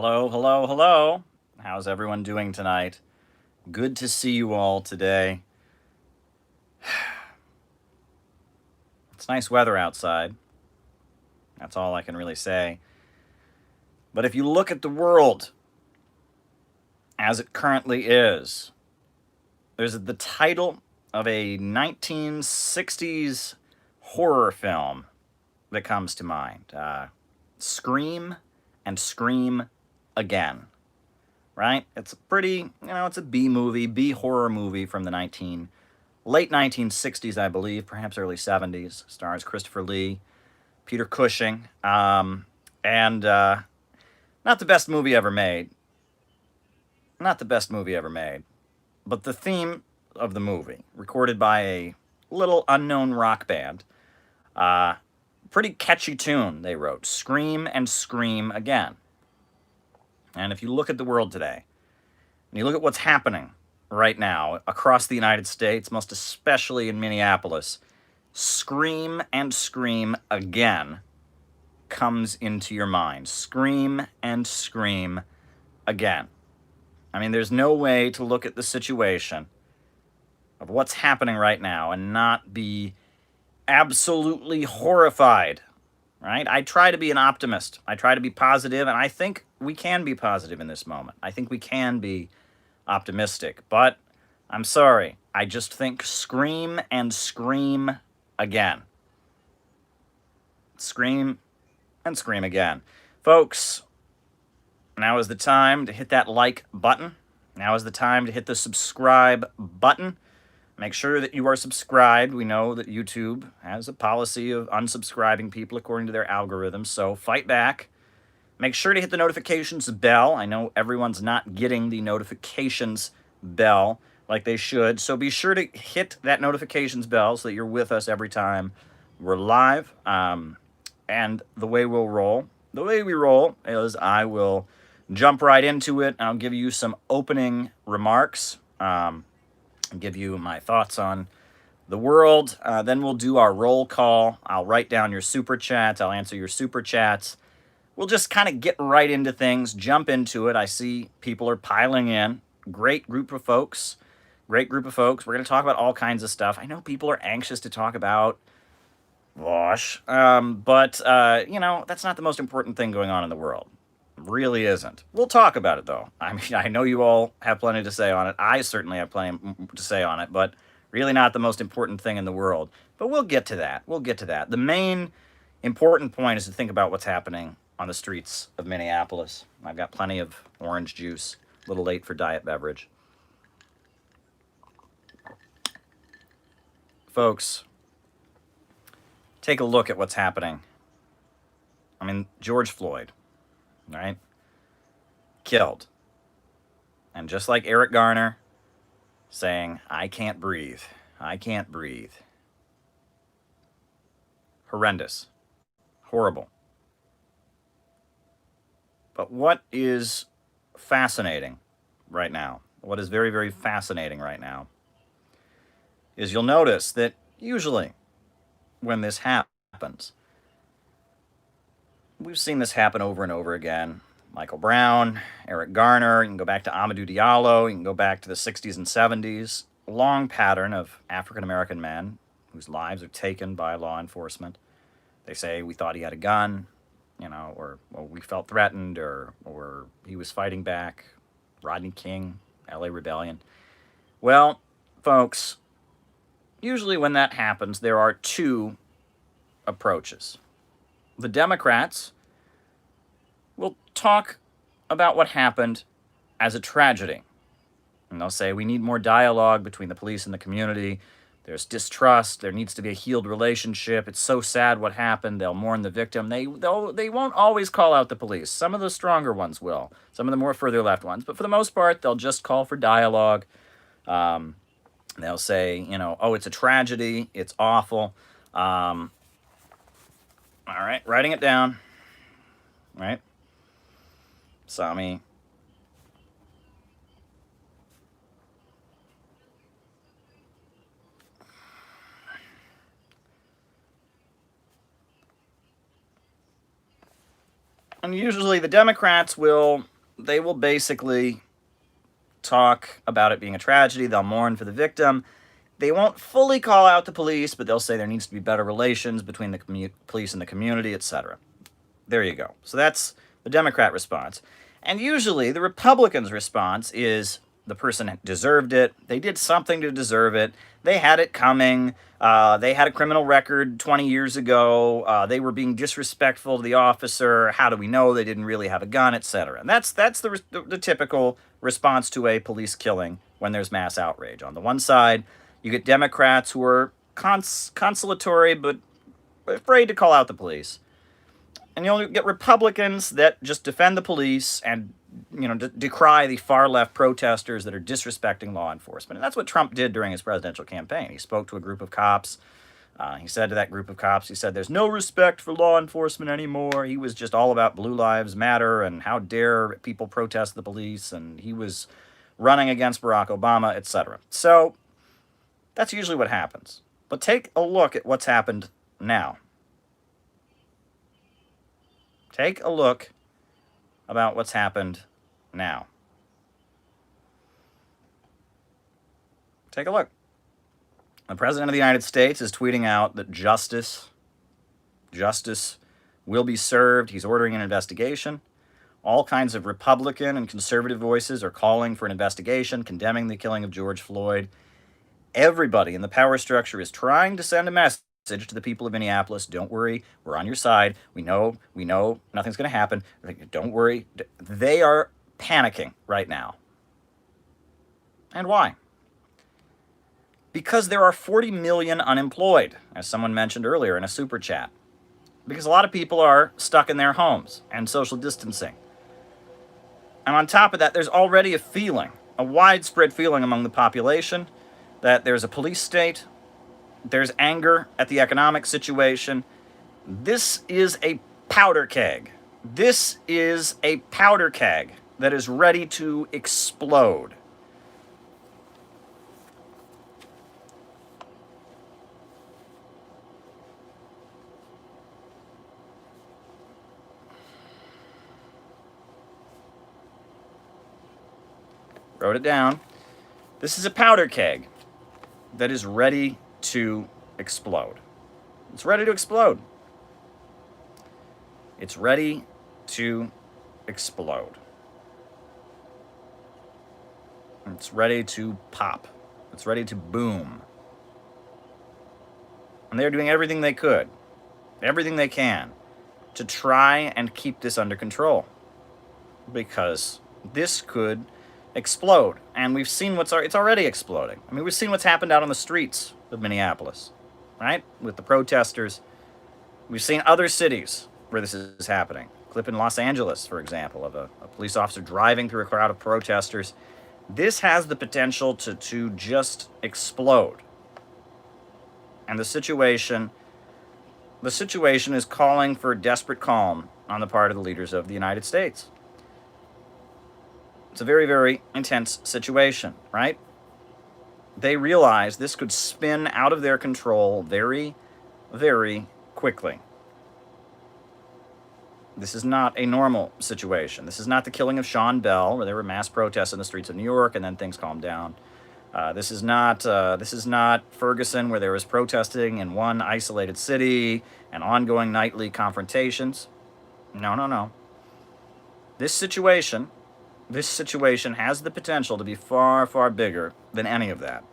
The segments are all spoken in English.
Hello, hello, hello. How's everyone doing tonight? Good to see you all today. It's nice weather outside. That's all I can really say. But if you look at the world as it currently is, there's the title of a 1960s horror film that comes to mind. Scream and Scream Again. Right? It's a pretty, it's a B movie, B horror movie from the late 1960s, I believe, perhaps early 70s. Stars Christopher Lee, Peter Cushing, and not the best movie ever made. Not the best movie ever made. But the theme of the movie, recorded by a little unknown rock band, uh, pretty catchy tune they wrote, Scream and Scream Again. And if you look at the world today, and you look at what's happening right now across the United States, most especially in Minneapolis, Scream and Scream Again comes into your mind. Scream and Scream Again. I mean, there's no way to look at the situation of what's happening right now and not be absolutely horrified, right? I try to be an optimist. I try to be positive, and I think we can be positive in this moment. I think we can be optimistic, but I'm sorry. I just think Scream and Scream Again. Scream and Scream Again. Folks, now is the time to hit that like button. Now is the time to hit the subscribe button. Make sure that you are subscribed. We know that YouTube has a policy of unsubscribing people according to their algorithms, so fight back. Make sure to hit the notifications bell. I know everyone's not getting the notifications bell like they should, so be sure to hit that notifications bell so that you're with us every time we're live. And the way we roll is I will jump right into it. I'll give you some opening remarks, give you my thoughts on the world. Then we'll do our roll call. I'll write down your super chats. I'll answer your super chats. We'll just kind of get right into things, jump into it. I see people are piling in. Great group of folks. Great group of folks. We're going to talk about all kinds of stuff. I know people are anxious to talk about Wash, but that's not the most important thing going on in the world. Really isn't. We'll talk about it, though. I mean, I know you all have plenty to say on it. I certainly have plenty to say on it, but really not the most important thing in the world. But we'll get to that. We'll get to that. The main important point is to think about what's happening on the streets of Minneapolis. I've got plenty of orange juice. A little late for diet beverage. Folks, take a look at what's happening. I mean, George Floyd, right? Killed. And just like Eric Garner saying, I can't breathe. I can't breathe. Horrendous. Horrible. But what is fascinating right now, what is very, very fascinating right now, is you'll notice that usually when this happens, we've seen this happen over and over again. Michael Brown, Eric Garner, you can go back to Amadou Diallo, you can go back to the 60s and 70s. A long pattern of African American men whose lives are taken by law enforcement. They say, we thought he had a gun, or we felt threatened, or he was fighting back. Rodney King, LA Rebellion. Well, folks, usually when that happens, there are two approaches. The Democrats will talk about what happened as a tragedy. And they'll say, we need more dialogue between the police and the community. There's distrust. There needs to be a healed relationship. It's so sad what happened. They'll mourn the victim. They won't always call out the police. Some of the stronger ones will. Some of the more further left ones. But for the most part, they'll just call for dialogue. They'll say, oh, it's a tragedy. It's awful. All right, writing it down. Right? Sami. And usually the Democrats will basically talk about it being a tragedy. They'll mourn for the victim. They won't fully call out the police, but they'll say there needs to be better relations between the police and the community, etc. There you go. So that's the Democrat response. And usually the Republicans' response is the person deserved it. They did something to deserve it. They had it coming. They had a criminal record 20 years ago. They were being disrespectful to the officer. How do we know they didn't really have a gun, etc.? And that's the typical response to a police killing when there's mass outrage. On the one side, you get Democrats who are consolatory but afraid to call out the police. And you'll get Republicans that just defend the police and, decry the far-left protesters that are disrespecting law enforcement. And that's what Trump did during his presidential campaign. He spoke to a group of cops. He said to that group of cops, he said, there's no respect for law enforcement anymore. He was just all about Blue Lives Matter and how dare people protest the police. And he was running against Barack Obama, etc. So that's usually what happens. But take a look at what's happened now. Take a look about what's happened now. Take a look. The President of the United States is tweeting out that justice will be served. He's ordering an investigation. All kinds of Republican and conservative voices are calling for an investigation, condemning the killing of George Floyd. Everybody in the power structure is trying to send a message to the people of Minneapolis. Don't worry, we're on your side. We know nothing's going to happen. Don't worry. They are panicking right now. And why? Because there are 40 million unemployed, as someone mentioned earlier in a super chat. Because a lot of people are stuck in their homes and social distancing. And on top of that, there's already a widespread feeling among the population that there's a police state. There's anger at the economic situation. This is a powder keg. This is a powder keg that is ready to explode. Wrote it down. This is a powder keg that is ready to explode. It's ready to explode. It's ready to explode. It's ready to pop. It's ready to boom. And they're doing everything they could, everything they can, to try and keep this under control. Because this could explode. And we've seen it's already exploding. I mean, we've seen what's happened out on the streets of Minneapolis, right? With the protesters. We've seen other cities where this is happening. Clip in Los Angeles, for example, of a police officer driving through a crowd of protesters. This has the potential to just explode. And the situation is calling for desperate calm on the part of the leaders of the United States. It's a very, very intense situation, right? They realize this could spin out of their control very, very quickly. This is not a normal situation. This is not the killing of Sean Bell, where there were mass protests in the streets of New York and then things calmed down. This is not Ferguson, where there was protesting in one isolated city and ongoing nightly confrontations. No. This situation has the potential to be far, far bigger than any of that.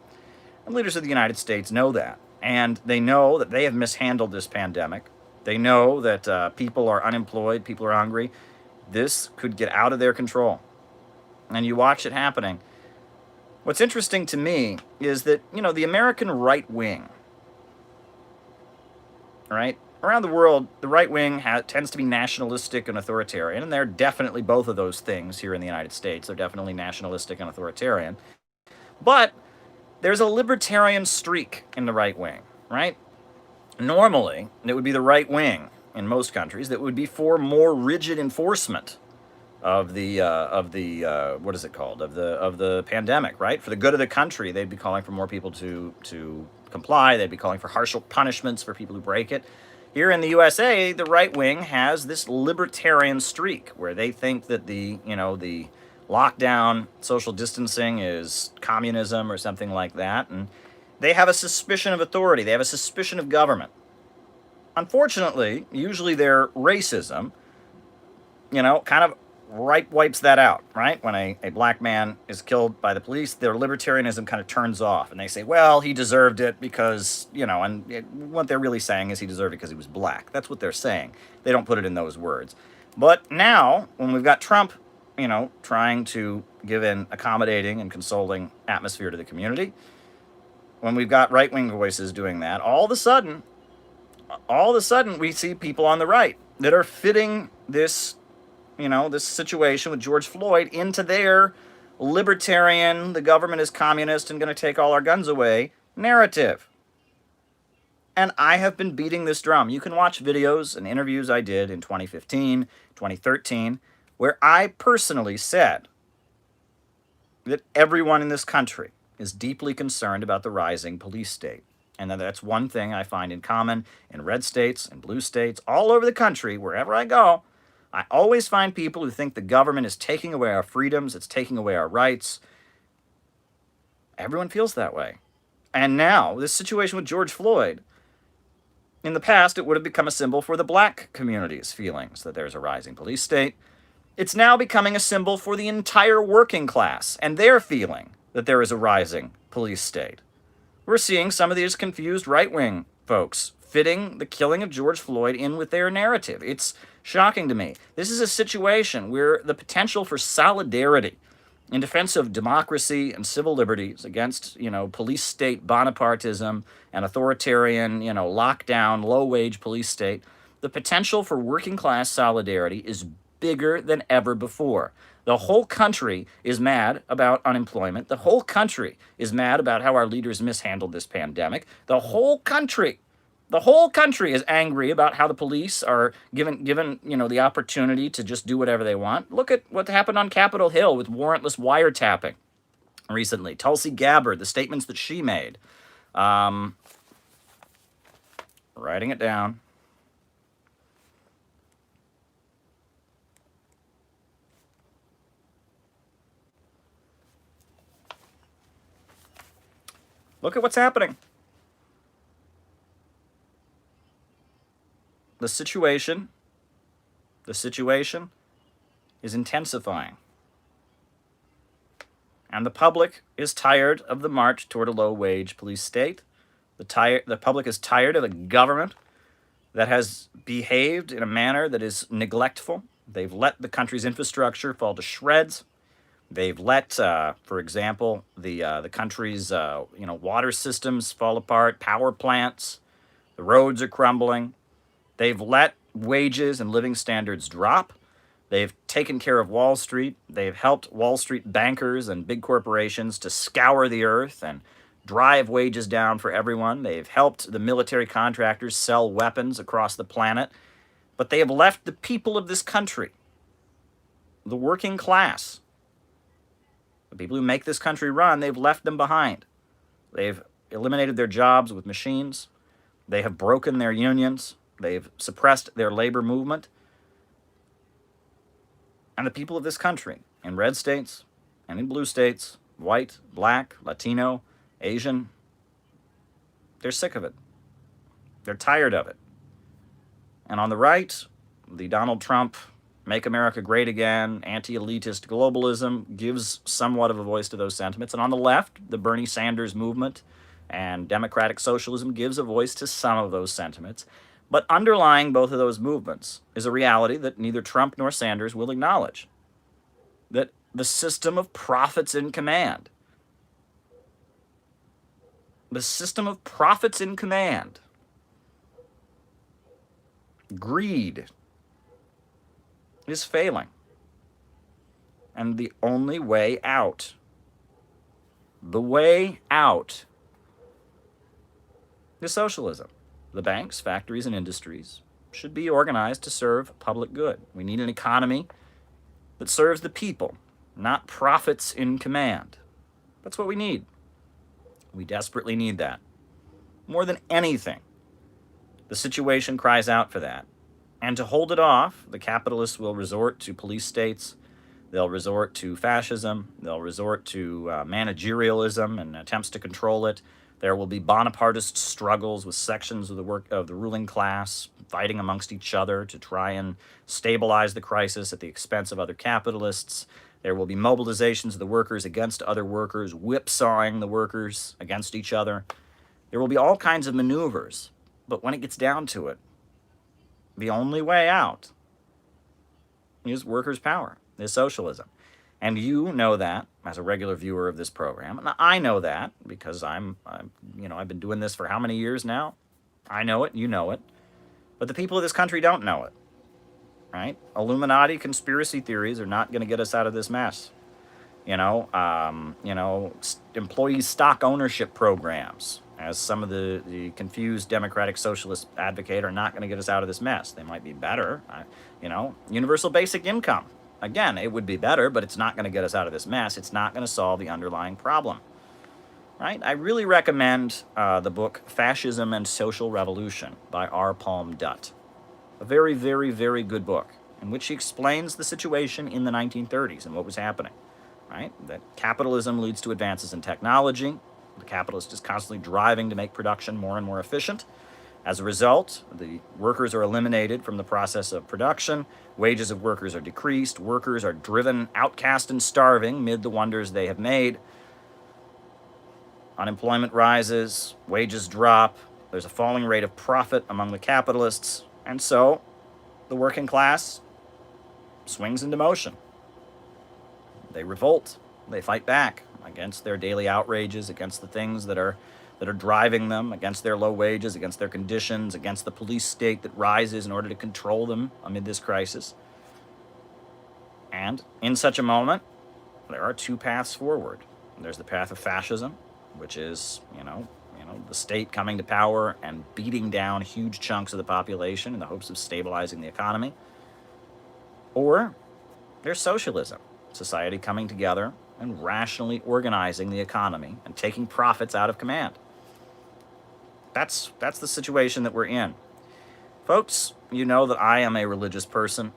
And leaders of the United States know that. And they know that they have mishandled this pandemic. They know that people are unemployed, people are hungry. This could get out of their control. And you watch it happening. What's interesting to me is that, the American right wing, right? Around the world, the right wing tends to be nationalistic and authoritarian, and they're definitely both of those things here in the United States. They're definitely nationalistic and authoritarian. But there's a libertarian streak in the right wing, right? Normally, it would be the right wing in most countries that would be for more rigid enforcement of the what is it called, of the pandemic, right? For the good of the country, they'd be calling for more people to comply. They'd be calling for harsher punishments for people who break it. Here in the USA, the right wing has this libertarian streak where they think that the lockdown, social distancing is communism or something like that, and they have a suspicion of authority. They have a suspicion of government. Unfortunately, usually their racism, kind of wipes that out, right? When a black man is killed by the police, their libertarianism kind of turns off, and they say, well, he deserved it because, what they're really saying is he deserved it because he was black. That's what they're saying. They don't put it in those words. But now, when we've got Trump, trying to give an accommodating and consoling atmosphere to the community, when we've got right-wing voices doing that, all of a sudden, we see people on the right that are fitting this situation with George Floyd into their libertarian, the government is communist and going to take all our guns away narrative. And I have been beating this drum. You can watch videos and interviews I did in 2015, 2013, where I personally said that everyone in this country is deeply concerned about the rising police state. And that's one thing I find in common in red states and blue states, all over the country, wherever I go. I always find people who think the government is taking away our freedoms, it's taking away our rights. Everyone feels that way. And now, this situation with George Floyd, in the past, it would have become a symbol for the black community's feelings that there's a rising police state. It's now becoming a symbol for the entire working class and their feeling that there is a rising police state. We're seeing some of these confused right-wing folks fitting the killing of George Floyd in with their narrative. It's shocking to me. This is a situation where the potential for solidarity in defense of democracy and civil liberties against, police state Bonapartism and authoritarian, lockdown, low-wage police state, the potential for working-class solidarity is bigger than ever before. The whole country is mad about unemployment. The whole country is mad about how our leaders mishandled this pandemic. The whole country is angry about how the police are given the opportunity to just do whatever they want. Look at what happened on Capitol Hill with warrantless wiretapping recently. Tulsi Gabbard, the statements that she made. Writing it down. Look at what's happening. The situation is intensifying. And the public is tired of the march toward a low-wage police state. The public is tired of a government that has behaved in a manner that is neglectful. They've let the country's infrastructure fall to shreds. They've let, for example, the country's water systems fall apart, power plants. The roads are crumbling. They've let wages and living standards drop. They've taken care of Wall Street. They've helped Wall Street bankers and big corporations to scour the earth and drive wages down for everyone. They've helped the military contractors sell weapons across the planet. But they have left the people of this country, the working class, the people who make this country run, they've left them behind. They've eliminated their jobs with machines. They have broken their unions. They've suppressed their labor movement. And the people of this country, in red states and in blue states, white, black, Latino, Asian, they're sick of it. They're tired of it. And on the right, the Donald Trump, Make America Great Again, anti-elitist globalism gives somewhat of a voice to those sentiments. And on the left, the Bernie Sanders movement and democratic socialism gives a voice to some of those sentiments. But underlying both of those movements is a reality that neither Trump nor Sanders will acknowledge. That the system of profits in command, greed, is failing. And the only way out, is socialism. The banks, factories, and industries should be organized to serve public good. We need an economy that serves the people, not profits in command. That's what we need. We desperately need that. More than anything, The situation cries out for that. And to hold it off, the capitalists will resort to police states. They'll resort to fascism. They'll resort to managerialism and attempts to control it. There will be Bonapartist struggles with sections of the ruling class fighting amongst each other to try and stabilize the crisis at the expense of other capitalists. There will be mobilizations of the workers against other workers, whipsawing the workers against each other. There will be all kinds of maneuvers. But when it gets down to it, the only way out is workers' power, is socialism. And you know that as a regular viewer of this program. And I know that because I've been doing this for how many years now? I know it, you know it. But the people of this country don't know it, right? Illuminati conspiracy theories are not going to get us out of this mess. Employee stock ownership programs, as some of the confused democratic socialists advocate, are not going to get us out of this mess. They might be better. Universal basic income. Again, it would be better, but it's not going to get us out of this mess. It's not going to solve the underlying problem, right? I really recommend the book Fascism and Social Revolution by R. Palm Dutt. A very, very, very good book in which he explains the situation in the 1930s and what was happening, right? That capitalism leads to advances in technology. The capitalist is constantly driving to make production more and more efficient. As a result, the workers are eliminated from the process of production. Wages of workers are decreased. Workers are driven outcast and starving mid the wonders they have made. Unemployment rises. Wages drop. There's a falling rate of profit among the capitalists. And so the working class swings into motion. They revolt. They fight back against their daily outrages, against the things that are driving them, against their low wages, against their conditions, against the police state that rises in order to control them amid this crisis. And in such a moment, there are two paths forward. There's the path of fascism, which is, the state coming to power and beating down huge chunks of the population in the hopes of stabilizing the economy. Or there's socialism, society coming together and rationally organizing the economy and taking profits out of command. That's the situation that we're in. Folks, you know that I am a religious person.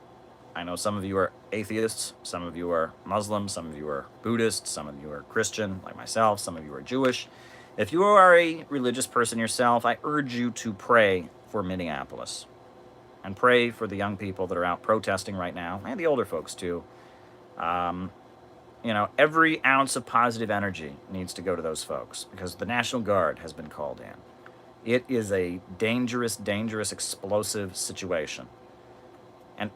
I know some of you are atheists, some of you are Muslims, some of you are Buddhists, some of you are Christian, like myself, some of you are Jewish. If you are a religious person yourself, I urge you to pray for Minneapolis and pray for the young people that are out protesting right now, and the older folks too. Every ounce of positive energy needs to go to those folks because the National Guard has been called in. It is a dangerous, dangerous, explosive situation. And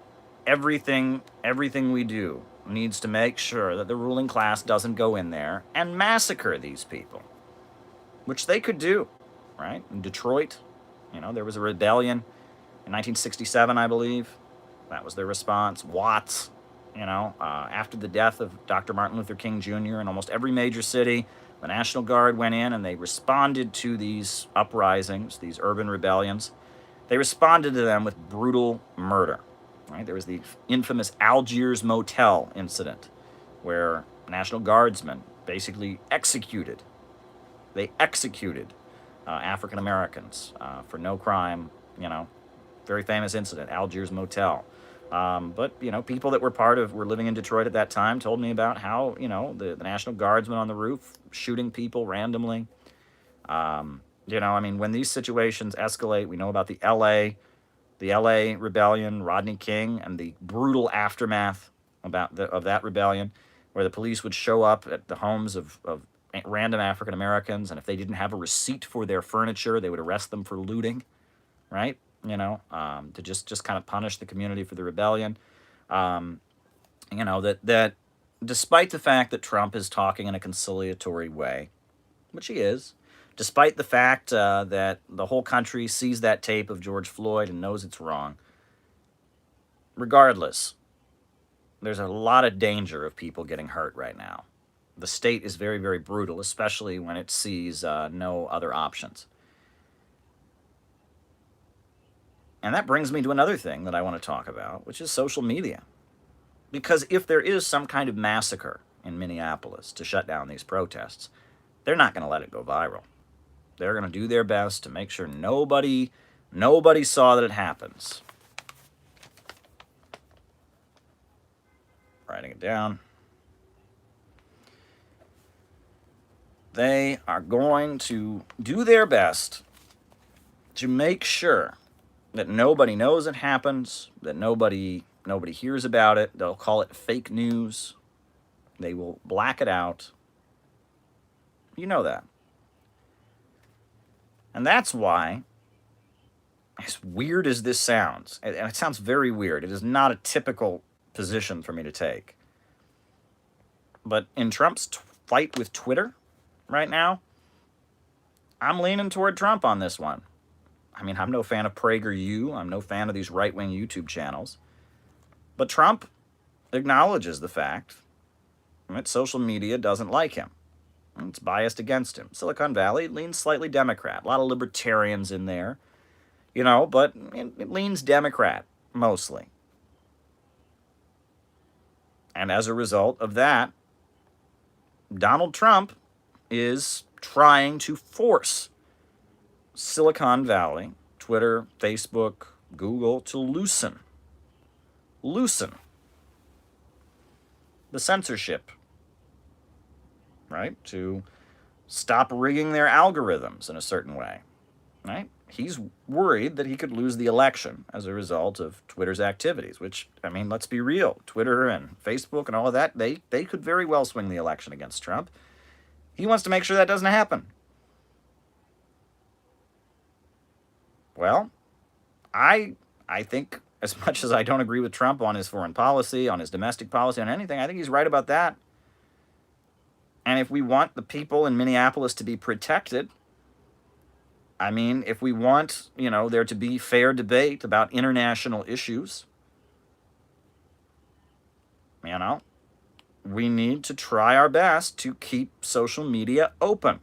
everything we do needs to make sure that the ruling class doesn't go in there and massacre these people, which they could do, right? In Detroit, there was a rebellion in 1967, I believe. That was their response. Watts, after the death of Dr. Martin Luther King Jr. in almost every major city, the National Guard went in and they responded to these uprisings, these urban rebellions. They responded to them with brutal murder. Right? There was the infamous Algiers Motel incident where National Guardsmen basically executed African Americans for no crime. Very famous incident, Algiers Motel. But people that were living in Detroit at that time told me about how, the National Guardsmen on the roof shooting people randomly. When these situations escalate, we know about the LA rebellion, Rodney King, and the brutal aftermath of that rebellion, where the police would show up at the homes of random African Americans, and if they didn't have a receipt for their furniture, they would arrest them for looting, right? To just kind of punish the community for the rebellion. That despite the fact that Trump is talking in a conciliatory way, which he is, despite the fact that the whole country sees that tape of George Floyd and knows it's wrong, regardless, there's a lot of danger of people getting hurt right now. The state is very, very brutal, especially when it sees no other options. And that brings me to another thing that I want to talk about, which is social media. Because if there is some kind of massacre in Minneapolis to shut down these protests, they're not going to let it go viral. They're going to do their best to make sure nobody Nobody saw that it happens. Writing it down. They are going to do their best to make sure that nobody knows it happens, that nobody hears about it. They'll call it fake news. They will black it out. You know that. And that's why, as weird as this sounds, and it sounds very weird, it is not a typical position for me to take. But in Trump's fight with Twitter right now, I'm leaning toward Trump on this one. I mean, I'm no fan of PragerU. I'm no fan of these right-wing YouTube channels. But Trump acknowledges the fact that social media doesn't like him. It's biased against him. Silicon Valley leans slightly Democrat. A lot of libertarians in there, but it leans Democrat, mostly. And as a result of that, Donald Trump is trying to force Silicon Valley, Twitter, Facebook, Google, to loosen the censorship, right? To stop rigging their algorithms in a certain way, right? He's worried that he could lose the election as a result of Twitter's activities, which, I mean, let's be real. Twitter and Facebook and all of that, they could very well swing the election against Trump. He wants to make sure that doesn't happen. Well, I think, as much as I don't agree with Trump on his foreign policy, on his domestic policy, on anything, I think he's right about that. And if we want the people in Minneapolis to be protected, I mean, if we want, there to be fair debate about international issues, we need to try our best to keep social media open.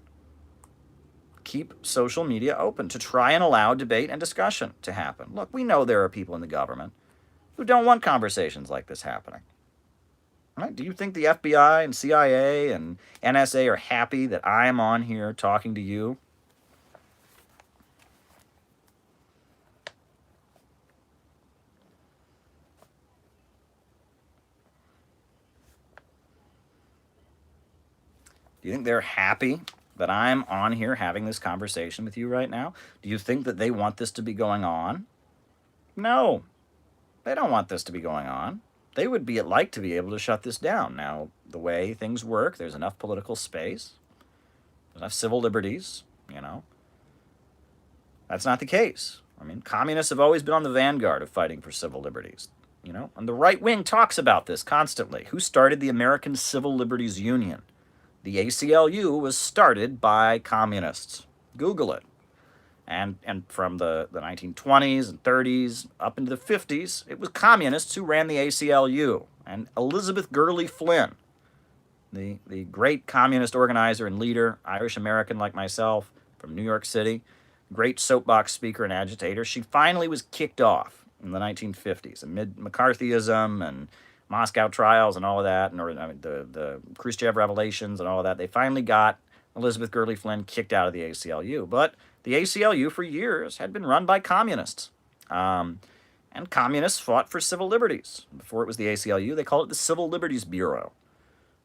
Keep social media open to try and allow debate and discussion to happen. Look, we know there are people in the government who don't want conversations like this happening. Right? Do you think the FBI and CIA and NSA are happy that I am on here talking to you? Do you think they're happy that I'm on here having this conversation with you right now? Do you think that they want this to be going on? No, they don't want this to be going on. They would like to be able to shut this down. Now, the way things work, there's enough political space, there's enough civil liberties, That's not the case. I mean, communists have always been on the vanguard of fighting for civil liberties, And the right wing talks about this constantly. Who started the American Civil Liberties Union? The ACLU was started by communists. Google it. And from the 1920s and 30s up into the 50s, it was communists who ran the ACLU. And Elizabeth Gurley Flynn, the great communist organizer and leader, Irish-American like myself, from New York City, great soapbox speaker and agitator, she finally was kicked off in the 1950s amid McCarthyism and Moscow trials and all of that, and the Khrushchev revelations and all of that. They finally got Elizabeth Gurley Flynn kicked out of the ACLU. But the ACLU for years had been run by communists. And communists fought for civil liberties. Before it was the ACLU, they called it the Civil Liberties Bureau.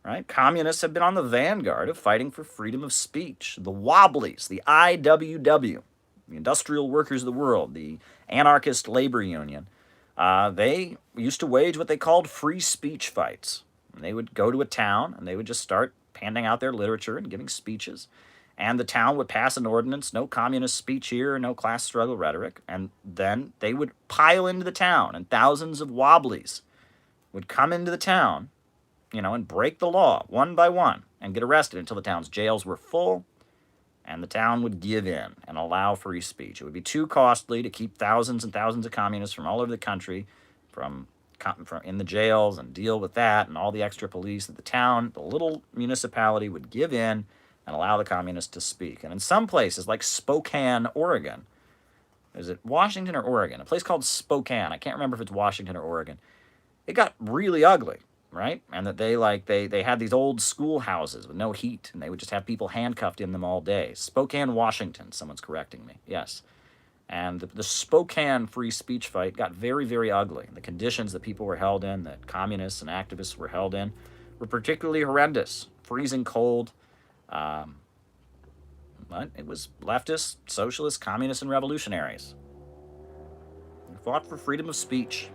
Right? Communists have been on the vanguard of fighting for freedom of speech. The Wobblies, the IWW, the Industrial Workers of the World, the Anarchist Labor Union, they used to wage what they called free speech fights. And they would go to a town and they would just start handing out their literature and giving speeches. And the town would pass an ordinance, no communist speech here, no class struggle rhetoric. And then they would pile into the town, and thousands of Wobblies would come into the town, and break the law one by one and get arrested until the town's jails were full, and the town would give in and allow free speech. It would be too costly to keep thousands and thousands of communists from all over the country from in the jails and deal with that and all the extra police. That the little municipality would give in and allow the communists to speak. And in some places, like Spokane, Oregon, is it Washington or Oregon? A place called Spokane. I can't remember if it's Washington or Oregon. It got really ugly, right? And that they had these old schoolhouses with no heat, and they would just have people handcuffed in them all day. Spokane, Washington. Someone's correcting me. Yes. And the Spokane free speech fight got very, very ugly. The conditions that people were held in, that communists and activists were held in, were particularly horrendous. Freezing cold. But it was leftists, socialists, communists, and revolutionaries. They fought for freedom of speech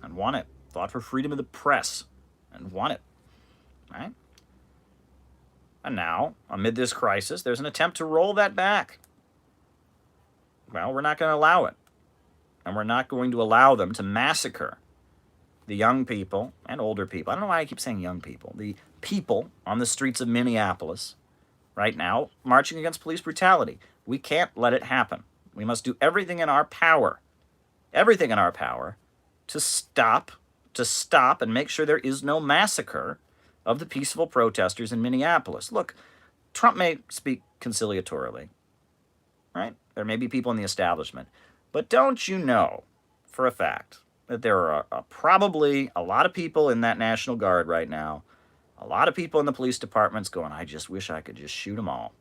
and won it. Fought for freedom of the press and won it. Right? And now, amid this crisis, there's an attempt to roll that back. Well, we're not going to allow it. And we're not going to allow them to massacre the young people and older people. I don't know why I keep saying young people. The people on the streets of Minneapolis right now marching against police brutality. We can't let it happen. We must do everything in our power, to stop and make sure there is no massacre of the peaceful protesters in Minneapolis. Look, Trump may speak conciliatorily, right? There may be people in the establishment. But don't you know for a fact that there are probably a lot of people in that National Guard right now, a lot of people in the police departments going, I just wish I could just shoot them all.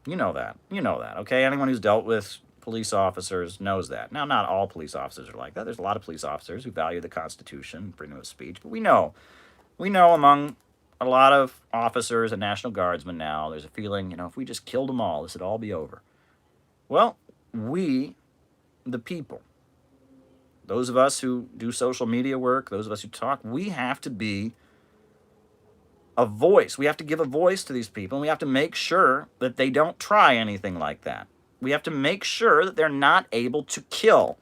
You know that, okay? Anyone who's dealt with police officers knows that. Now, not all police officers are like that. There's a lot of police officers who value the Constitution, freedom of speech. But we know among a lot of officers and National Guardsmen now, there's a feeling, if we just killed them all, this would all be over. Well, we, the people, those of us who do social media work, those of us who talk, we have to be a voice. We have to give a voice to these people, and we have to make sure that they don't try anything like that. We have to make sure that they're not able to kill,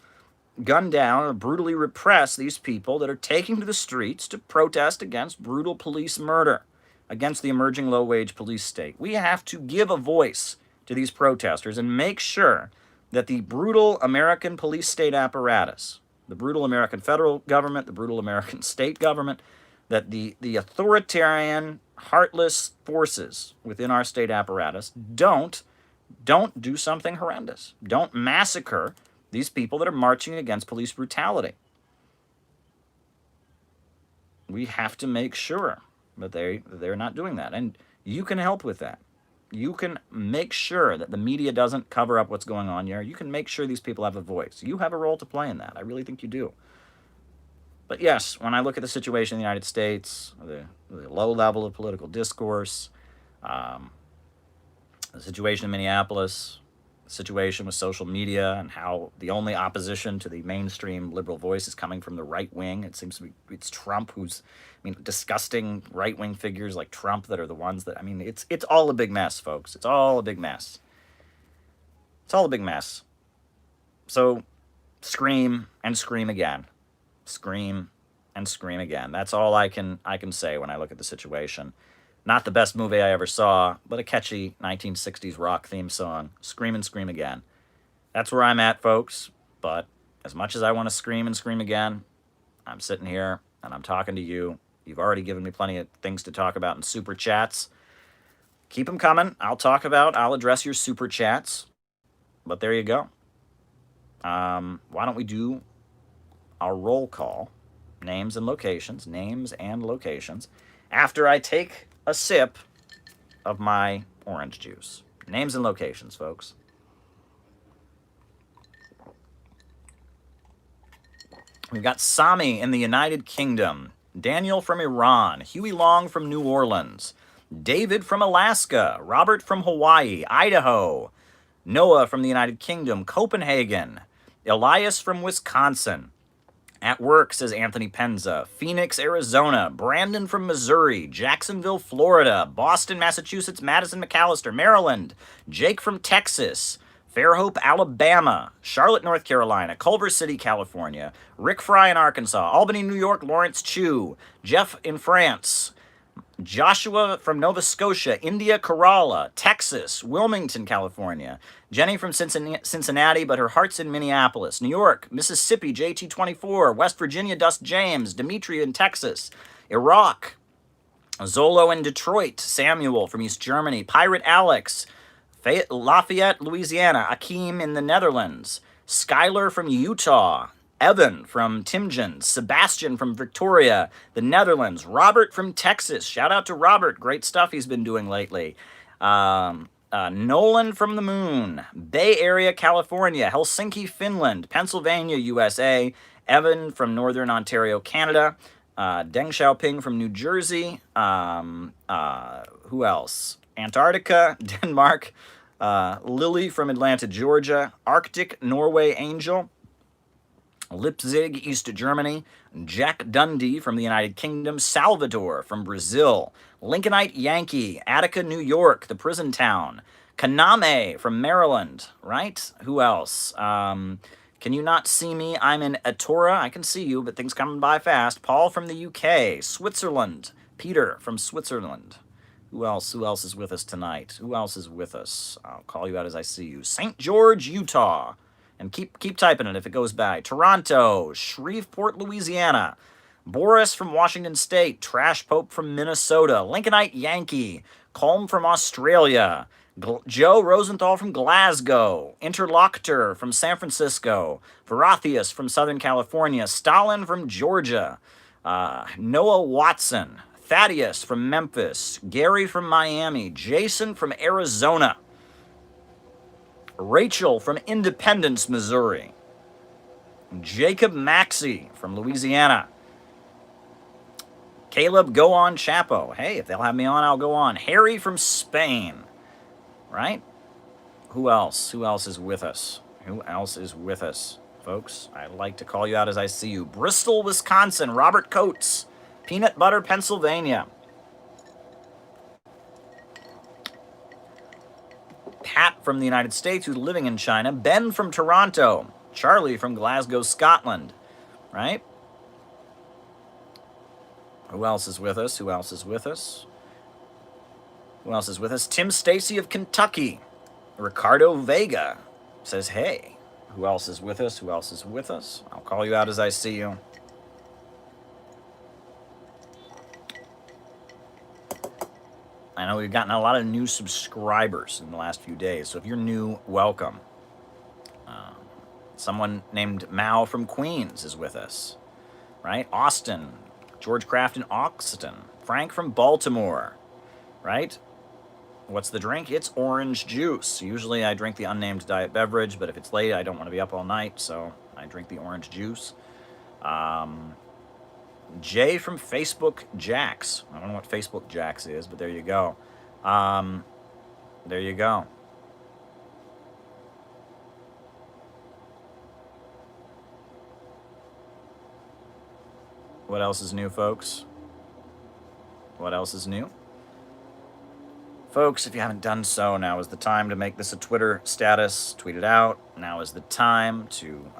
gun down, or brutally repress these people that are taking to the streets to protest against brutal police murder, against the emerging low-wage police state. We have to give a voice to these protesters and make sure that the brutal American police state apparatus, the brutal American federal government, the brutal American state government, that the authoritarian, heartless forces within our state apparatus don't do something horrendous. Don't massacre these people that are marching against police brutality. We have to make sure that they're not doing that. And you can help with that. You can make sure that the media doesn't cover up what's going on here. You can make sure these people have a voice. You have a role to play in that. I really think you do. But yes, when I look at the situation in the United States, the low level of political discourse, the situation in Minneapolis, the situation with social media, and how the only opposition to the mainstream liberal voice is coming from the right wing. It seems to be it's Trump who's, disgusting right-wing figures like Trump that are the ones that, it's all a big mess, folks. It's all a big mess. It's all a big mess. So scream and scream again. Scream and scream again. That's all I can say when I look at the situation. Not the best movie I ever saw, but a catchy 1960s rock theme song. Scream and scream again. That's where I'm at, folks. But as much as I want to scream and scream again, I'm sitting here and I'm talking to you. You've already given me plenty of things to talk about in super chats. Keep them coming. I'll address your super chats. But there you go. Why don't we do our roll call, names and locations, after I take a sip of my orange juice. Names and locations, folks. We've got Sami in the United Kingdom, Daniel from Iran, Huey Long from New Orleans, David from Alaska, Robert from Hawaii, Idaho, Noah from the United Kingdom, Copenhagen, Elias from Wisconsin, at work, says Anthony Penza, Phoenix, Arizona, Brandon from Missouri, Jacksonville, Florida, Boston, Massachusetts, Madison, McAllister, Maryland, Jake from Texas, Fairhope, Alabama, Charlotte, North Carolina, Culver City, California, Rick Fry in Arkansas, Albany, New York, Lawrence Chu, Jeff in France, Joshua from Nova Scotia, India, Kerala, Texas, Wilmington, California, Jenny from Cincinnati, but her heart's in Minneapolis, New York, Mississippi, JT24, West Virginia, Dust James, Dimitri in Texas, Iraq, Zolo in Detroit, Samuel from East Germany, Pirate Alex, Lafayette, Louisiana, Akeem in the Netherlands, Skylar from Utah, Evan from Timgen, Sebastian from Victoria, the Netherlands, Robert from Texas. Shout out to Robert. Great stuff he's been doing lately. Nolan from the Moon, Bay Area, California, Helsinki, Finland, Pennsylvania, USA, Evan from Northern Ontario, Canada, Deng Xiaoping from New Jersey, who else? Antarctica, Denmark, Lily from Atlanta, Georgia, Arctic, Norway, Angel, Leipzig, East Germany, Jack Dundee from the United Kingdom, Salvador from Brazil, Lincolnite Yankee, Attica, New York, the prison town, Kaname from Maryland, right? Who else? Can you not see me? I'm in Atora. I can see you, but things coming by fast. Paul from the UK, Switzerland, Peter from Switzerland. Who else? Who else is with us tonight? Who else is with us? I'll call you out as I see you. St. George, Utah. And keep typing it if it goes by. Toronto, Shreveport, Louisiana. Boris from Washington State. Trash Pope from Minnesota. Lincolnite Yankee. Colm from Australia. Joe Rosenthal from Glasgow. Interlocutor from San Francisco. Varathius from Southern California. Stalin from Georgia. Noah Watson. Thaddeus from Memphis. Gary from Miami. Jason from Arizona. Rachel from Independence, Missouri. Jacob Maxey from Louisiana. Caleb, go on Chapo. Hey, if they'll have me on, I'll go on. Harry from Spain. Right? Who else? Who else is with us? Who else is with us, folks? I'd like to call you out as I see you. Bristol, Wisconsin. Robert Coates. Peanut Butter, Pennsylvania. Pat from the United States, who's living in China. Ben from Toronto. Charlie from Glasgow, Scotland. Right? Who else is with us? Who else is with us? Who else is with us? Tim Stacy of Kentucky. Ricardo Vega says, hey. Who else is with us? Who else is with us? I'll call you out as I see you. I know we've gotten a lot of new subscribers in the last few days, so if you're new, welcome. Someone named Mao from Queens is with us, right? Austin, George Craft in Oxton, Frank from Baltimore, right? What's the drink? It's orange juice. Usually I drink the unnamed diet beverage, but if it's late, I don't want to be up all night, so I drink the orange juice. Jay from Facebook Jax. I don't know what Facebook Jax is, but there you go. There you go. What else is new, folks? What else is new? Folks, if you haven't done so, now is the time to make this a Twitter status. Tweet it out. Now is the time to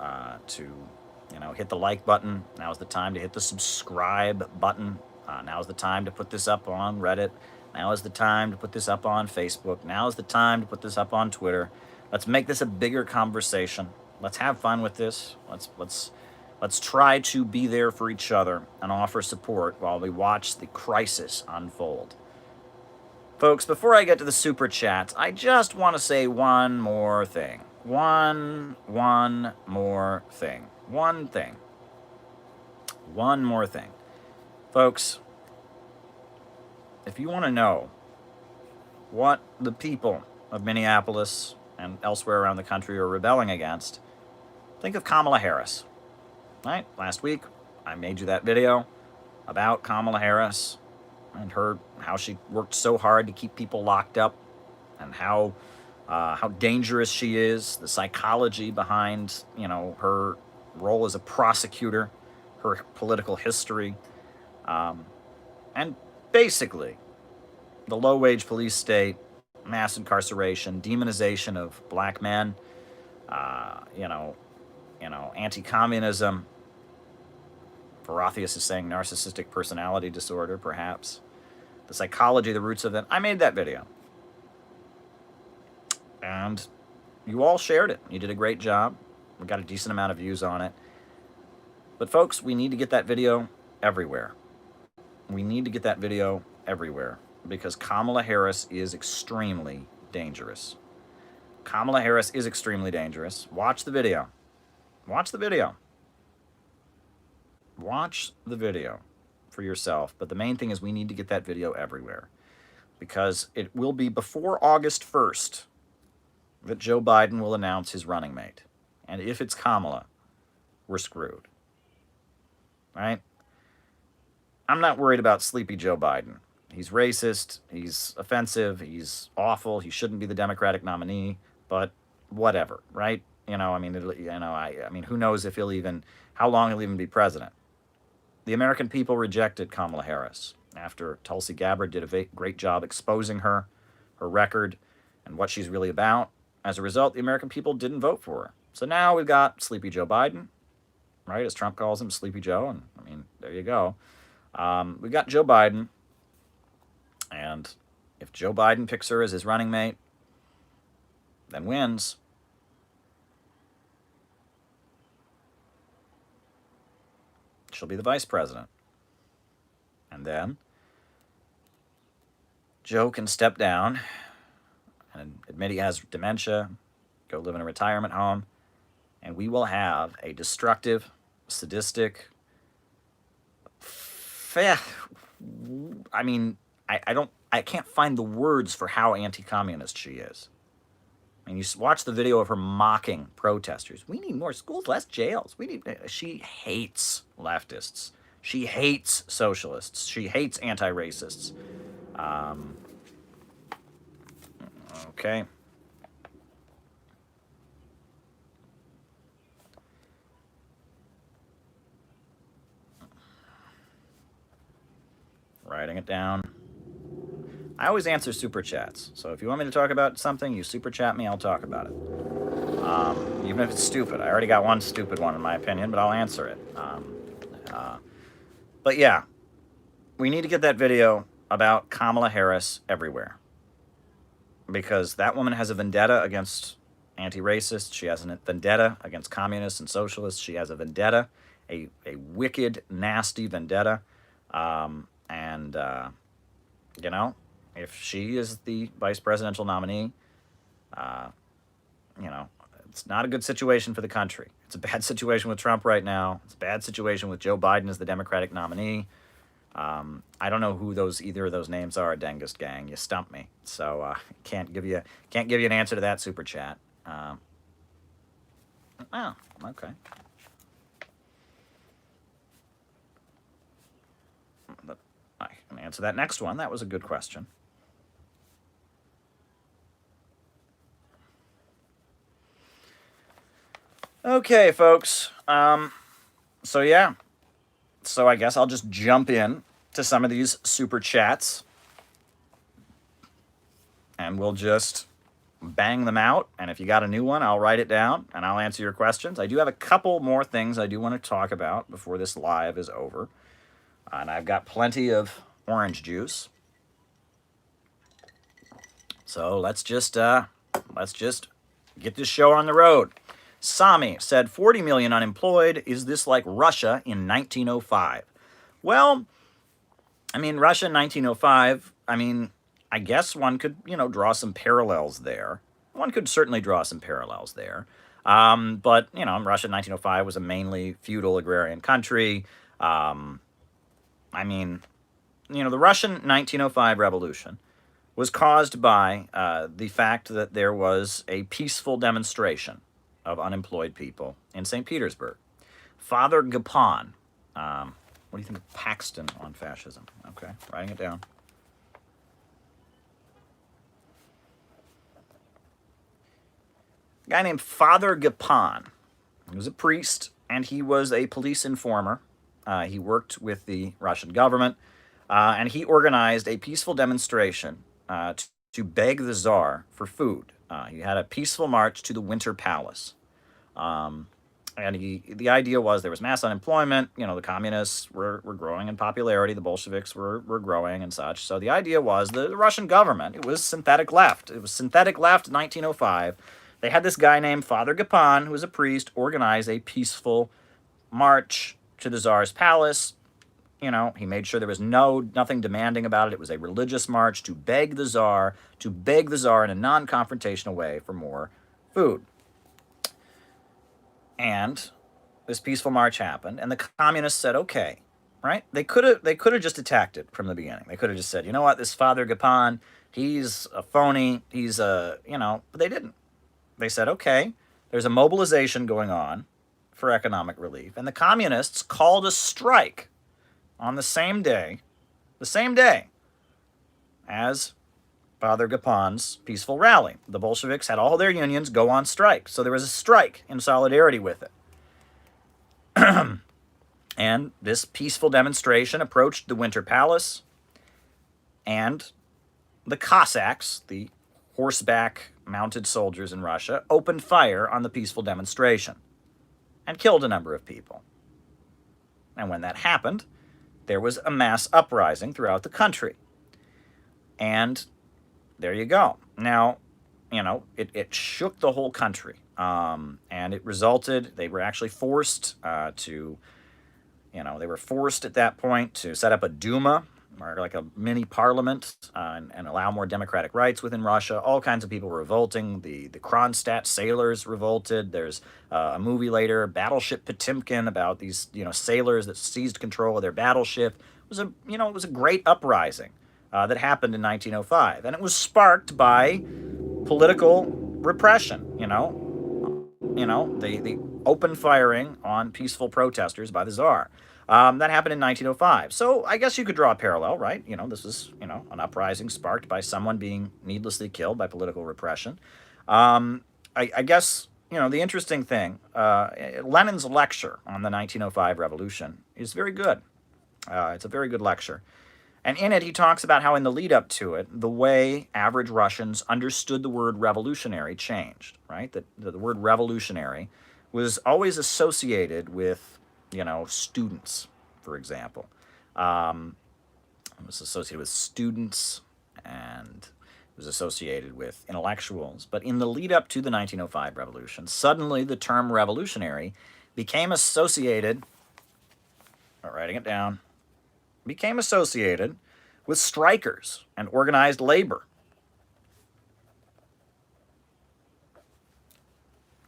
hit the like button. Now is the time to hit the subscribe button. Now is the time to put this up on Reddit. Now is the time to put this up on Facebook. Now is the time to put this up on Twitter. Let's make this a bigger conversation. Let's have fun with this. Let's try to be there for each other and offer support while we watch the crisis unfold. Folks, before I get to the super chats, I just want to say one more thing. One more thing. One thing. One more thing. Folks, if you want to know what the people of Minneapolis and elsewhere around the country are rebelling against, think of Kamala Harris. Right? Last week, I made you that video about Kamala Harris and how she worked so hard to keep people locked up and how dangerous she is, the psychology behind, her role as a prosecutor, her political history, and basically the low-wage police state, mass incarceration, demonization of black men, anti-communism. Varathius is saying narcissistic personality disorder, perhaps. The psychology, the roots of it. I made that video. And you all shared it. You did a great job. We got a decent amount of views on it. But folks, we need to get that video everywhere. We need to get that video everywhere because Kamala Harris is extremely dangerous. Kamala Harris is extremely dangerous. Watch the video. Watch the video. Watch the video for yourself. But the main thing is we need to get that video everywhere. because it will be before August 1st that Joe Biden will announce his running mate. And if it's Kamala, we're screwed. Right? I'm not worried about sleepy Joe Biden. He's racist, he's offensive, he's awful, he shouldn't be the Democratic nominee, but whatever, right? I mean, who knows if how long he'll even be president. The American people rejected Kamala Harris after Tulsi Gabbard did a great job exposing her record, and what she's really about. As a result, the American people didn't vote for her. So now we've got sleepy Joe Biden, right? As Trump calls him, Sleepy Joe, and I mean, there you go. We've got Joe Biden, and if Joe Biden picks her as his running mate, then wins. She'll be the vice president. And then Joe can step down and admit he has dementia, go live in a retirement home, and we will have a destructive, sadistic, I can't find the words for how anti-communist she is. I mean, you watch the video of her mocking protesters. We need more schools, less jails. She hates leftists. She hates socialists. She hates anti-racists. Okay. Writing it down. I always answer super chats. So if you want me to talk about something, you super chat me, I'll talk about it. Even if it's stupid. I already got one stupid one in my opinion, but I'll answer it. But yeah, we need to get that video about Kamala Harris everywhere. Because that woman has a vendetta against anti-racists. She has a vendetta against communists and socialists. She has a vendetta, a wicked, nasty vendetta. If she is the vice presidential nominee, it's not a good situation for the country. It's a bad situation with Trump right now. It's a bad situation with Joe Biden as the Democratic nominee. I don't know who either of those names are. Dengist gang, you stumped me. So can't give you an answer to that super chat. Okay. But I can answer that next one. That was a good question. Okay, folks. So yeah. So I guess I'll just jump in to some of these super chats. And we'll just bang them out. And if you got a new one, I'll write it down and I'll answer your questions. I do have a couple more things I do want to talk about before this live is over. And I've got plenty of orange juice. So let's just get this show on the road. Sami said 40 million unemployed. Is this like Russia in 1905? Well, I mean, Russia in 1905, I guess one could, draw some parallels there. One could certainly draw some parallels there. But, Russia in 1905 was a mainly feudal agrarian country. The Russian 1905 revolution was caused by the fact that there was a peaceful demonstration of unemployed people in St. Petersburg. Father Kapaun, what do you think of Paxton on fascism? Okay, writing it down. A guy named Father Kapaun. He was a priest, and he was a police informer. He worked with the Russian government, and he organized a peaceful demonstration to beg the Tsar for food. He had a peaceful march to the Winter Palace. And the idea was there was mass unemployment. The communists were growing in popularity. The Bolsheviks were growing and such. So the idea was the Russian government, it was synthetic left. It was synthetic left in 1905. They had this guy named Father Kapaun, who was a priest, organize a peaceful march to the Tsar's palace. He made sure there was nothing demanding about it. It was a religious march to beg the Tsar in a non-confrontational way for more food. And this peaceful march happened, and the communists said, okay, right? They could have just attacked it from the beginning. They could have just said, you know what, this Father Kapaun, he's a phony. He's a, but they didn't. They said, okay, there's a mobilization going on for economic relief, and the communists called a strike on the same day as Father Kapaun's peaceful rally. The Bolsheviks had all their unions go on strike, so there was a strike in solidarity with it. And this peaceful demonstration approached the Winter Palace, and the Cossacks, the horseback mounted soldiers in Russia, opened fire on the peaceful demonstration and killed a number of people. And when that happened, there was a mass uprising throughout the country. And there you go. Now, it shook the whole country. And it resulted, they were actually forced they were forced at that point to set up a Duma, or like a mini parliament, and allow more democratic rights within Russia. All kinds of people were revolting. The Kronstadt sailors revolted. There's a movie later, Battleship Potemkin, about these sailors that seized control of their battleship. It was a great uprising that happened in 1905, and it was sparked by political repression. The open firing on peaceful protesters by the Tsar. That happened in 1905. So I guess you could draw a parallel, right? This is, an uprising sparked by someone being needlessly killed by political repression. I guess, the interesting thing, Lenin's lecture on the 1905 revolution is very good. It's a very good lecture. And in it, he talks about how in the lead up to it, the way average Russians understood the word revolutionary changed, right? That the word revolutionary was always associated with, students, for example. It was associated with students, and it was associated with intellectuals. But in the lead up to the 1905 revolution, suddenly the term revolutionary became associated, writing it down, became associated with strikers and organized labor.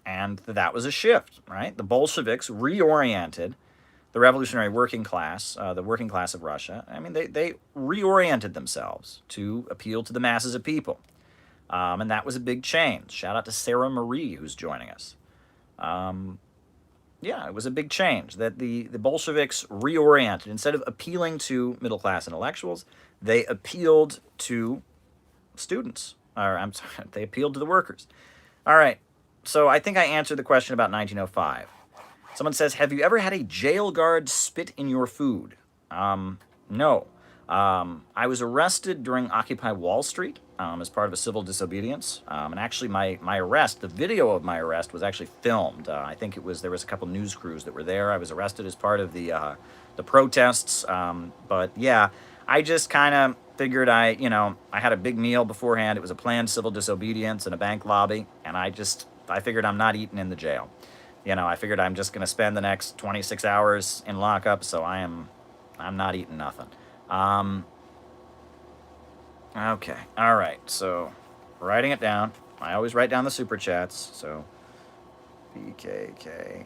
And that was a shift, right? The Bolsheviks reoriented the revolutionary working class, the working class of Russia. I mean, they reoriented themselves to appeal to the masses of people. And that was a big change. Shout out to Sarah Marie, who's joining us. Yeah, it was a big change that the Bolsheviks reoriented. Instead of appealing to middle-class intellectuals, they appealed to students. Or, I'm sorry, they appealed to the workers. All right, so I think I answered the question about 1905. Someone says, have you ever had a jail guard spit in your food? No. I was arrested during Occupy Wall Street as part of a civil disobedience. And actually my arrest, the video of my arrest was actually filmed. I think there was a couple news crews that were there. I was arrested as part of the protests. But yeah, I just kind of figured I had a big meal beforehand. It was a planned civil disobedience in a bank lobby. And I figured I'm not eating in the jail. I figured I'm just going to spend the next 26 hours in lockup. So I'm not eating nothing. Okay. All right. So, writing it down. I always write down the super chats. So, BKK.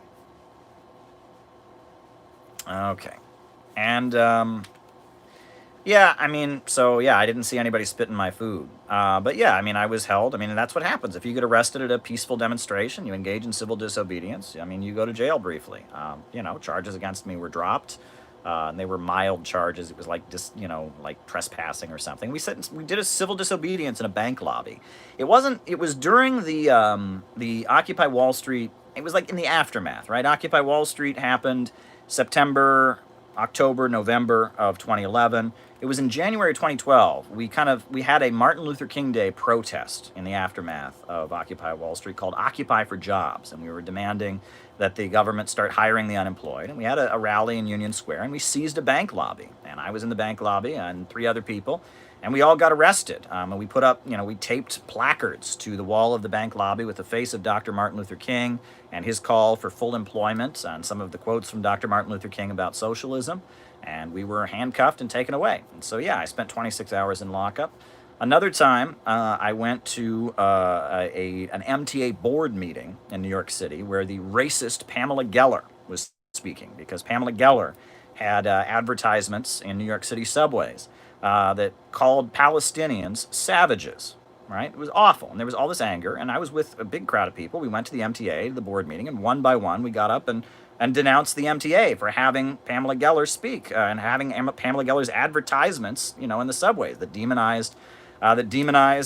Okay. And, yeah, I didn't see anybody spit in my food. But yeah, I was held. That's what happens. If you get arrested at a peaceful demonstration, you engage in civil disobedience, you go to jail briefly. Charges against me were dropped. And they were mild charges. It was like like trespassing or something. We did a civil disobedience in a bank lobby. It was during the Occupy Wall Street. It was like in the aftermath, right? Occupy Wall Street happened September, October, November of 2011. It was in January 2012. We had a Martin Luther King Day protest in the aftermath of Occupy Wall Street called Occupy for Jobs, and we were demanding that the government start hiring the unemployed. And we had a rally in Union Square, and we seized a bank lobby. And I was in the bank lobby, and 3 other people, and we all got arrested. And we put up, we taped placards to the wall of the bank lobby with the face of Dr. Martin Luther King and his call for full employment and some of the quotes from Dr. Martin Luther King about socialism. And we were handcuffed and taken away. And so, yeah, I spent 26 hours in lockup. Another time, I went to an MTA board meeting in New York City where the racist Pamela Geller was speaking, because Pamela Geller had advertisements in New York City subways that called Palestinians savages, right? It was awful. And there was all this anger. And I was with a big crowd of people. We went to the MTA, the board meeting, and one by one, we got up and denounced the MTA for having Pamela Geller speak and having Pamela Geller's advertisements, in the subways that demonized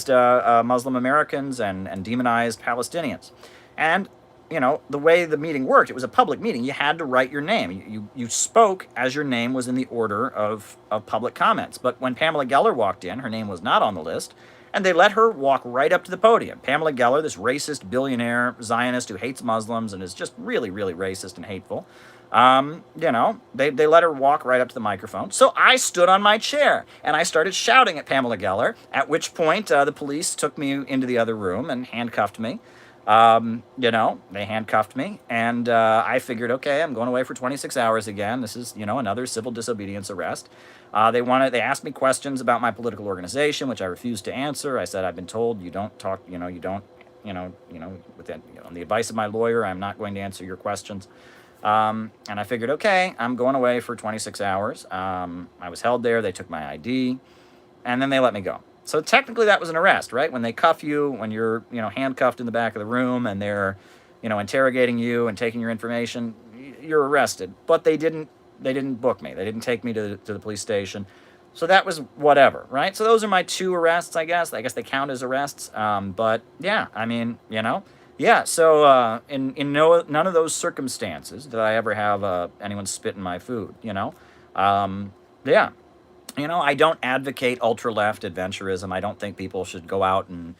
Muslim Americans and demonized Palestinians. And the way the meeting worked, it was a public meeting. You had to write your name. You spoke as your name was in the order of public comments. But when Pamela Geller walked in, her name was not on the list, and they let her walk right up to the podium. Pamela Geller, this racist billionaire Zionist who hates Muslims and is just really, really racist and hateful, they let her walk right up to the microphone. So I stood on my chair and I started shouting at Pamela Geller, at which point the police took me into the other room and handcuffed me. They handcuffed me, and I figured, okay, I'm going away for 26 hours again. This is, another civil disobedience arrest. They asked me questions about my political organization, which I refused to answer. I said, I've been told you don't talk, on the advice of my lawyer, I'm not going to answer your questions. And I figured, okay, I'm going away for 26 hours. I was held there. They took my ID, and then they let me go. So technically that was an arrest, right? When they cuff you, when you're, handcuffed in the back of the room and they're, interrogating you and taking your information, you're arrested. But they didn't book me. They didn't take me to the police station. So that was whatever, right? So those are my two arrests, I guess. I guess they count as arrests. But yeah, I mean, yeah. So in none of those circumstances did I ever have anyone spit in my food, Yeah. I don't advocate ultra-left adventurism. I don't think people should go out and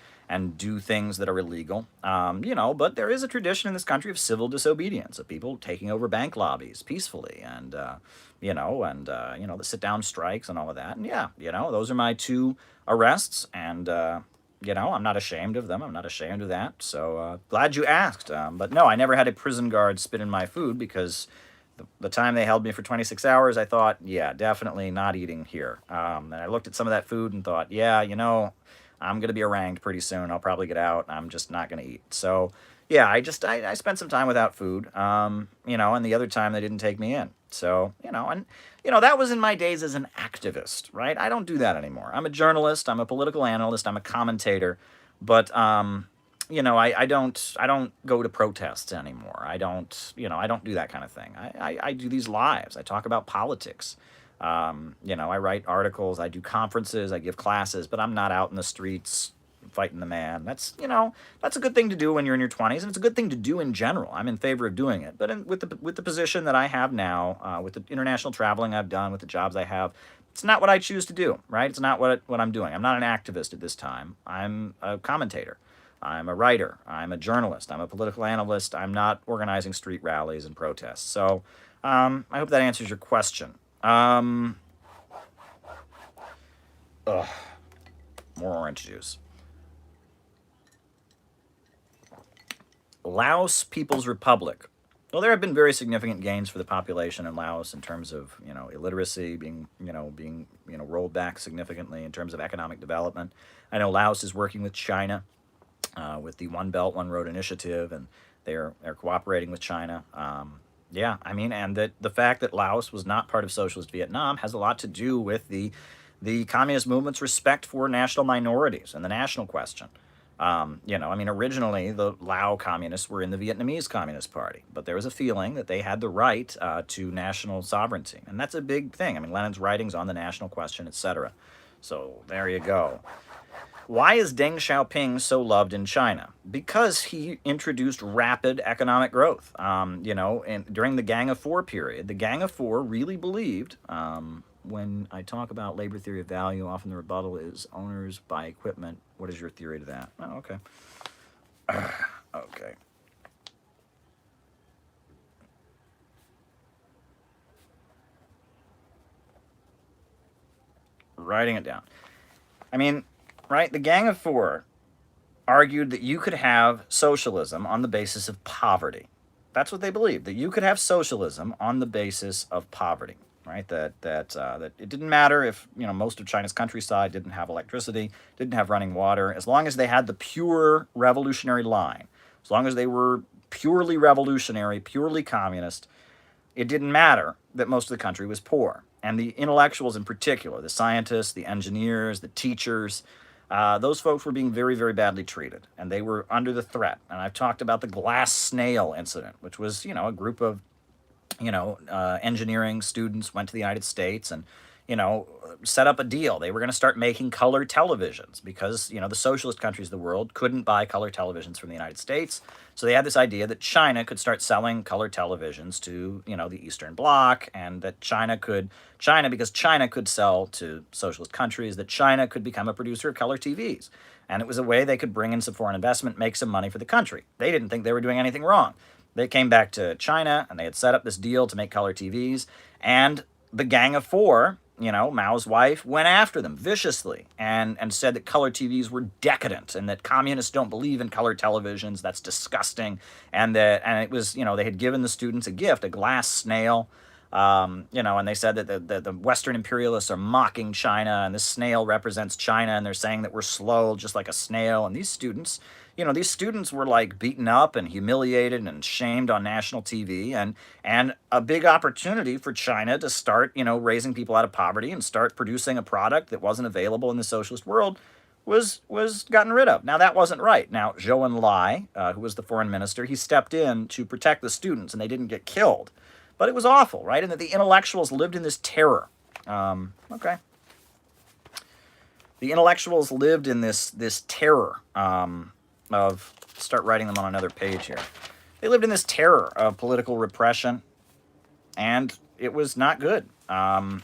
do things that are illegal. But there is a tradition in this country of civil disobedience, of people taking over bank lobbies peacefully and, the sit-down strikes and all of that. And yeah, those are my two arrests. And, I'm not ashamed of them. I'm not ashamed of that. So glad you asked. But no, I never had a prison guard spit in my food because the time they held me for 26 hours, I thought, yeah, definitely not eating here. And I looked at some of that food and thought, yeah, I'm going to be arraigned pretty soon. I'll probably get out. I'm just not going to eat. So, yeah, I spent some time without food, and the other time they didn't take me in. So, that was in my days as an activist, right? I don't do that anymore. I'm a journalist. I'm a political analyst. I'm a commentator. But, I don't go to protests anymore. I don't do that kind of thing. I do these lives. I talk about politics. I write articles, I do conferences, I give classes, but I'm not out in the streets fighting the man. That's a good thing to do when you're in your 20s, and it's a good thing to do in general. I'm in favor of doing it. But with the position that I have now, with the international traveling I've done, with the jobs I have, it's not what I choose to do, right? It's not what I'm doing. I'm not an activist at this time. I'm a commentator. I'm a writer. I'm a journalist. I'm a political analyst. I'm not organizing street rallies and protests. So I hope that answers your question. More orange juice. Laos People's Republic. Well, there have been very significant gains for the population in Laos in terms of, illiteracy being rolled back significantly in terms of economic development. I know Laos is working with China with the One Belt, One Road initiative, and they're cooperating with China. Yeah, I mean, and the fact that Laos was not part of socialist Vietnam has a lot to do with the communist movement's respect for national minorities and the national question. Originally the Lao communists were in the Vietnamese Communist Party, but there was a feeling that they had the right to national sovereignty, and that's a big thing. I mean, Lenin's writings on the national question, etc. So there you go. Why is Deng Xiaoping so loved in China? Because he introduced rapid economic growth. During the Gang of Four period, the Gang of Four really believed, when I talk about labor theory of value, often the rebuttal is owners buy equipment. What is your theory to that? Oh, okay. Okay. Writing it down. I mean, right, the Gang of Four argued that you could have socialism on the basis of poverty. That's what they believed, that you could have socialism on the basis of poverty, right? That it didn't matter if, most of China's countryside didn't have electricity, didn't have running water, as long as they had the pure revolutionary line, as long as they were purely revolutionary, purely communist, it didn't matter that most of the country was poor. And the intellectuals in particular, the scientists, the engineers, the teachers, those folks were being very, very badly treated, and they were under the threat. And I've talked about the glass snail incident, which was, a group of, engineering students went to the United States and, set up a deal. They were going to start making color televisions because, the socialist countries of the world couldn't buy color televisions from the United States. So they had this idea that China could start selling color televisions to, the Eastern Bloc, and that because China could sell to socialist countries, that China could become a producer of color TVs. And it was a way they could bring in some foreign investment, make some money for the country. They didn't think they were doing anything wrong. They came back to China and they had set up this deal to make color TVs, and the Gang of Four, Mao's wife, went after them viciously and said that color TVs were decadent and that communists don't believe in color televisions. That's disgusting. And it was, they had given the students a gift, a glass snail. And they said that the Western imperialists are mocking China, and this snail represents China, and they're saying that we're slow, just like a snail. And these students were like beaten up and humiliated and shamed on national TV, and a big opportunity for China to start, raising people out of poverty and start producing a product that wasn't available in the socialist world was gotten rid of. Now, that wasn't right. Now, Zhou Enlai, who was the foreign minister, he stepped in to protect the students, and they didn't get killed. But it was awful, right? And that the intellectuals lived in this terror. Okay. The intellectuals lived in this terror of, start writing them on another page here. They lived in this terror of political repression, and it was not good. Deng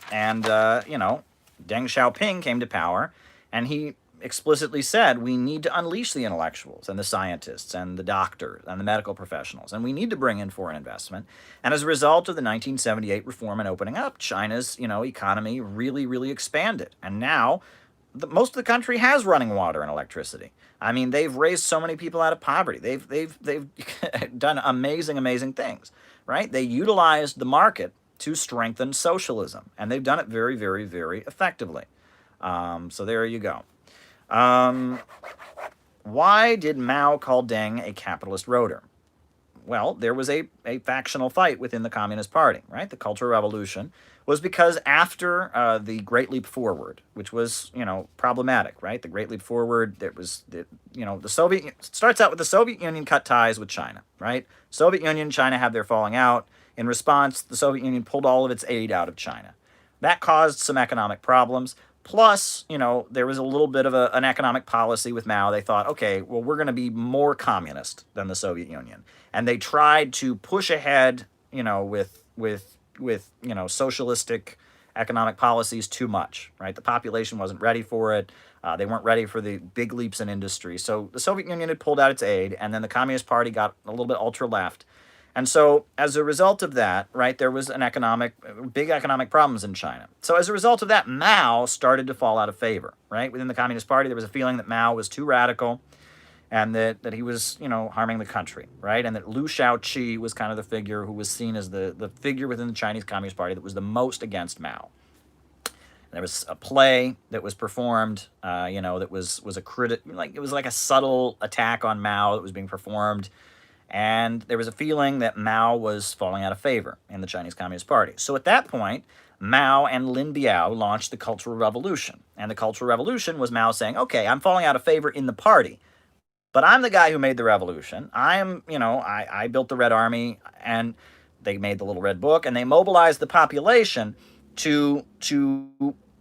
Xiaoping came to power, and he explicitly said we need to unleash the intellectuals and the scientists and the doctors and the medical professionals, and we need to bring in foreign investment. And as a result of the 1978 reform and opening up, China's economy really, really expanded, and now most of the country has running water and electricity. I mean, they've raised so many people out of poverty. They've done amazing things, right? They utilized the market to strengthen socialism, and they've done it very, very, very effectively. So there you go. Why did Mao call Deng a capitalist rotor? Well, there was a factional fight within the Communist Party, right? The Cultural Revolution was because after the Great Leap Forward, which was, problematic, right? The Great Leap Forward, the Soviet, it starts out with the Soviet Union cut ties with China, right? Soviet Union, China have their falling out. In response, the Soviet Union pulled all of its aid out of China. That caused some economic problems. Plus, there was a little bit of an economic policy with Mao. They thought, okay, well, we're going to be more communist than the Soviet Union. And they tried to push ahead, with socialistic economic policies too much, right? The population wasn't ready for it. They weren't ready for the big leaps in industry. So the Soviet Union had pulled out its aid, and then the Communist Party got a little bit ultra-left. And so as a result of that, right, there was big economic problems in China. So as a result of that, Mao started to fall out of favor, right? Within the Communist Party, there was a feeling that Mao was too radical and that he was, harming the country, right? And that Liu Shaoqi was kind of the figure who was seen as the figure within the Chinese Communist Party that was the most against Mao. There was a play that was performed, that was it was like a subtle attack on Mao that was being performed. And there was a feeling that Mao was falling out of favor in the Chinese Communist Party. So at that point, Mao and Lin Biao launched the Cultural Revolution. And the Cultural Revolution was Mao saying, okay, I'm falling out of favor in the party, but I'm the guy who made the revolution. I built the Red Army, and they made the Little Red Book, and they mobilized the population to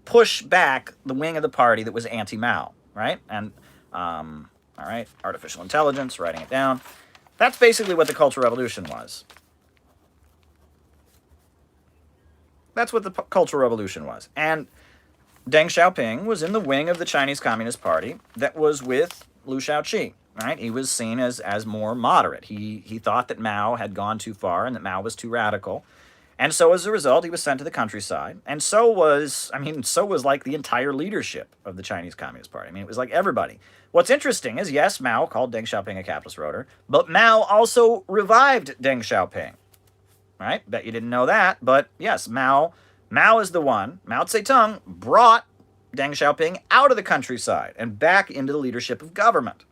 push back the wing of the party that was anti-Mao, right? And, all right, artificial intelligence, writing it down. That's basically what the Cultural Revolution was. That's what the Cultural Revolution was. And Deng Xiaoping was in the wing of the Chinese Communist Party that was with Liu Shaoqi, right? He was seen as more moderate. He thought that Mao had gone too far and that Mao was too radical. And so as a result, he was sent to the countryside. And so was like the entire leadership of the Chinese Communist Party. I mean, it was like everybody. What's interesting is, yes, Mao called Deng Xiaoping a capitalist rotor, but Mao also revived Deng Xiaoping, right? Bet you didn't know that, but yes, Mao is the one. Mao Zedong brought Deng Xiaoping out of the countryside and back into the leadership of government.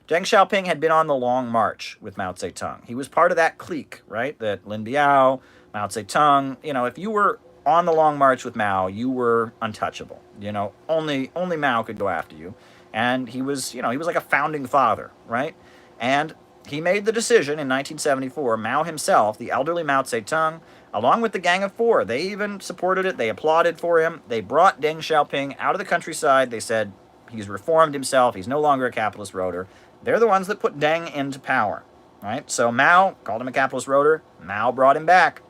Deng Xiaoping had been on the long march with Mao Zedong. He was part of that clique, right? That Lin Biao, Mao Zedong, if you were on the Long March with Mao, you were untouchable. Only Mao could go after you. And he was, he was like a founding father, right? And he made the decision in 1974, Mao himself, the elderly Mao Zedong, along with the Gang of Four, they even supported it. They applauded for him. They brought Deng Xiaoping out of the countryside. They said, he's reformed himself. He's no longer a capitalist roader. They're the ones that put Deng into power, right? So Mao called him a capitalist roader. Mao brought him back.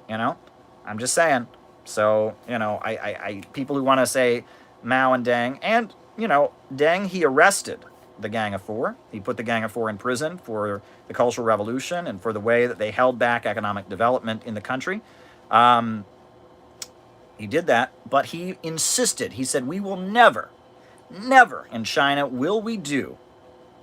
I'm just saying. So, people who want to say Mao and Deng, and, Deng, he arrested the Gang of Four. He put the Gang of Four in prison for the Cultural Revolution and for the way that they held back economic development in the country. He did that, but he insisted. He said, we will never in China will we do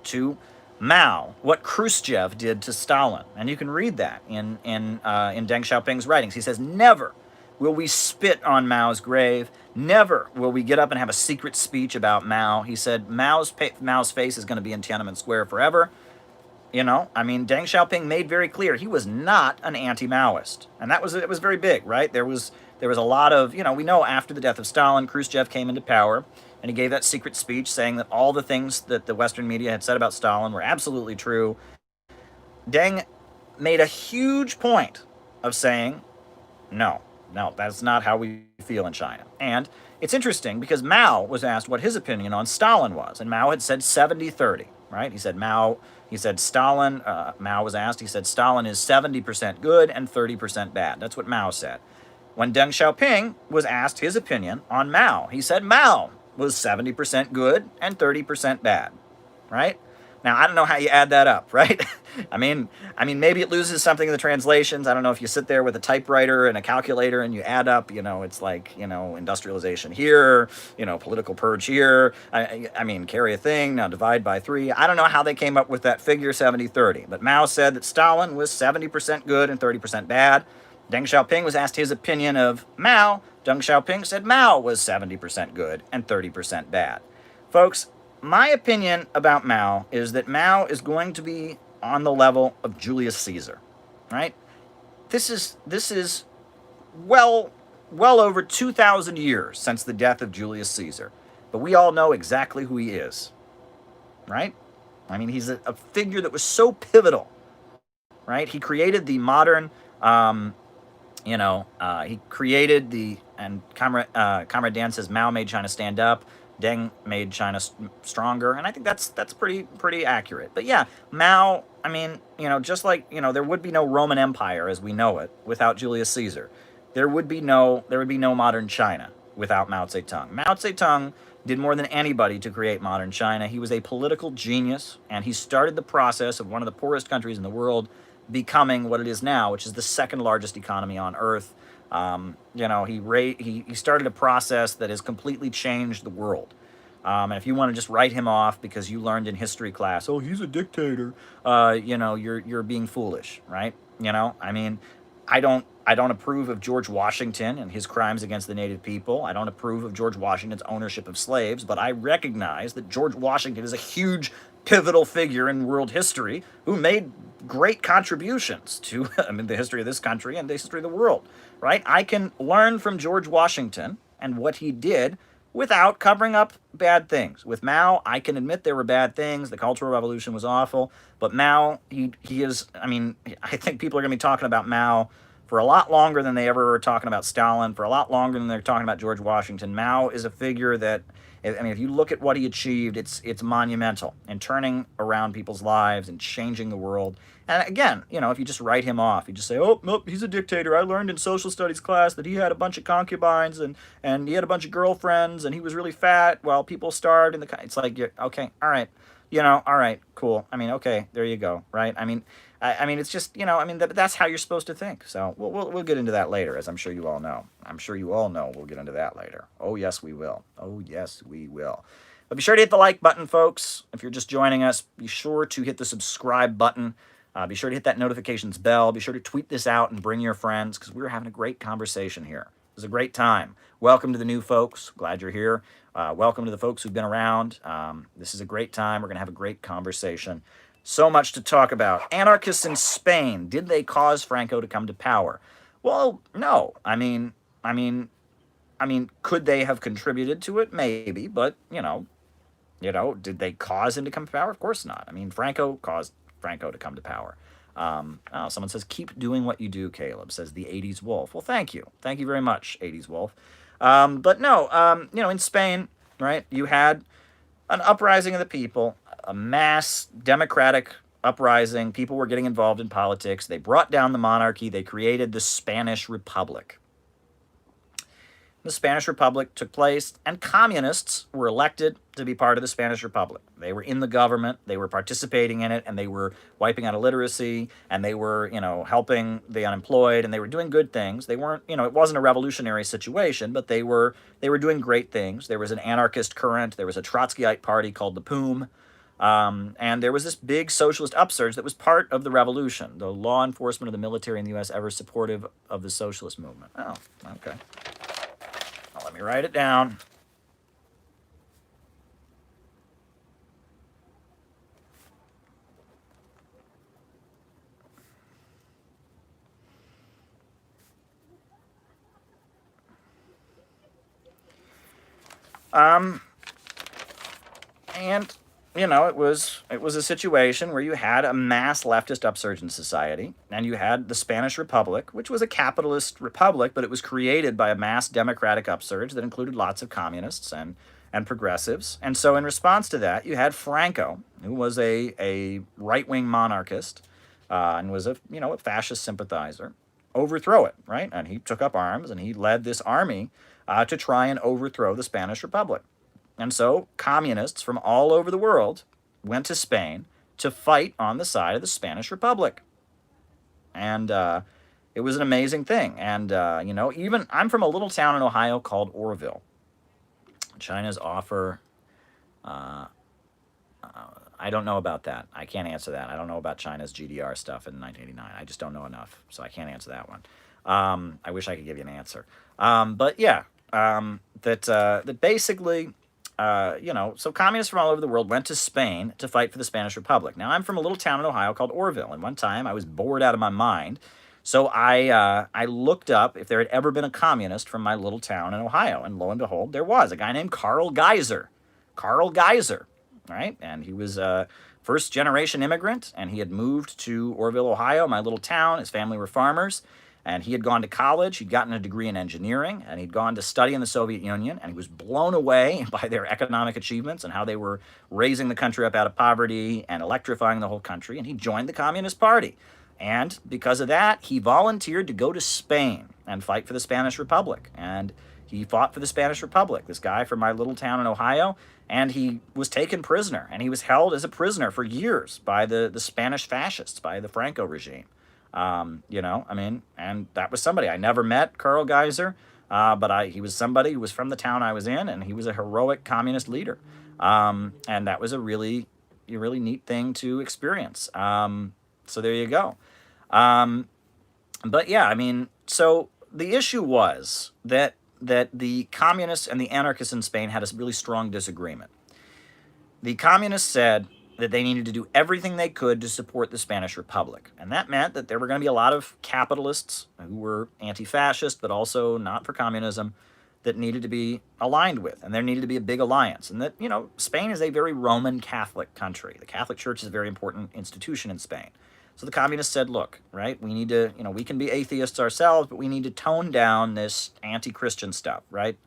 to Mao what Khrushchev did to Stalin. And you can read that in Deng Xiaoping's writings. He says, never will we spit on Mao's grave. Never will we get up and have a secret speech about Mao. He said, Mao's face is going to be in Tiananmen Square forever. Deng Xiaoping made very clear he was not an anti-Maoist. And it was very big, right? There was a lot of, we know after the death of Stalin, Khrushchev came into power, and he gave that secret speech saying that all the things that the Western media had said about Stalin were absolutely true. Deng made a huge point of saying, no, that's not how we feel in China. And it's interesting because Mao was asked what his opinion on Stalin was, and Mao had said 70-30, right? He said Mao was asked, he said Stalin is 70% good and 30% bad. That's what Mao said. When Deng Xiaoping was asked his opinion on Mao, he said Mao was 70% good and 30% bad, right? Now, I don't know how you add that up, right? I mean, maybe it loses something in the translations. I don't know if you sit there with a typewriter and a calculator and you add up, it's like, industrialization here, political purge here. Carry a thing, now divide by 3. I don't know how they came up with that figure 70-30, but Mao said that Stalin was 70% good and 30% bad. Deng Xiaoping was asked his opinion of Mao. Deng Xiaoping said Mao was 70% good and 30% bad. Folks, my opinion about Mao is that Mao is going to be on the level of Julius Caesar, right? This is well over 2,000 years since the death of Julius Caesar, but we all know exactly who he is, right? He's a figure that was so pivotal, right? He created the modern, he created and Comrade Dan says Mao made China stand up. Deng made China stronger, and I think that's pretty accurate. But yeah, Mao, just like, there would be no Roman Empire as we know it without Julius Caesar. There would be no modern China without Mao Zedong. Mao Zedong did more than anybody to create modern China. He was a political genius, and he started the process of one of the poorest countries in the world becoming what it is now, which is the second largest economy on earth. He started a process that has completely changed the world. And if you want to just write him off because you learned in history class, oh, he's a dictator, you're being foolish, right? I don't approve of George Washington and his crimes against the native people. I don't approve of George Washington's ownership of slaves, but I recognize that George Washington is a huge pivotal figure in world history who made great contributions to the history of this country and the history of the world, right? I can learn from George Washington and what he did without covering up bad things. With Mao, I can admit there were bad things. The Cultural Revolution was awful, but Mao, he is, I think people are going to be talking about Mao for a lot longer than they ever were talking about Stalin, for a lot longer than they're talking about George Washington. Mao is a figure that, if you look at what he achieved, it's monumental in turning around people's lives and changing the world. And again, if you just write him off, you just say, oh, nope, he's a dictator. I learned in social studies class that he had a bunch of concubines and he had a bunch of girlfriends and he was really fat while people starved in the... It's like, okay, all right, all right, cool. Okay, there you go, right? It's just, that's how you're supposed to think. So we'll get into that later, as I'm sure you all know. We'll get into that later. Oh, yes, we will. But be sure to hit the like button, folks. If you're just joining us, be sure to hit the subscribe button. Be sure to hit that notifications bell. Be sure to tweet this out and bring your friends, because we're having a great conversation here. It was a great time. Welcome to the new folks. Glad you're here. Welcome to the folks who've been around. This is a great time. We're going to have a great conversation. So much to talk about. Anarchists in Spain. Did they cause Franco to come to power? Well, no. I mean, could they have contributed to it? Maybe, but did they cause him to come to power? Of course not. I mean, Franco caused Franco to come to power. Someone says, "Keep doing what you do, Caleb," says the '80s Wolf. Well, thank you. Thank you very much, '80s Wolf. But no, in Spain, right, you had an uprising of the people, a mass democratic uprising. People were getting involved in politics. They brought down the monarchy. They created the Spanish Republic. The Spanish Republic took place, and communists were elected to be part of the Spanish Republic. They were in the government, they were participating in it, and they were wiping out illiteracy, and they were, helping the unemployed, and they were doing good things. They weren't, it wasn't a revolutionary situation, but they were doing great things. There was an anarchist current, there was a Trotskyite party called the POUM, and there was this big socialist upsurge that was part of the revolution. The law enforcement of the military in the U.S. ever supportive of the socialist movement. Oh, okay. Let me write it down. And it was a situation where you had a mass leftist upsurge in society, and you had the Spanish Republic, which was a capitalist republic, but it was created by a mass democratic upsurge that included lots of communists and progressives. And so, in response to that, you had Franco, who was a right wing monarchist, and was a fascist sympathizer, overthrow it, right? And he took up arms and he led this army to try and overthrow the Spanish Republic. And so communists from all over the world went to Spain to fight on the side of the Spanish Republic. And it was an amazing thing. And, even I'm from a little town in Ohio called Orville. China's offer, I don't know about that. I can't answer that. I don't know about China's GDR stuff in 1989. I just don't know enough, so I can't answer that one. I wish I could give you an answer. But yeah, that basically, so communists from all over the world went to Spain to fight for the Spanish Republic. Now, I'm from a little town in Ohio called Orville, and one time I was bored out of my mind, so I looked up if there had ever been a communist from my little town in Ohio, and lo and behold, there was a guy named Carl Geiser. Carl Geiser, right? And he was a first-generation immigrant, and he had moved to Orville, Ohio, my little town. His family were farmers. And he had gone to college, he'd gotten a degree in engineering, and he'd gone to study in the Soviet Union, and he was blown away by their economic achievements and how they were raising the country up out of poverty and electrifying the whole country, and he joined the Communist Party. And because of that, he volunteered to go to Spain and fight for the Spanish Republic. And he fought for the Spanish Republic, this guy from my little town in Ohio, and he was taken prisoner, and he was held as a prisoner for years by the Spanish fascists, by the Franco regime. And that was somebody I never met, Carl Geiser, but he was somebody who was from the town I was in, and he was a heroic communist leader. And that was a really neat thing to experience. So there you go. But yeah, so the issue was that the communists and the anarchists in Spain had a really strong disagreement. The communists said that they needed to do everything they could to support the Spanish Republic. And that meant that there were going to be a lot of capitalists who were anti-fascist, but also not for communism, that needed to be aligned with. And there needed to be a big alliance. And that, Spain is a very Roman Catholic country. The Catholic Church is a very important institution in Spain. So the communists said, look, right, we need to, we can be atheists ourselves, but we need to tone down this anti-Christian stuff, right?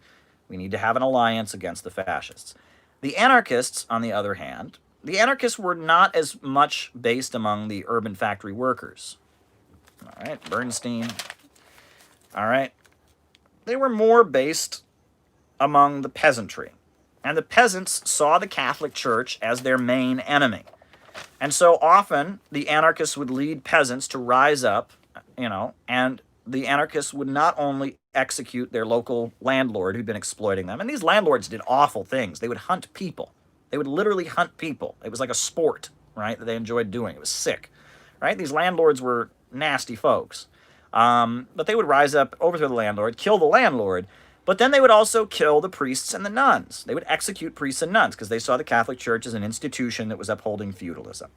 We need to have an alliance against the fascists. The anarchists, on the other hand, the anarchists were not as much based among the urban factory workers. All right, Bernstein. All right. They were more based among the peasantry. And the peasants saw the Catholic Church as their main enemy. And so often the anarchists would lead peasants to rise up, and the anarchists would not only execute their local landlord who'd been exploiting them, and these landlords did awful things. They would hunt people. They would literally hunt people. It was like a sport, right, that they enjoyed doing. It was sick, right? These landlords were nasty folks. But they would rise up, overthrow the landlord, kill the landlord, but then they would also kill the priests and the nuns. They would execute priests and nuns because they saw the Catholic Church as an institution that was upholding feudalism.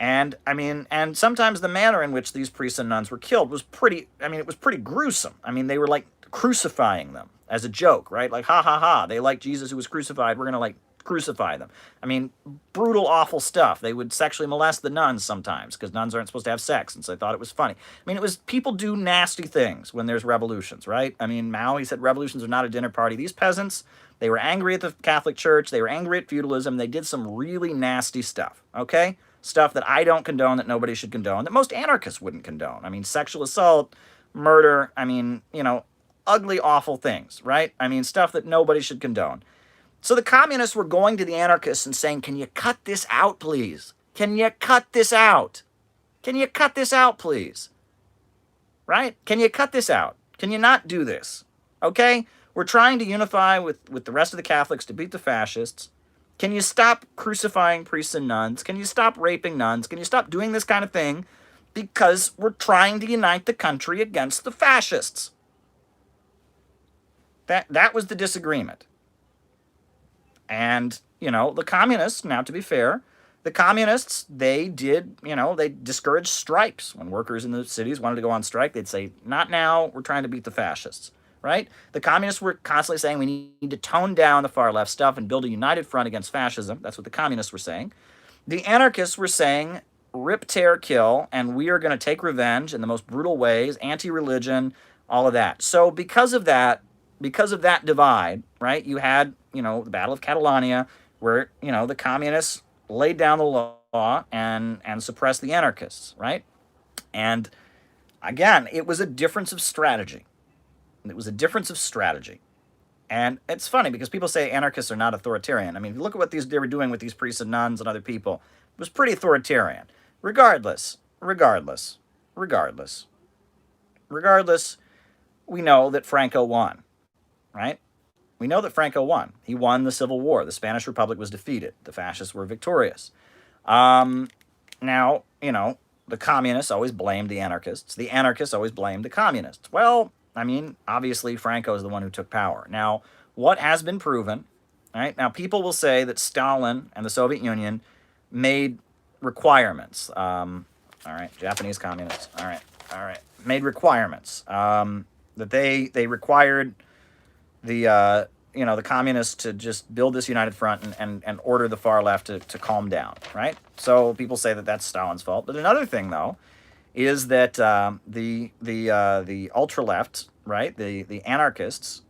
And and sometimes the manner in which these priests and nuns were killed was pretty, it was pretty gruesome. They were like crucifying them as a joke, right? Like, ha ha ha, they like Jesus who was crucified, we're going to like crucify them. Brutal, awful stuff. They would sexually molest the nuns sometimes because nuns aren't supposed to have sex, and so they thought it was funny. It was, people do nasty things when there's revolutions, right? Mao, he said revolutions are not a dinner party. These peasants, they were angry at the Catholic Church, they were angry at feudalism, they did some really nasty stuff, okay? Stuff that I don't condone, that nobody should condone, that most anarchists wouldn't condone. Sexual assault, murder, ugly, awful things, right? Stuff that nobody should condone. So the communists were going to the anarchists and saying, can you cut this out, please? Can you cut this out? Can you cut this out, please? Right? Can you cut this out? Can you not do this? Okay? We're trying to unify with the rest of the Catholics to beat the fascists. Can you stop crucifying priests and nuns? Can you stop raping nuns? Can you stop doing this kind of thing? Because we're trying to unite the country against the fascists. That was the disagreement. And, the communists, now to be fair, the communists, they did, they discouraged strikes. When workers in the cities wanted to go on strike, they'd say, not now, we're trying to beat the fascists, right? The communists were constantly saying we need to tone down the far left stuff and build a united front against fascism. That's what the communists were saying. The anarchists were saying, rip, tear, kill, and we are going to take revenge in the most brutal ways, anti-religion, all of that. So because of that divide, right, you had, the Battle of Catalonia, where, the communists laid down the law and suppressed the anarchists, right? And again, it was a difference of strategy. It was a difference of strategy. And it's funny because people say anarchists are not authoritarian. If you look at what they were doing with these priests and nuns and other people, it was pretty authoritarian. Regardless, we know that Franco won, right? We know that Franco won. He won the Civil War. The Spanish Republic was defeated. The fascists were victorious. Now, the communists always blamed the anarchists. The anarchists always blamed the communists. Well, obviously Franco is the one who took power. Now, what has been proven, right? Now, people will say that Stalin and the Soviet Union made requirements. All right, Japanese communists. All right. Made requirements that they required the communists to just build this united front and order the far left to calm down, right? So people say that that's Stalin's fault. But another thing, though, is that the ultra left, right, the anarchists,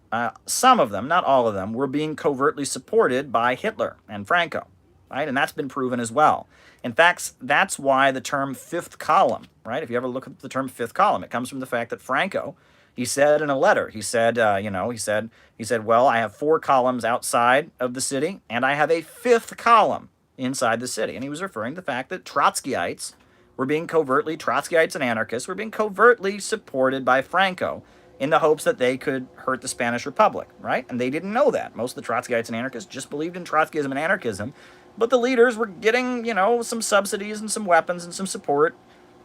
some of them, not all of them, were being covertly supported by Hitler and Franco, right? And that's been proven as well. In fact, that's why the term fifth column, right? If you ever look at the term fifth column, it comes from the fact that Franco, he said in a letter, he said, well, I have 4 columns outside of the city, and I have a 5th column inside the city. And he was referring to the fact that Trotskyites and anarchists were being covertly supported by Franco in the hopes that they could hurt the Spanish Republic, right? And they didn't know that. Most of the Trotskyites and anarchists just believed in Trotskyism and anarchism, but the leaders were getting, some subsidies and some weapons and some support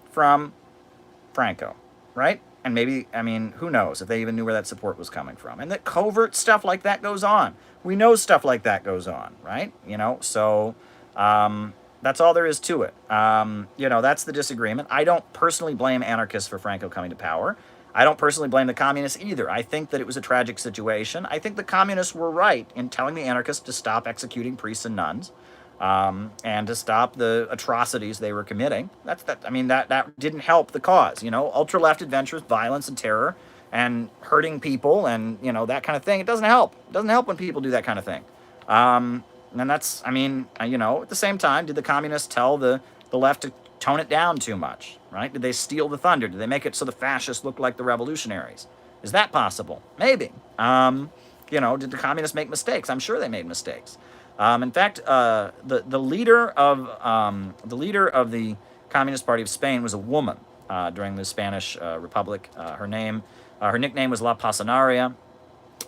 from Franco, right? And maybe, who knows if they even knew where that support was coming from. And that covert stuff like that goes on. We know stuff like that goes on, right? So that's all there is to it. That's the disagreement. I don't personally blame anarchists for Franco coming to power. I don't personally blame the communists either. I think that it was a tragic situation. I think the communists were right in telling the anarchists to stop executing priests and nuns. And to stop the atrocities they were committing. That didn't help the cause. Ultra-left adventurous violence and terror and hurting people and, that kind of thing. It doesn't help. It doesn't help when people do that kind of thing. And that's, at the same time, did the communists tell the left to tone it down too much, right? Did they steal the thunder? Did they make it so the fascists look like the revolutionaries? Is that possible? Maybe. Did the communists make mistakes? I'm sure they made mistakes. In fact, the leader of the Communist Party of Spain was a woman during the Spanish Republic. Her nickname was La Pasionaria,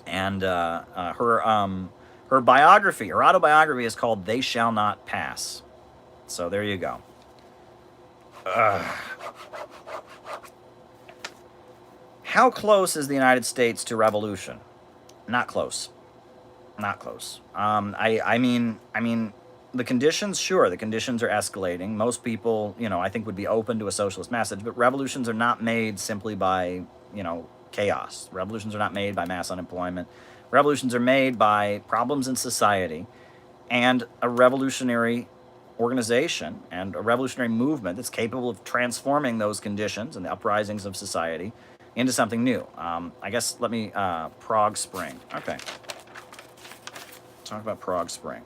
and her biography, her autobiography, is called "They Shall Not Pass." So there you go. How close is the United States to revolution? Not close. Not close. the conditions, sure, the conditions are escalating. Most people, I think would be open to a socialist message, but revolutions are not made simply by, chaos. Revolutions are not made by mass unemployment. Revolutions are made by problems in society and a revolutionary organization and a revolutionary movement that's capable of transforming those conditions and the uprisings of society into something new. I guess let me, Prague Spring. Okay. Talk about Prague Spring.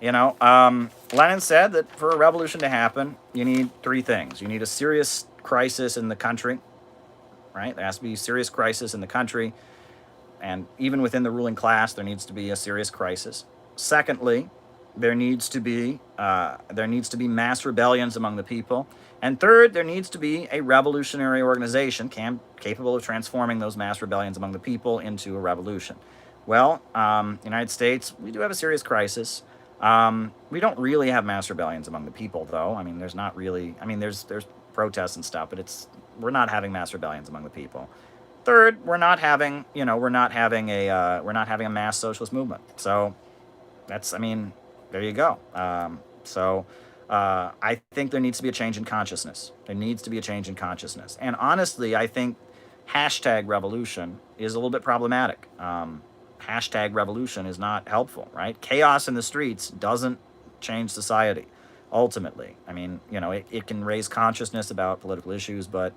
Lenin said that for a revolution to happen, you need three things. You need a serious crisis in the country, right? There has to be a serious crisis in the country. And even within the ruling class, there needs to be a serious crisis. Secondly, there needs to be mass rebellions among the people. And third, there needs to be a revolutionary organization capable of transforming those mass rebellions among the people into a revolution. Well, United States, we do have a serious crisis. We don't really have mass rebellions among the people, though. I mean, there's not really. I mean, there's protests and stuff, but we're not having mass rebellions among the people. Third, we're not having a mass socialist movement. So that's, I mean, there you go. I think there needs to be a change in consciousness. There needs to be a change in consciousness. And honestly, I think hashtag revolution is a little bit problematic. Hashtag revolution is not helpful, right? Chaos in the streets doesn't change society, ultimately. I mean, it can raise consciousness about political issues, but,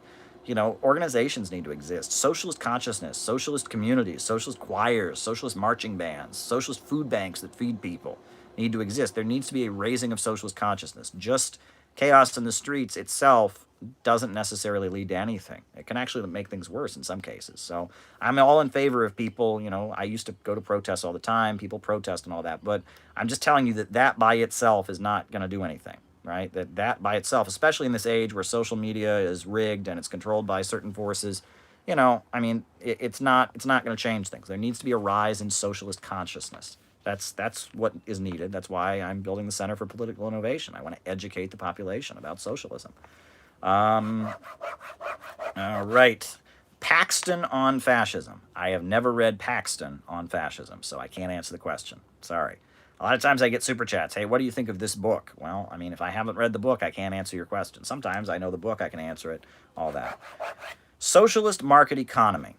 organizations need to exist. Socialist consciousness, socialist communities, socialist choirs, socialist marching bands, socialist food banks that feed people need to exist. There needs to be a raising of socialist consciousness. Just chaos in the streets itself doesn't necessarily lead to anything. It can actually make things worse in some cases. So I'm all in favor of people, I used to go to protests all the time, people protest and all that, but I'm just telling you that by itself is not going to do anything, right? That by itself, especially in this age where social media is rigged and it's controlled by certain forces, it's not going to change things. There needs to be a rise in socialist consciousness. That's what is needed. That's why I'm building the Center for Political Innovation. I want to educate the population about socialism. All right. Paxton on fascism. I have never read Paxton on fascism, so I can't answer the question. Sorry. A lot of times I get super chats. Hey, what do you think of this book? Well, I mean, if I haven't read the book, I can't answer your question. Sometimes I know the book, I can answer it, all that. Socialist market economy.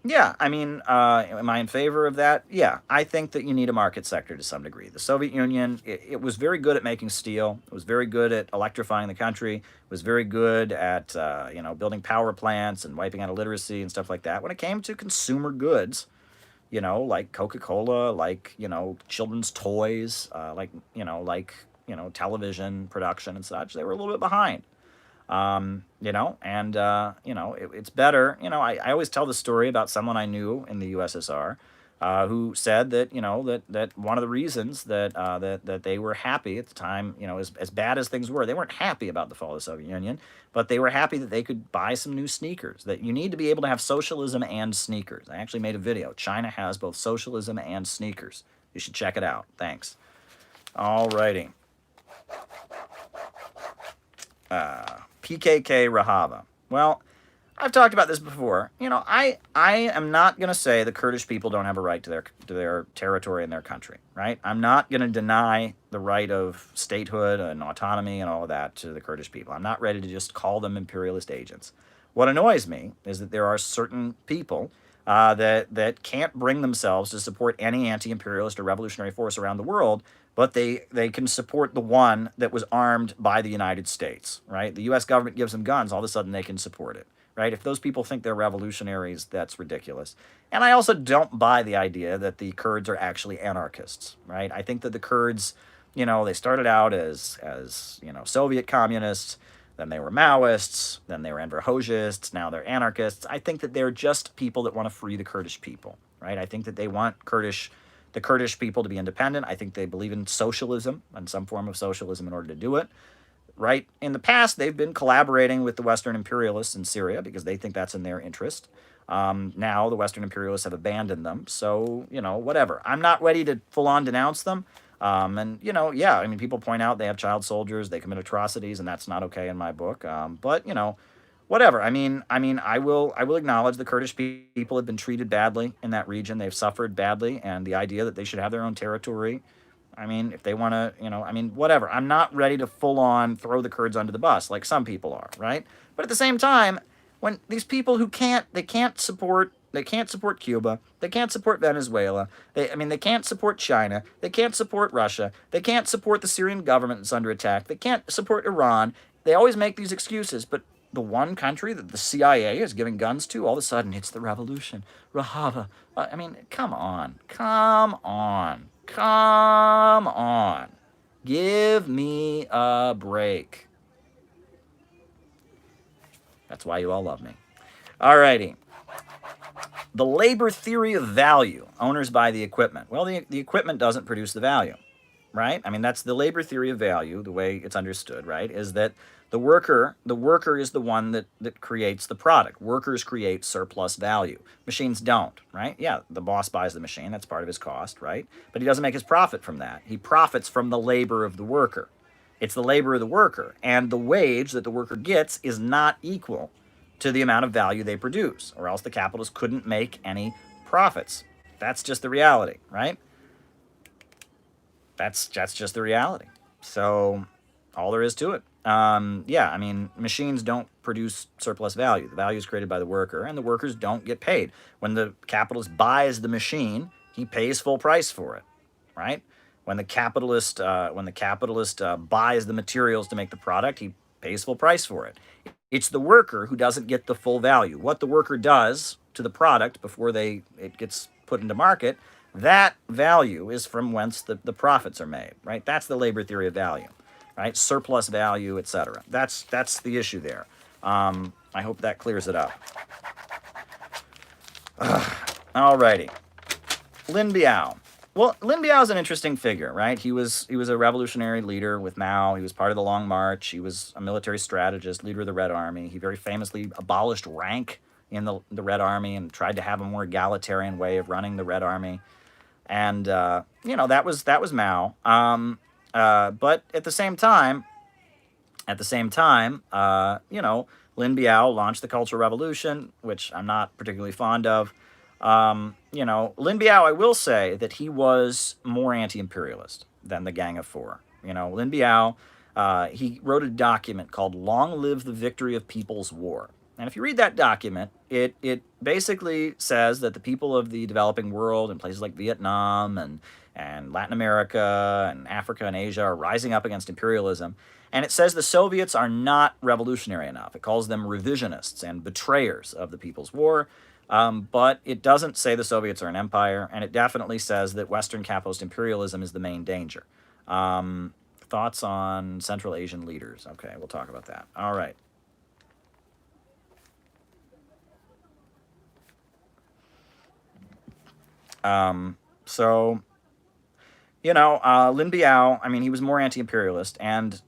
Yeah, I mean, am I in favor of that? Yeah, I think that you need a market sector to some degree. The Soviet Union, it was very good at making steel. It was very good at electrifying the country. It was very good at, building power plants and wiping out illiteracy and stuff like that. When it came to consumer goods, like Coca-Cola, like, children's toys, television production and such, they were a little bit behind. It's better. I always tell the story about someone I knew in the USSR who said that, that one of the reasons that they were happy at the time, as bad as things were, they weren't happy about the fall of the Soviet Union, but they were happy that they could buy some new sneakers, that you need to be able to have socialism and sneakers. I actually made a video. China has both socialism and sneakers. You should check it out. Thanks. All righty. PKK Rahava. Well, I've talked about this before. I am not going to say the Kurdish people don't have a right to their territory and their country, right? I'm not going to deny the right of statehood and autonomy and all of that to the Kurdish people. I'm not ready to just call them imperialist agents. What annoys me is that there are certain people that can't bring themselves to support any anti-imperialist or revolutionary force around the world, but they can support the one that was armed by the United States, right? The U.S. government gives them guns, all of a sudden they can support it, right? If those people think they're revolutionaries, that's ridiculous. And I also don't buy the idea that the Kurds are actually anarchists, right? I think that the Kurds, they started out as Soviet communists, then they were Maoists, then they were Enver Hoxhists, now they're anarchists. I think that they're just people that want to free the Kurdish people, right? I think that they want the Kurdish people to be independent. I think they believe in socialism and some form of socialism in order to do it, right? In the past, they've been collaborating with the Western imperialists in Syria because they think that's in their interest. Now the Western imperialists have abandoned them. So, whatever. I'm not ready to full-on denounce them. People point out they have child soldiers, they commit atrocities, and that's not okay in my book. But, whatever. I will acknowledge the Kurdish people have been treated badly in that region. They've suffered badly, and the idea that they should have their own territory. I mean, if they want to, whatever. I'm not ready to full on throw the Kurds under the bus like some people are, right? But at the same time, when these people who they can't support Cuba, they can't support Venezuela, they can't support China, they can't support Russia, they can't support the Syrian government that's under attack, they can't support Iran. They always make these excuses, but the one country that the CIA is giving guns to, all of a sudden it's the revolution. Rahava. Come on. Come on. Come on. Give me a break. That's why you all love me. Alrighty. The labor theory of value. Owners buy the equipment. Well, the equipment doesn't produce the value, right? That's the labor theory of value, the way it's understood, right? Is that the worker is the one that creates the product. Workers create surplus value. Machines don't, right? Yeah, the boss buys the machine. That's part of his cost, right? But he doesn't make his profit from that. He profits from the labor of the worker. It's the labor of the worker. And the wage that the worker gets is not equal to the amount of value they produce, or else the capitalist couldn't make any profits. That's just the reality, right? That's just the reality. So all there is to it. Machines don't produce surplus value. The value is created by the worker, and the workers don't get paid. When the capitalist buys the machine, he pays full price for it, right? When the capitalist buys the materials to make the product, he pays full price for it. It's the worker who doesn't get the full value. What the worker does to the product before it gets put into market, that value is from whence the profits are made, right? That's the labor theory of value, right? Surplus value, etc. That's the issue there. I hope that clears it up. Alrighty. Lin Biao. Well, Lin Biao is an interesting figure, right? He was a revolutionary leader with Mao. He was part of the Long March. He was a military strategist, leader of the Red Army. He very famously abolished rank in the Red Army and tried to have a more egalitarian way of running the Red Army. And that was Mao. But at the same time, Lin Biao launched the Cultural Revolution, which I'm not particularly fond of. Lin Biao, I will say that he was more anti-imperialist than the Gang of Four. Lin Biao, he wrote a document called "Long Live the Victory of People's War." And if you read that document, it basically says that the people of the developing world in places like Vietnam and Latin America and Africa and Asia are rising up against imperialism. And it says the Soviets are not revolutionary enough. It calls them revisionists and betrayers of the People's War. But it doesn't say the Soviets are an empire, and it definitely says that Western capitalist imperialism is the main danger. Thoughts on Central Asian leaders? Okay, we'll talk about that. All right. Lin Biao, he was more anti-imperialist, and,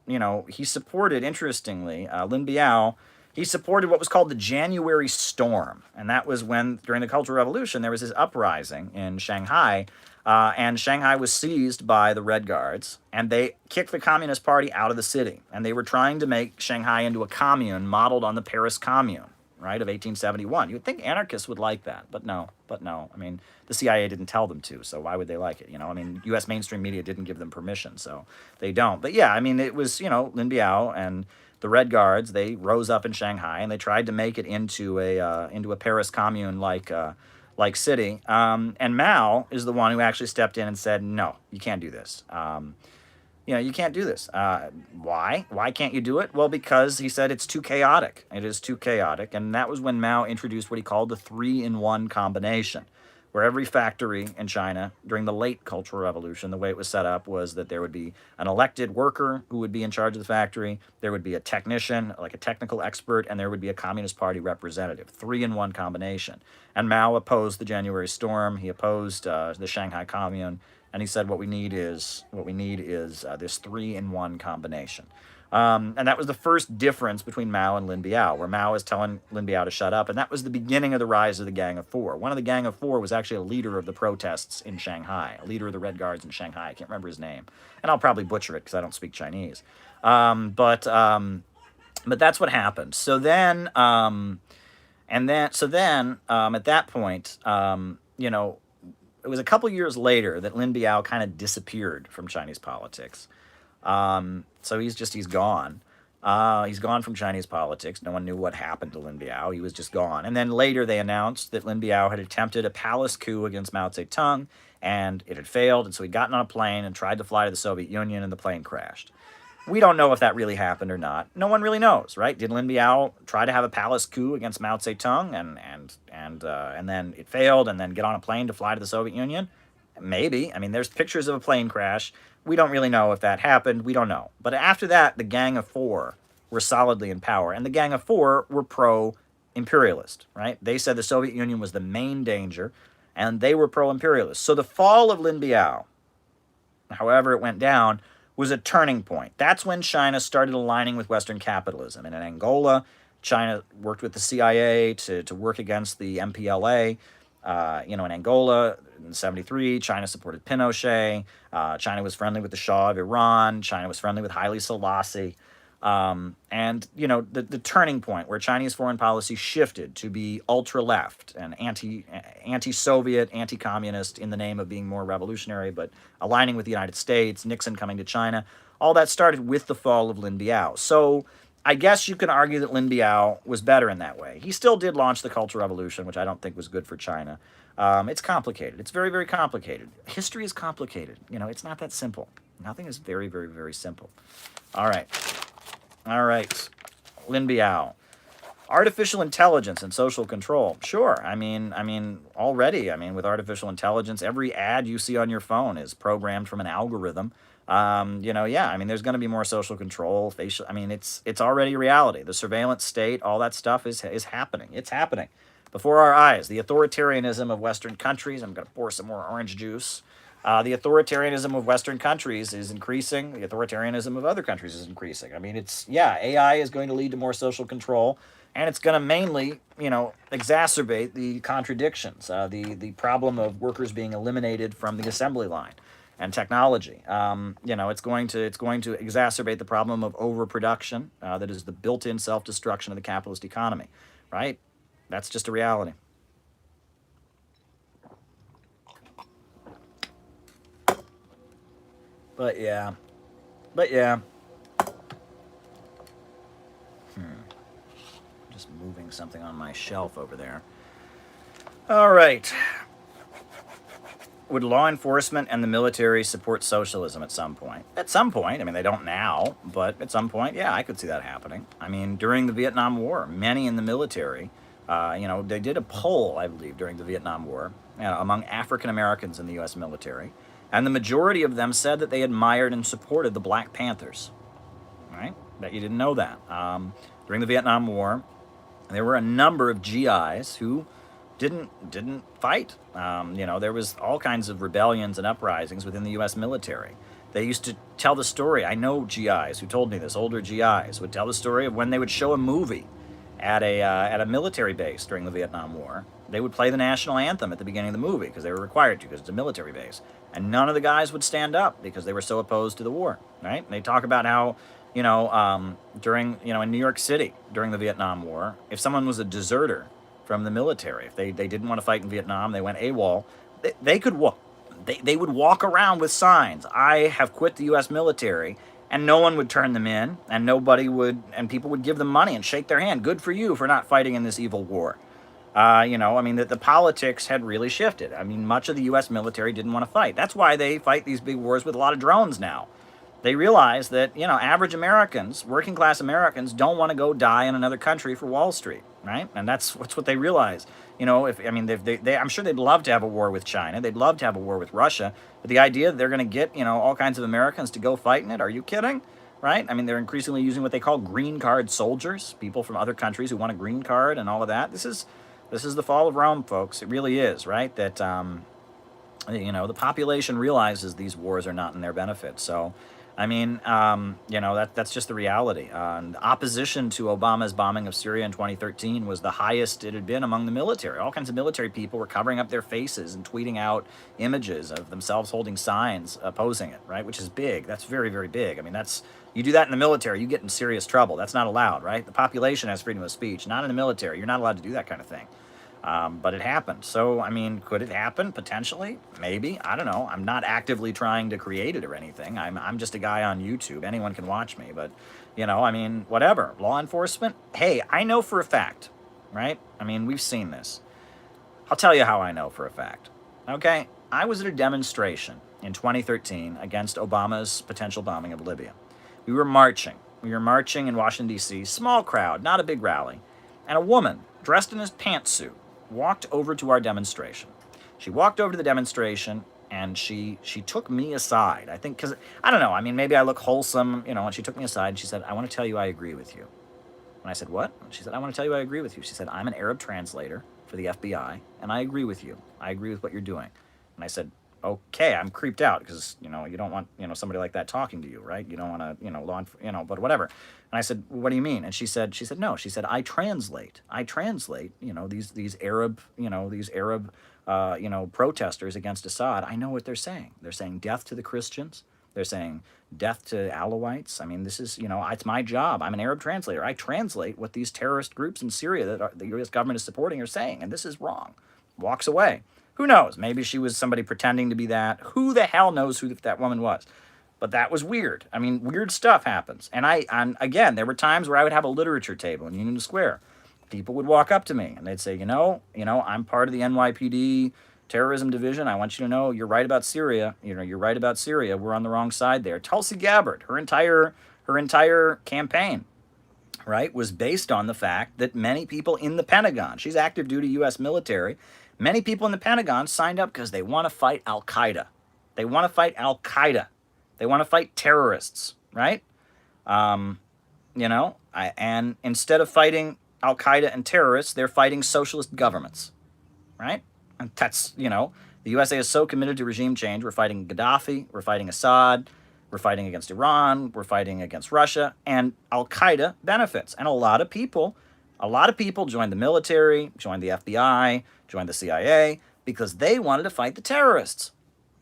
he supported, interestingly, Lin Biao, he supported what was called the January Storm, and that was when, during the Cultural Revolution, there was this uprising in Shanghai, and Shanghai was seized by the Red Guards, and they kicked the Communist Party out of the city, and they were trying to make Shanghai into a commune modeled on the Paris Commune, right, of 1871. You would think anarchists would like that, but no. The CIA didn't tell them to, so why would they like it? U.S. mainstream media didn't give them permission, so they don't. But yeah, it was, Lin Biao and the Red Guards, they rose up in Shanghai, and they tried to make it into a Paris Commune like city. And Mao is the one who actually stepped in and said, no, you can't do this. You can't do this. Why? Why can't you do it? Well, because he said it's too chaotic. It is too chaotic. And that was when Mao introduced what he called the 3-in-1 combination, where every factory in China during the late Cultural Revolution, the way it was set up was that there would be an elected worker who would be in charge of the factory, there would be a technician, like a technical expert, and there would be a Communist Party representative. 3-in-1 combination. And Mao opposed the January Storm. He opposed the Shanghai Commune. And he said, what we need is this 3-in-1 combination. And that was the first difference between Mao and Lin Biao, where Mao is telling Lin Biao to shut up. And that was the beginning of the rise of the Gang of Four. One of the Gang of Four was actually a leader of the protests in Shanghai, a leader of the Red Guards in Shanghai. I can't remember his name. And I'll probably butcher it because I don't speak Chinese. But that's what happened. So then, at that point, it was a couple years later that Lin Biao kind of disappeared from Chinese politics. So he's gone. He's gone from Chinese politics. No one knew what happened to Lin Biao. He was just gone. And then later they announced that Lin Biao had attempted a palace coup against Mao Zedong, and it had failed. And so he'd gotten on a plane and tried to fly to the Soviet Union, and the plane crashed. We don't know if that really happened or not. No one really knows, right? Did Lin Biao try to have a palace coup against Mao Zedong, and then it failed, and then get on a plane to fly to the Soviet Union? Maybe. I mean, there's pictures of a plane crash. We don't really know if that happened. We don't know. But after that, the Gang of Four were solidly in power, and the Gang of Four were pro-imperialist, right? They said the Soviet Union was the main danger, and they were pro-imperialist. So the fall of Lin Biao, however it went down, was a turning point. That's when China started aligning with Western capitalism. And in Angola, China worked with the CIA to work against the MPLA. In Angola in '73, China supported Pinochet. China was friendly with the Shah of Iran. China was friendly with Haile Selassie. The turning point where Chinese foreign policy shifted to be ultra-left and anti-Soviet, anti-communist in the name of being more revolutionary, but aligning with the United States, Nixon coming to China, all that started with the fall of Lin Biao. So I guess you can argue that Lin Biao was better in that way. He still did launch the Cultural Revolution, which I don't think was good for China. It's complicated. It's very, very complicated. History is complicated. It's not that simple. Nothing is very, very, very simple. All right. Lin Biao. Artificial intelligence and social control. Sure. Already, with artificial intelligence, every ad you see on your phone is programmed from an algorithm. There's going to be more social control, facial. It's already a reality. The surveillance state, all that stuff is happening. It's happening before our eyes. The authoritarianism of Western countries. I'm going to pour some more orange juice. The authoritarianism of Western countries is increasing. The authoritarianism of other countries is increasing. AI is going to lead to more social control, and it's going to mainly, exacerbate the contradictions, the problem of workers being eliminated from the assembly line and technology. It's going to exacerbate the problem of overproduction, that is the built-in self-destruction of the capitalist economy, right? That's just a reality. But yeah. Just moving something on my shelf over there. All right. Would law enforcement and the military support socialism at some point? At some point. They don't now, but at some point, yeah, I could see that happening. During the Vietnam War, many in the military, they did a poll, I believe, during the Vietnam War, among African Americans in the U.S. military. And the majority of them said that they admired and supported the Black Panthers. Right? Bet you didn't know that. During the Vietnam War, there were a number of GIs who didn't fight. There was all kinds of rebellions and uprisings within the U.S. military. They used to tell the story. I know GIs who told me this. Older GIs would tell the story of when they would show a movie at a military base during the Vietnam War. They would play the national anthem at the beginning of the movie because they were required to, because it's a military base. And none of the guys would stand up because they were so opposed to the war, right? And they talk about how, during, in New York City during the Vietnam War, if someone was a deserter from the military, if they didn't want to fight in Vietnam, they went AWOL, they could walk. They would walk around with signs, "I have quit the U.S. military," and no one would turn them in, and people would give them money and shake their hand. Good for you for not fighting in this evil war. The politics had really shifted. Much of the U.S. military didn't want to fight. That's why they fight these big wars with a lot of drones now. They realize that, average Americans, working class Americans, don't want to go die in another country for Wall Street, right? And that's what they realize. I'm sure they'd love to have a war with China. They'd love to have a war with Russia. But the idea that they're going to get, all kinds of Americans to go fight in it, are you kidding? Right? They're increasingly using what they call green card soldiers, people from other countries who want a green card and all of that. This is the fall of Rome, folks. It really is, right? That, the population realizes these wars are not in their benefit. So, I mean, that's just the reality. The opposition to Obama's bombing of Syria in 2013 was the highest it had been among the military. All kinds of military people were covering up their faces and tweeting out images of themselves holding signs opposing it, right? Which is big. That's very, very big. I mean, you do that in the military, you get in serious trouble. That's not allowed, right? The population has freedom of speech, not in the military. You're not allowed to do that kind of thing. But it happened. So, I mean, could it happen? Potentially. Maybe. I don't know. I'm not actively trying to create it or anything. I'm just a guy on YouTube. Anyone can watch me. But, I mean, whatever. Law enforcement. Hey, I know for a fact, right? I mean, we've seen this. I'll tell you how I know for a fact. Okay? I was at a demonstration in 2013 against Obama's potential bombing of Libya. We were marching. We were marching in Washington, D.C. Small crowd, not a big rally. And a woman dressed in a pantsuit walked over to our demonstration. She walked over to the demonstration and she took me aside. I think because, I don't know, I mean, maybe I look wholesome, and she took me aside and she said, "I want to tell you I agree with you." And I said, "What?" And she said, "I want to tell you I agree with you." She said, "I'm an Arab translator for the FBI and I agree with you. I agree with what you're doing." And I said, "Okay, I'm creeped out because, you don't want, somebody like that talking to you, right? You don't want to, but whatever." And I said, "What do you mean?" And she said, "No." She said, I translate, these Arab, protesters against Assad. I know what they're saying. They're saying death to the Christians. They're saying death to Alawites. I mean, this is, it's my job. I'm an Arab translator. I translate what these terrorist groups in Syria that the U.S. government is supporting are saying, and this is wrong." Walks away. Who knows? Maybe she was somebody pretending to be that. Who the hell knows who that woman was? But that was weird. I mean, weird stuff happens. And again, there were times where I would have a literature table in Union Square. People would walk up to me and they'd say, I'm part of the NYPD terrorism division. I want you to know you're right about Syria. You're right about Syria. We're on the wrong side there. Tulsi Gabbard, her entire campaign, right, was based on the fact that many people in the Pentagon, she's active duty U.S. military, many people in the Pentagon signed up because they want to fight Al-Qaeda. They want to fight Al-Qaeda. They want to fight terrorists, right? And instead of fighting Al-Qaeda and terrorists, they're fighting socialist governments, right? And that's, the USA is so committed to regime change. We're fighting Gaddafi. We're fighting Assad. We're fighting against Iran. We're fighting against Russia. And Al-Qaeda benefits. And a lot of people joined the military, joined the FBI, joined the CIA, because they wanted to fight the terrorists.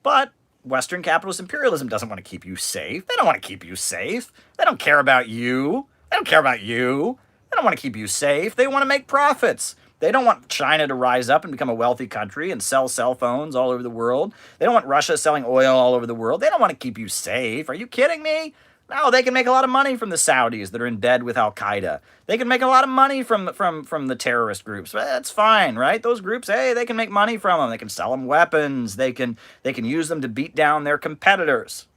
But Western capitalist imperialism doesn't want to keep you safe. They don't want to keep you safe. They don't care about you. They don't care about you. They don't want to keep you safe. They want to make profits. They don't want China to rise up and become a wealthy country and sell cell phones all over the world. They don't want Russia selling oil all over the world. They don't want to keep you safe. Are you kidding me? No, they can make a lot of money from the Saudis that are in bed with Al-Qaeda. They can make a lot of money from the terrorist groups. That's fine, right? Those groups, hey, they can make money from them. They can sell them weapons. They can use them to beat down their competitors,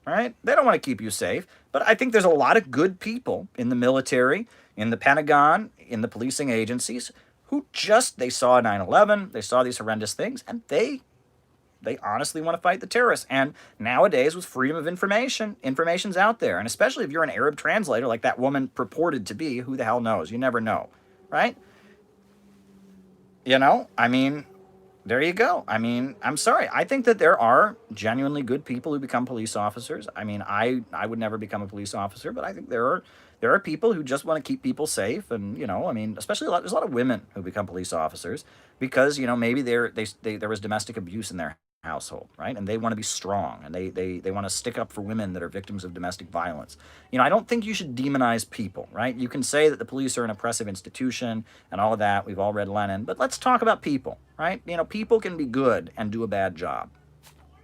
right? They don't want to keep you safe. But I think there's a lot of good people in the military, in the Pentagon, in the policing agencies who they saw 9/11, they saw these horrendous things, and they honestly want to fight the terrorists. And nowadays, with freedom of information, information's out there. And especially if you're an Arab translator like that woman purported to be, who the hell knows? You never know, right? I mean, there you go. I mean, I'm sorry. I think that there are genuinely good people who become police officers. I mean, I would never become a police officer, but I think there are people who just want to keep people safe. And, I mean, especially there's a lot of women who become police officers because, maybe there was domestic abuse in their household, right? And they want to be strong and they want to stick up for women that are victims of domestic violence. I don't think you should demonize people, right? You can say that the police are an oppressive institution and all of that. We've all read Lenin, but let's talk about people, right? People can be good and do a bad job,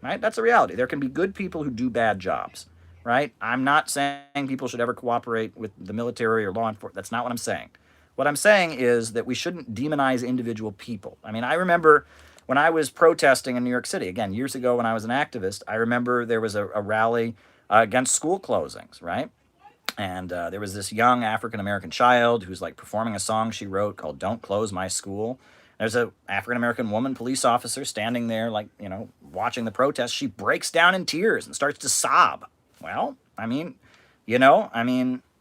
right? That's a reality. There can be good people who do bad jobs, right? I'm not saying people should ever cooperate with the military or law enforcement. That's not what I'm saying. What I'm saying is that we shouldn't demonize individual people. I mean, I remember when I was protesting in New York City, again, years ago when I was an activist, I remember there was a rally against school closings, right? And there was this young African-American child who's like performing a song she wrote called "Don't Close My School." There's a African-American woman police officer standing there like, watching the protest. She breaks down in tears and starts to sob. Well, I mean,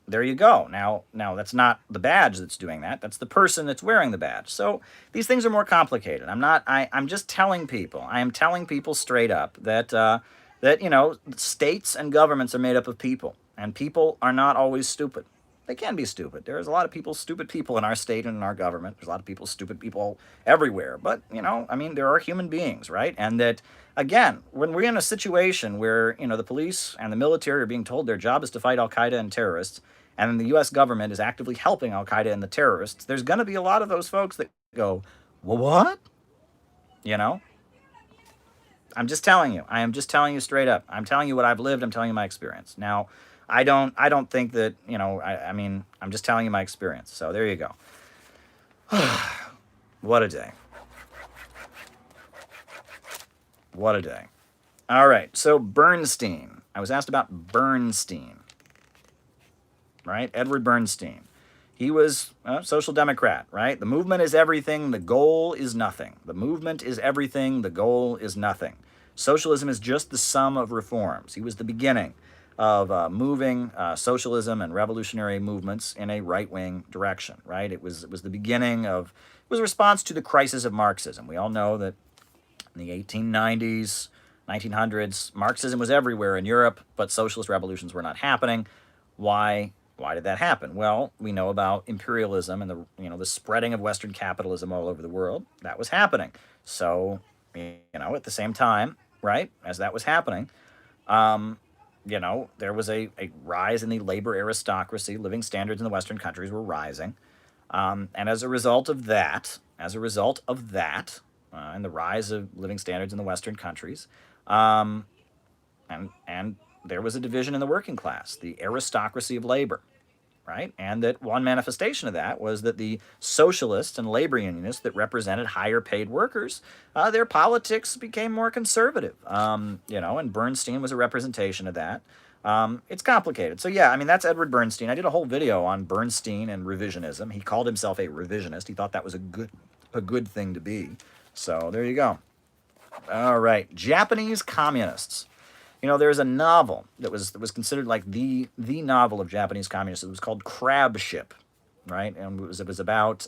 there you go. Now that's not the badge that's doing that. That's the person that's wearing the badge. So these things are more complicated. I'm just telling people. I am telling people straight up that, that, states and governments are made up of people, and people are not always stupid. They can be stupid. There's a lot of people, stupid people in our state and in our government. There's a lot of people, stupid people everywhere. But, there are human beings, right? And that, again, when we're in a situation where, the police and the military are being told their job is to fight Al Qaeda and terrorists, and then the U.S. government is actively helping Al Qaeda and the terrorists, there's going to be a lot of those folks that go, well, what? You know? I'm just telling you. I am just telling you straight up. I'm telling you what I've lived. I'm telling you my experience. Now, I don't think that, I'm just telling you my experience. So there you go. What a day. What a day. All right. So Bernstein. I was asked about Bernstein. Right? Edward Bernstein. He was a social democrat, right? The movement is everything. The goal is nothing. The movement is everything. The goal is nothing. Socialism is just the sum of reforms. He was the beginning of moving socialism and revolutionary movements in a right-wing direction, right? It was the beginning of, it was a response to the crisis of Marxism. We all know that in the 1890s, 1900s, Marxism was everywhere in Europe, but socialist revolutions were not happening. Why did that happen? Well, we know about imperialism and the spreading of Western capitalism all over the world. That was happening. So, at the same time, right, as that was happening, there was a rise in the labor aristocracy. Living standards in the Western countries were rising. And as a result of that, and the rise of living standards in the Western countries, and there was a division in the working class, the aristocracy of labor, right? And that one manifestation of that was that the socialists and labor unionists that represented higher paid workers, their politics became more conservative, and Bernstein was a representation of that. It's complicated. So yeah, that's Edward Bernstein. I did a whole video on Bernstein and revisionism. He called himself a revisionist. He thought that was a good thing to be. So there you go. All right, Japanese communists. There's a novel that was considered like the novel of Japanese communists. It was called Crab Ship, right? And it was about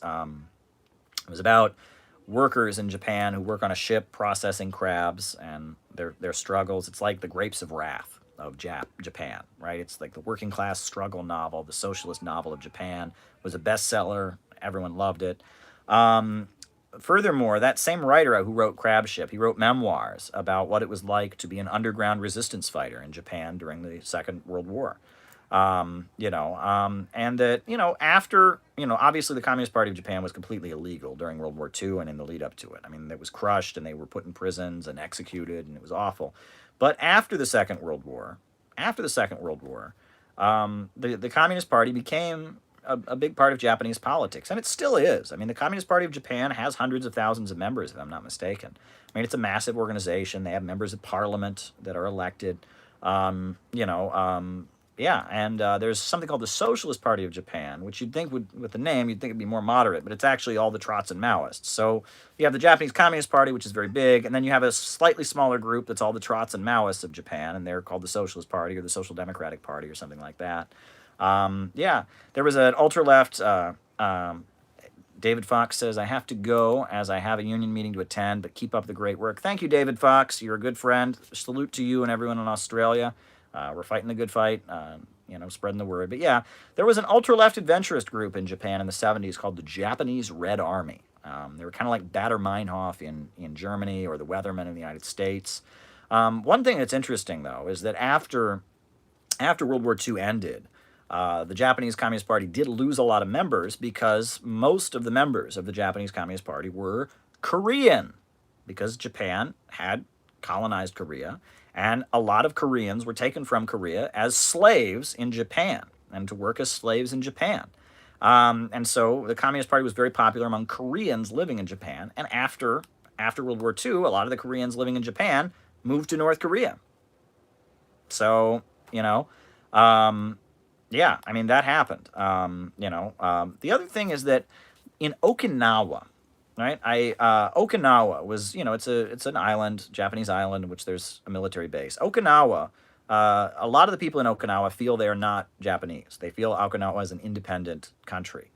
workers in Japan who work on a ship processing crabs and their struggles. It's like the Grapes of Wrath of Japan, right? It's like the working class struggle novel, the socialist novel of Japan. It was a bestseller. Everyone loved it. Furthermore, that same writer who wrote Crab Ship, he wrote memoirs about what it was like to be an underground resistance fighter in Japan during the Second World War. And that, after, obviously the Communist Party of Japan was completely illegal during World War II and in the lead up to it. It was crushed and they were put in prisons and executed and it was awful. But after the Second World War, the Communist Party became a big part of Japanese politics, and it still is. The Communist Party of Japan has hundreds of thousands of members, if I'm not mistaken. It's a massive organization. They have members of parliament that are elected. There's something called the Socialist Party of Japan, which you'd think with the name, you'd think it'd be more moderate, but it's actually all the Trots and Maoists. So you have the Japanese Communist Party, which is very big, and then you have a slightly smaller group that's all the Trots and Maoists of Japan, and they're called the Socialist Party or the Social Democratic Party or something like that. There was an ultra-left, David Fox says, I have to go as I have a union meeting to attend, but keep up the great work. Thank you, David Fox. You're a good friend. Salute to you and everyone in Australia. We're fighting the good fight, spreading the word. But yeah, there was an ultra-left adventurist group in Japan in the 70s called the Japanese Red Army. They were kind of like Baader Meinhof in Germany or the Weathermen in the United States. One thing that's interesting, though, is that after World War II ended, the Japanese Communist Party did lose a lot of members because most of the members of the Japanese Communist Party were Korean, because Japan had colonized Korea, and a lot of Koreans were taken from Korea as slaves in Japan and to work as slaves in Japan. And so the Communist Party was very popular among Koreans living in Japan, and after World War II, a lot of the Koreans living in Japan moved to North Korea. So, that happened. The other thing is that in Okinawa, right? Okinawa was, it's an island, Japanese island, in which there's a military base. Okinawa, a lot of the people in Okinawa feel they are not Japanese. They feel Okinawa is an independent country.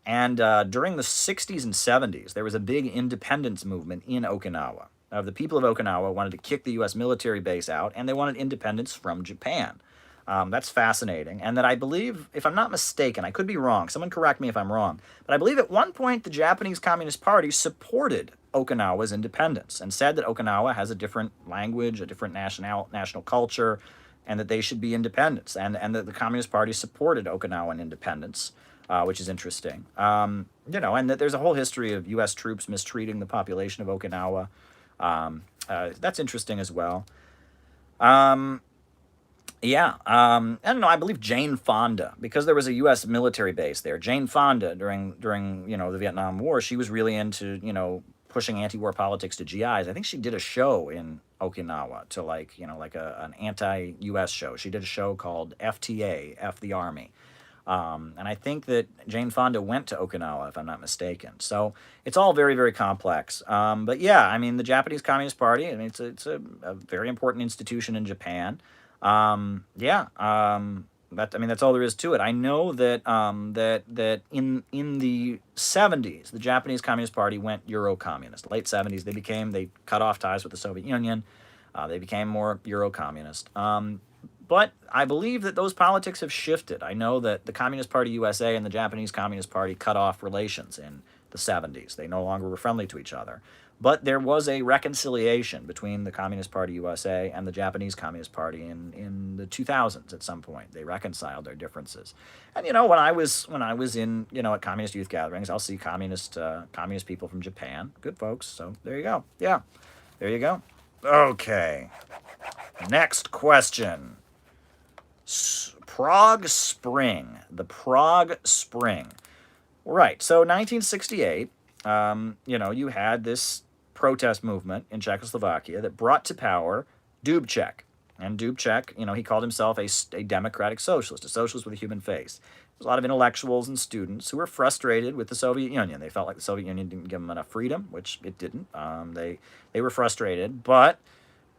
And during the 60s and 70s, there was a big independence movement in Okinawa. of the people of Okinawa wanted to kick the U.S. military base out, and they wanted independence from Japan. That's fascinating. And that I believe, if I'm not mistaken, I could be wrong, someone correct me if I'm wrong, but I believe at one point the Japanese Communist Party supported Okinawa's independence and said that Okinawa has a different language, a different national culture, and that they should be independent. And that the Communist Party supported Okinawan independence, which is interesting. And that there's a whole history of U.S. troops mistreating the population of Okinawa. That's interesting as well. I don't know. I believe Jane Fonda, because there was a U.S. military base there. Jane Fonda during the Vietnam War, she was really into pushing anti-war politics to GIs. I think she did a show in Okinawa to like an anti-U.S. show. She did a show called FTA, F the Army. And I think that Jane Fonda went to Okinawa, if I'm not mistaken. So it's all very, very complex. But yeah, I mean, the Japanese Communist Party, I mean, it's a very important institution in Japan. That's all there is to it. I know that that in the 70s, the Japanese Communist Party went Euro-communist. Late 70s, they cut off ties with the Soviet Union. They became more Euro-communist. But I believe that those politics have shifted. I know that the Communist Party USA and the Japanese Communist Party cut off relations in the 70s. They no longer were friendly to each other. But there was a reconciliation between the Communist Party USA and the Japanese Communist Party in the 2000s at some point. They reconciled their differences. And when I was in at communist youth gatherings, I'll see communist people from Japan. Good folks. So there you go. Yeah. There you go. Okay. Next question. Prague Spring. The Prague Spring. Right. So 1968, you had this protest movement in Czechoslovakia that brought to power Dubček. And Dubček, he called himself a democratic socialist, a socialist with a human face. There's a lot of intellectuals and students who were frustrated with the Soviet Union. They felt like the Soviet Union didn't give them enough freedom, which it didn't. They were frustrated, but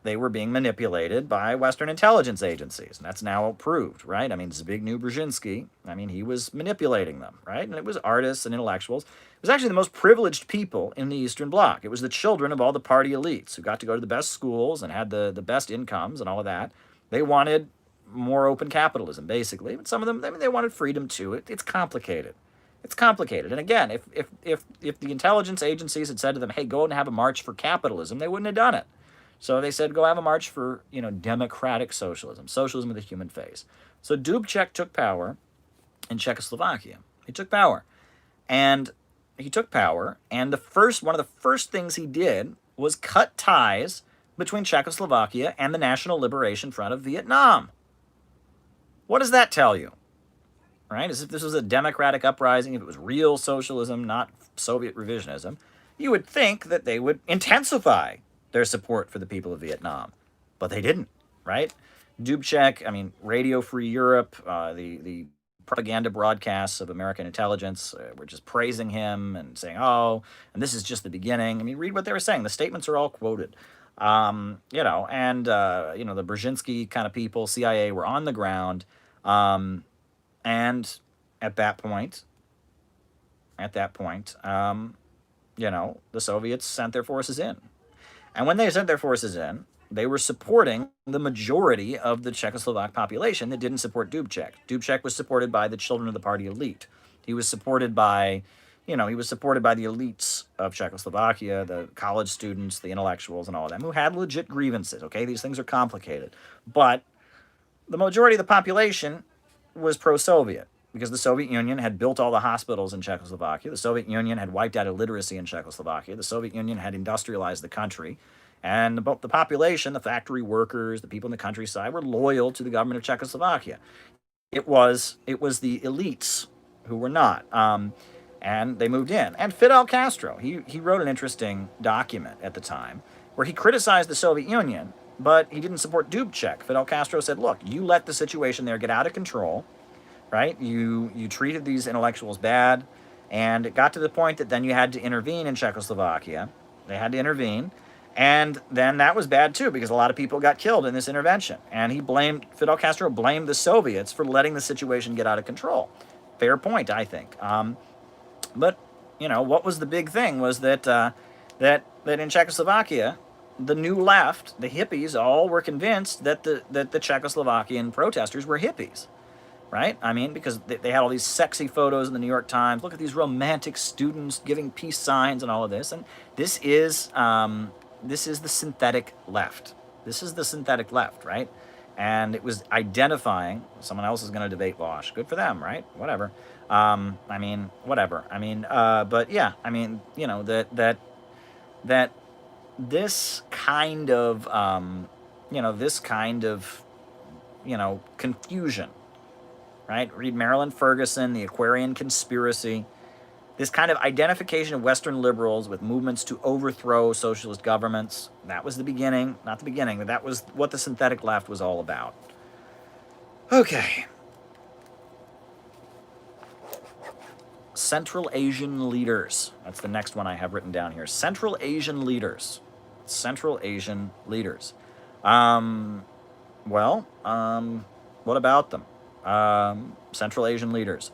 they were being manipulated by Western intelligence agencies, and that's now proved, right? I mean, Zbigniew Brzezinski, he was manipulating them, right? And it was artists and intellectuals. It was actually the most privileged people in the Eastern Bloc. It was the children of all the party elites who got to go to the best schools and had the best incomes and all of that. They wanted more open capitalism, basically. But some of them, they wanted freedom too. It's complicated. It's complicated. And again, if the intelligence agencies had said to them, hey, go and have a march for capitalism, they wouldn't have done it. So they said, go have a march for, democratic socialism, socialism with a human face. So Dubček took power in Czechoslovakia. He took power. And one of the first things he did was cut ties between Czechoslovakia and the National Liberation Front of Vietnam. What does that tell you? Right? As if this was a democratic uprising, if it was real socialism, not Soviet revisionism, you would think that they would intensify their support for the people of Vietnam. But they didn't, right? Dubček, Radio Free Europe, the propaganda broadcasts of American intelligence were just praising him and saying, oh, and this is just the beginning. Read what they were saying. The statements are all quoted. The Brzezinski kind of people, CIA, were on the ground. And at that point, the Soviets sent their forces in. And when they sent their forces in, they were supporting the majority of the Czechoslovak population that didn't support Dubček. Dubček was supported by the children of the party elite. He was supported by, the elites of Czechoslovakia, the college students, the intellectuals, and all of them who had legit grievances. Okay, these things are complicated. But the majority of the population was pro-Soviet because the Soviet Union had built all the hospitals in Czechoslovakia. The Soviet Union had wiped out illiteracy in Czechoslovakia. The Soviet Union had industrialized the country. And the population, the factory workers, the people in the countryside were loyal to the government of Czechoslovakia. It was the elites who were not. And they moved in. And Fidel Castro, he wrote an interesting document at the time where he criticized the Soviet Union, but he didn't support Dubček. Fidel Castro said, look, you let the situation there get out of control, right? You treated these intellectuals bad, and it got to the point that then you had to intervene in Czechoslovakia. They had to intervene. And then that was bad too, because a lot of people got killed in this intervention. And Fidel Castro blamed the Soviets for letting the situation get out of control. Fair point, I think. But what was the big thing was that in Czechoslovakia, the new left, the hippies, all were convinced that the Czechoslovakian protesters were hippies, right? I mean, because they had all these sexy photos in the New York Times. Look at these romantic students giving peace signs and all of this. And this is the synthetic left. This is the synthetic left, right? And it was identifying. Someone else is going to debate Vosh. Good for them, right? Whatever. I mean, whatever. I mean, but yeah. I mean, you know, that this kind of confusion, right? Read Marilyn Ferguson, The Aquarian Conspiracy. This kind of identification of Western liberals with movements to overthrow socialist governments. That was the beginning, not the beginning, but that was what the synthetic left was all about. Okay. Central Asian leaders. That's the next one I have written down here. Central Asian leaders. Central Asian leaders. What about them? Central Asian leaders.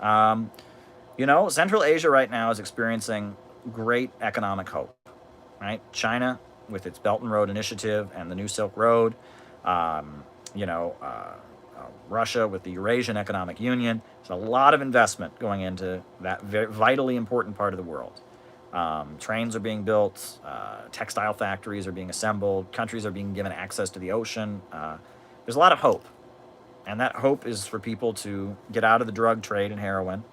Central Asia right now is experiencing great economic hope, right? China with its Belt and Road Initiative and the New Silk Road, Russia with the Eurasian Economic Union. There's a lot of investment going into that very vitally important part of the world. Trains are being built, textile factories are being assembled, countries are being given access to the ocean. There's a lot of hope. And that hope is for people to get out of the drug trade and heroin,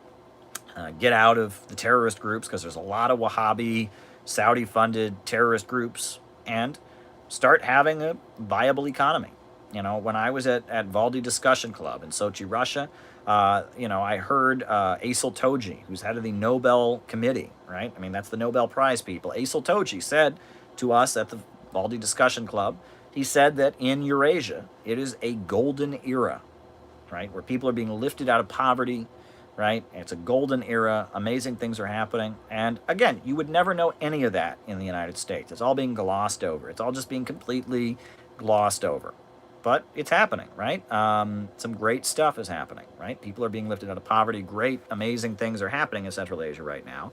get out of the terrorist groups, because there's a lot of Wahhabi, Saudi-funded terrorist groups, and start having a viable economy. When I was at Valdi Discussion Club in Sochi, Russia, I heard Asil Toji, who's head of the Nobel Committee, right? I mean, that's the Nobel Prize people. Asil Toji said to us at the Valdi Discussion Club, he said that in Eurasia, it is a golden era, right? Where people are being lifted out of poverty, right? It's a golden era. Amazing things are happening. And again, you would never know any of that in the United States. It's all being glossed over. It's all just being completely glossed over. But it's happening, right? Some great stuff is happening, right? People are being lifted out of poverty. Great, amazing things are happening in Central Asia right now.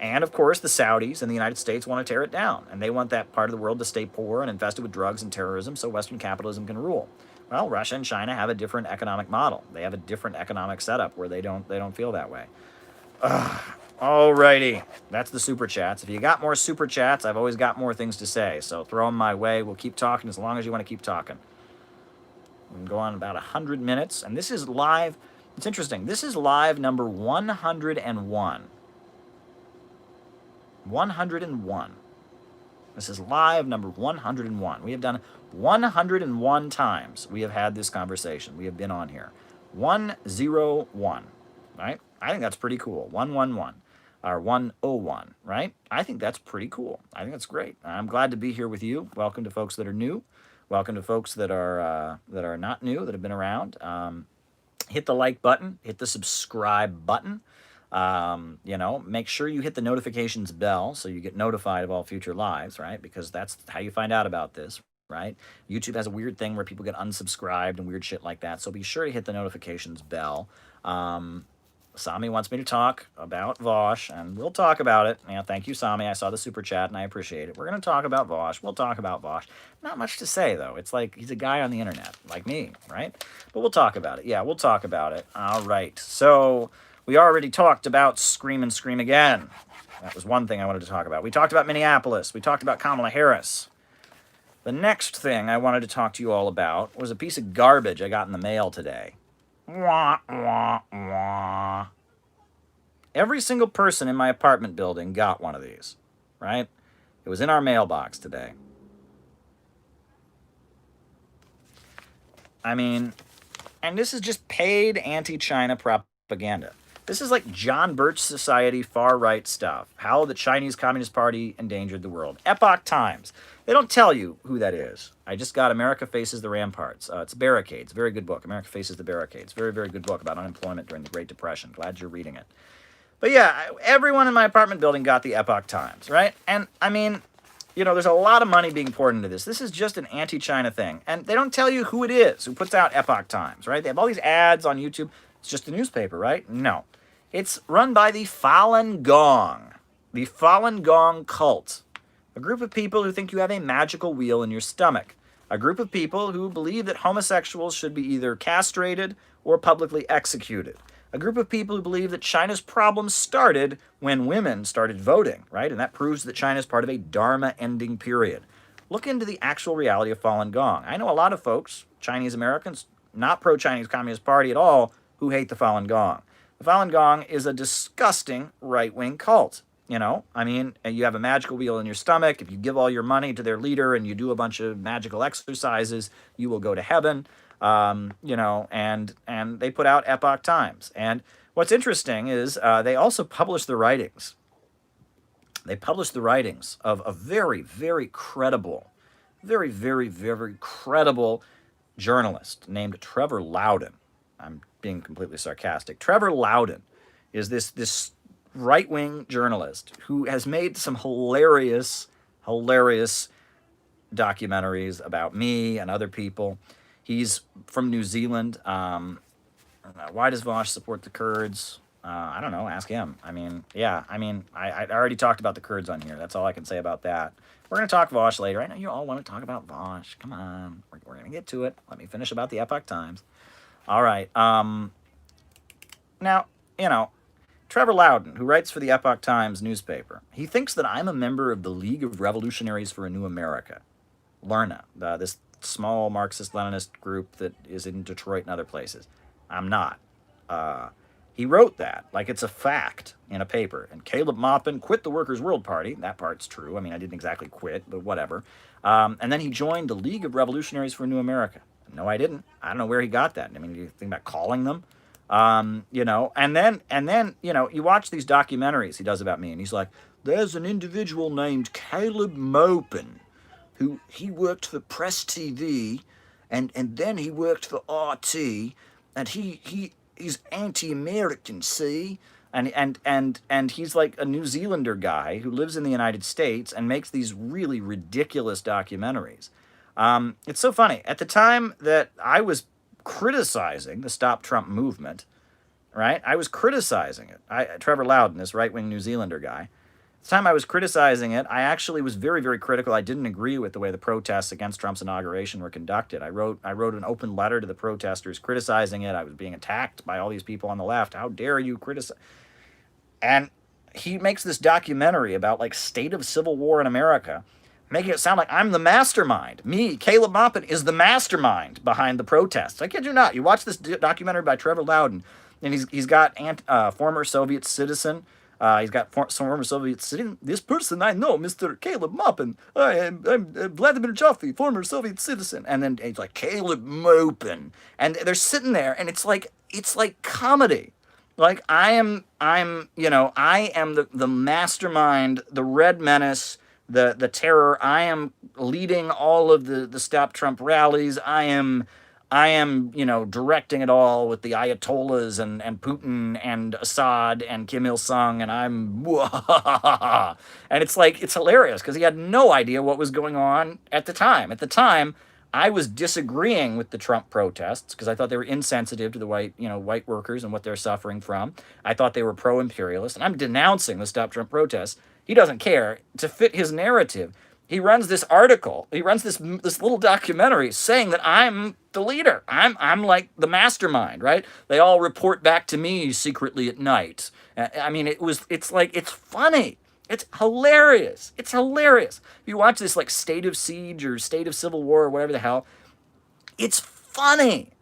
And of course, the Saudis and the United States want to tear it down. And they want that part of the world to stay poor and infested with drugs and terrorism so Western capitalism can rule. Well, Russia and China have a different economic model. They have a different economic setup where they don't feel that way. Alrighty, that's the super chats. If you got more super chats, I've always got more things to say. So throw them my way. We'll keep talking as long as you want to keep talking. We can go on about 100 minutes, and this is live. It's interesting. This is live number 101. 101. This is live number 101. We have done 101 times. We have had this conversation. We have been on here. 101, right? I think that's pretty cool. 111 or 101, right? I think that's pretty cool. I think that's great. I'm glad to be here with you. Welcome to folks that are new. Welcome to folks that are not new, that have been around. Hit the like button. Hit the subscribe button. Make sure you hit the notifications bell so you get notified of all future lives, right? Because that's how you find out about this, right? YouTube has a weird thing where people get unsubscribed and weird shit like that. So be sure to hit the notifications bell. Sami wants me to talk about Vosh, and we'll talk about it. Thank you, Sami. I saw the super chat, and I appreciate it. We're going to talk about Vosh. We'll talk about Vosh. Not much to say, though. It's like he's a guy on the internet, like me, right? But we'll talk about it. Yeah, we'll talk about it. All right. So we already talked about Scream and Scream Again. That was one thing I wanted to talk about. We talked about Minneapolis. We talked about Kamala Harris. The next thing I wanted to talk to you all about was a piece of garbage I got in the mail today. Wah, wah, wah. Every single person in my apartment building got one of these, right? It was in our mailbox today. I mean, and this is just paid anti-China propaganda. This is like John Birch Society far-right stuff. How the Chinese Communist Party endangered the world. Epoch Times. They don't tell you who that is. I just got America Faces the Ramparts. It's Barricades. Very good book. America Faces the Barricades. Very, very good book about unemployment during the Great Depression. Glad you're reading it. But yeah, everyone in my apartment building got the Epoch Times, right? And I mean, there's a lot of money being poured into this. This is just an anti-China thing. And they don't tell you who it is who puts out Epoch Times, right? They have all these ads on YouTube. It's just a newspaper, right? No. It's run by the Falun Gong cult. A group of people who think you have a magical wheel in your stomach. A group of people who believe that homosexuals should be either castrated or publicly executed. A group of people who believe that China's problems started when women started voting, right? And that proves that China is part of a Dharma ending period. Look into the actual reality of Falun Gong. I know a lot of folks, Chinese Americans, not pro-Chinese Communist Party at all, who hate the Falun Gong. The Falun Gong is a disgusting right-wing cult. You know, I mean, you have a magical wheel in your stomach. If you give all your money to their leader and you do a bunch of magical exercises, you will go to heaven. You know, and they put out Epoch Times. And what's interesting is they also publish the writings. They publish the writings of a very, very credible, very credible journalist named Trevor Loudon. I'm being completely sarcastic. Trevor Loudon is this right-wing journalist who has made some hilarious documentaries about me and other people. He's from New Zealand. Why does Vosh support the Kurds? I don't know. Ask him. I mean, yeah. I mean, I already talked about the Kurds on here. That's all I can say about that. We're going to talk Vosh later. I know you all want to talk about Vosh. Come on. We're going to get to it. Let me finish about the Epoch Times. All right. Now, you know, Trevor Loudon, who writes for the Epoch Times newspaper, he thinks that I'm a member of the League of Revolutionaries for a New America, LRNA, this small Marxist-Leninist group that is in Detroit and other places. I'm not. He wrote that like it's a fact in a paper. And Caleb Maupin quit the Workers' World Party. That part's true. I mean, I didn't exactly quit, but whatever. And then he joined the League of Revolutionaries for a New America. No, I didn't. I don't know where he got that. I mean, do you think about calling them? You know, and then, you know, you watch these documentaries he does about me, and he's like, there's an individual named Caleb Maupin, who he worked for Press TV, and then he worked for RT, and he's anti-American, see? And he's like a New Zealander guy who lives in the United States and makes these really ridiculous documentaries. It's so funny. At the time that I was criticizing the Stop Trump movement, right? I was criticizing it. Trevor Loudon, this right-wing New Zealander guy, at the time I was criticizing it, I actually was very critical. I didn't agree with the way the protests against Trump's inauguration were conducted. I wrote an open letter to the protesters criticizing it. I was being attacked by all these people on the left. How dare you criticize? And he makes this documentary about like state of civil war in America, making it sound like I'm the mastermind. Me, Caleb Maupin, is the mastermind behind the protests. I kid you not. You watch this documentary by Trevor Loudon, and he's got former Soviet citizen. He's got former Soviet citizen. This person I know, Mr. Caleb Maupin. I'm Vladimir Joffe, former Soviet citizen. And then he's like, Caleb Maupin. And they're sitting there, and it's like comedy. Like I am the mastermind, the Red Menace, the terror. I am leading all of the Stop Trump rallies. I am, directing it all with the Ayatollahs and Putin and Assad and Kim Il-sung, and I'm, and it's like, it's hilarious because he had no idea what was going on at the time. At the time, I was disagreeing with the Trump protests because I thought they were insensitive to the white workers and what they're suffering from. I thought they were pro-imperialist, and I'm denouncing the Stop Trump protests. He doesn't care. To fit his narrative, he runs this article. He runs this little documentary saying that I'm the leader. I'm like the mastermind, right? They all report back to me secretly at night. I mean, it's funny. It's hilarious. It's hilarious. If you watch this like State of Siege or State of Civil War or whatever the hell, it's funny.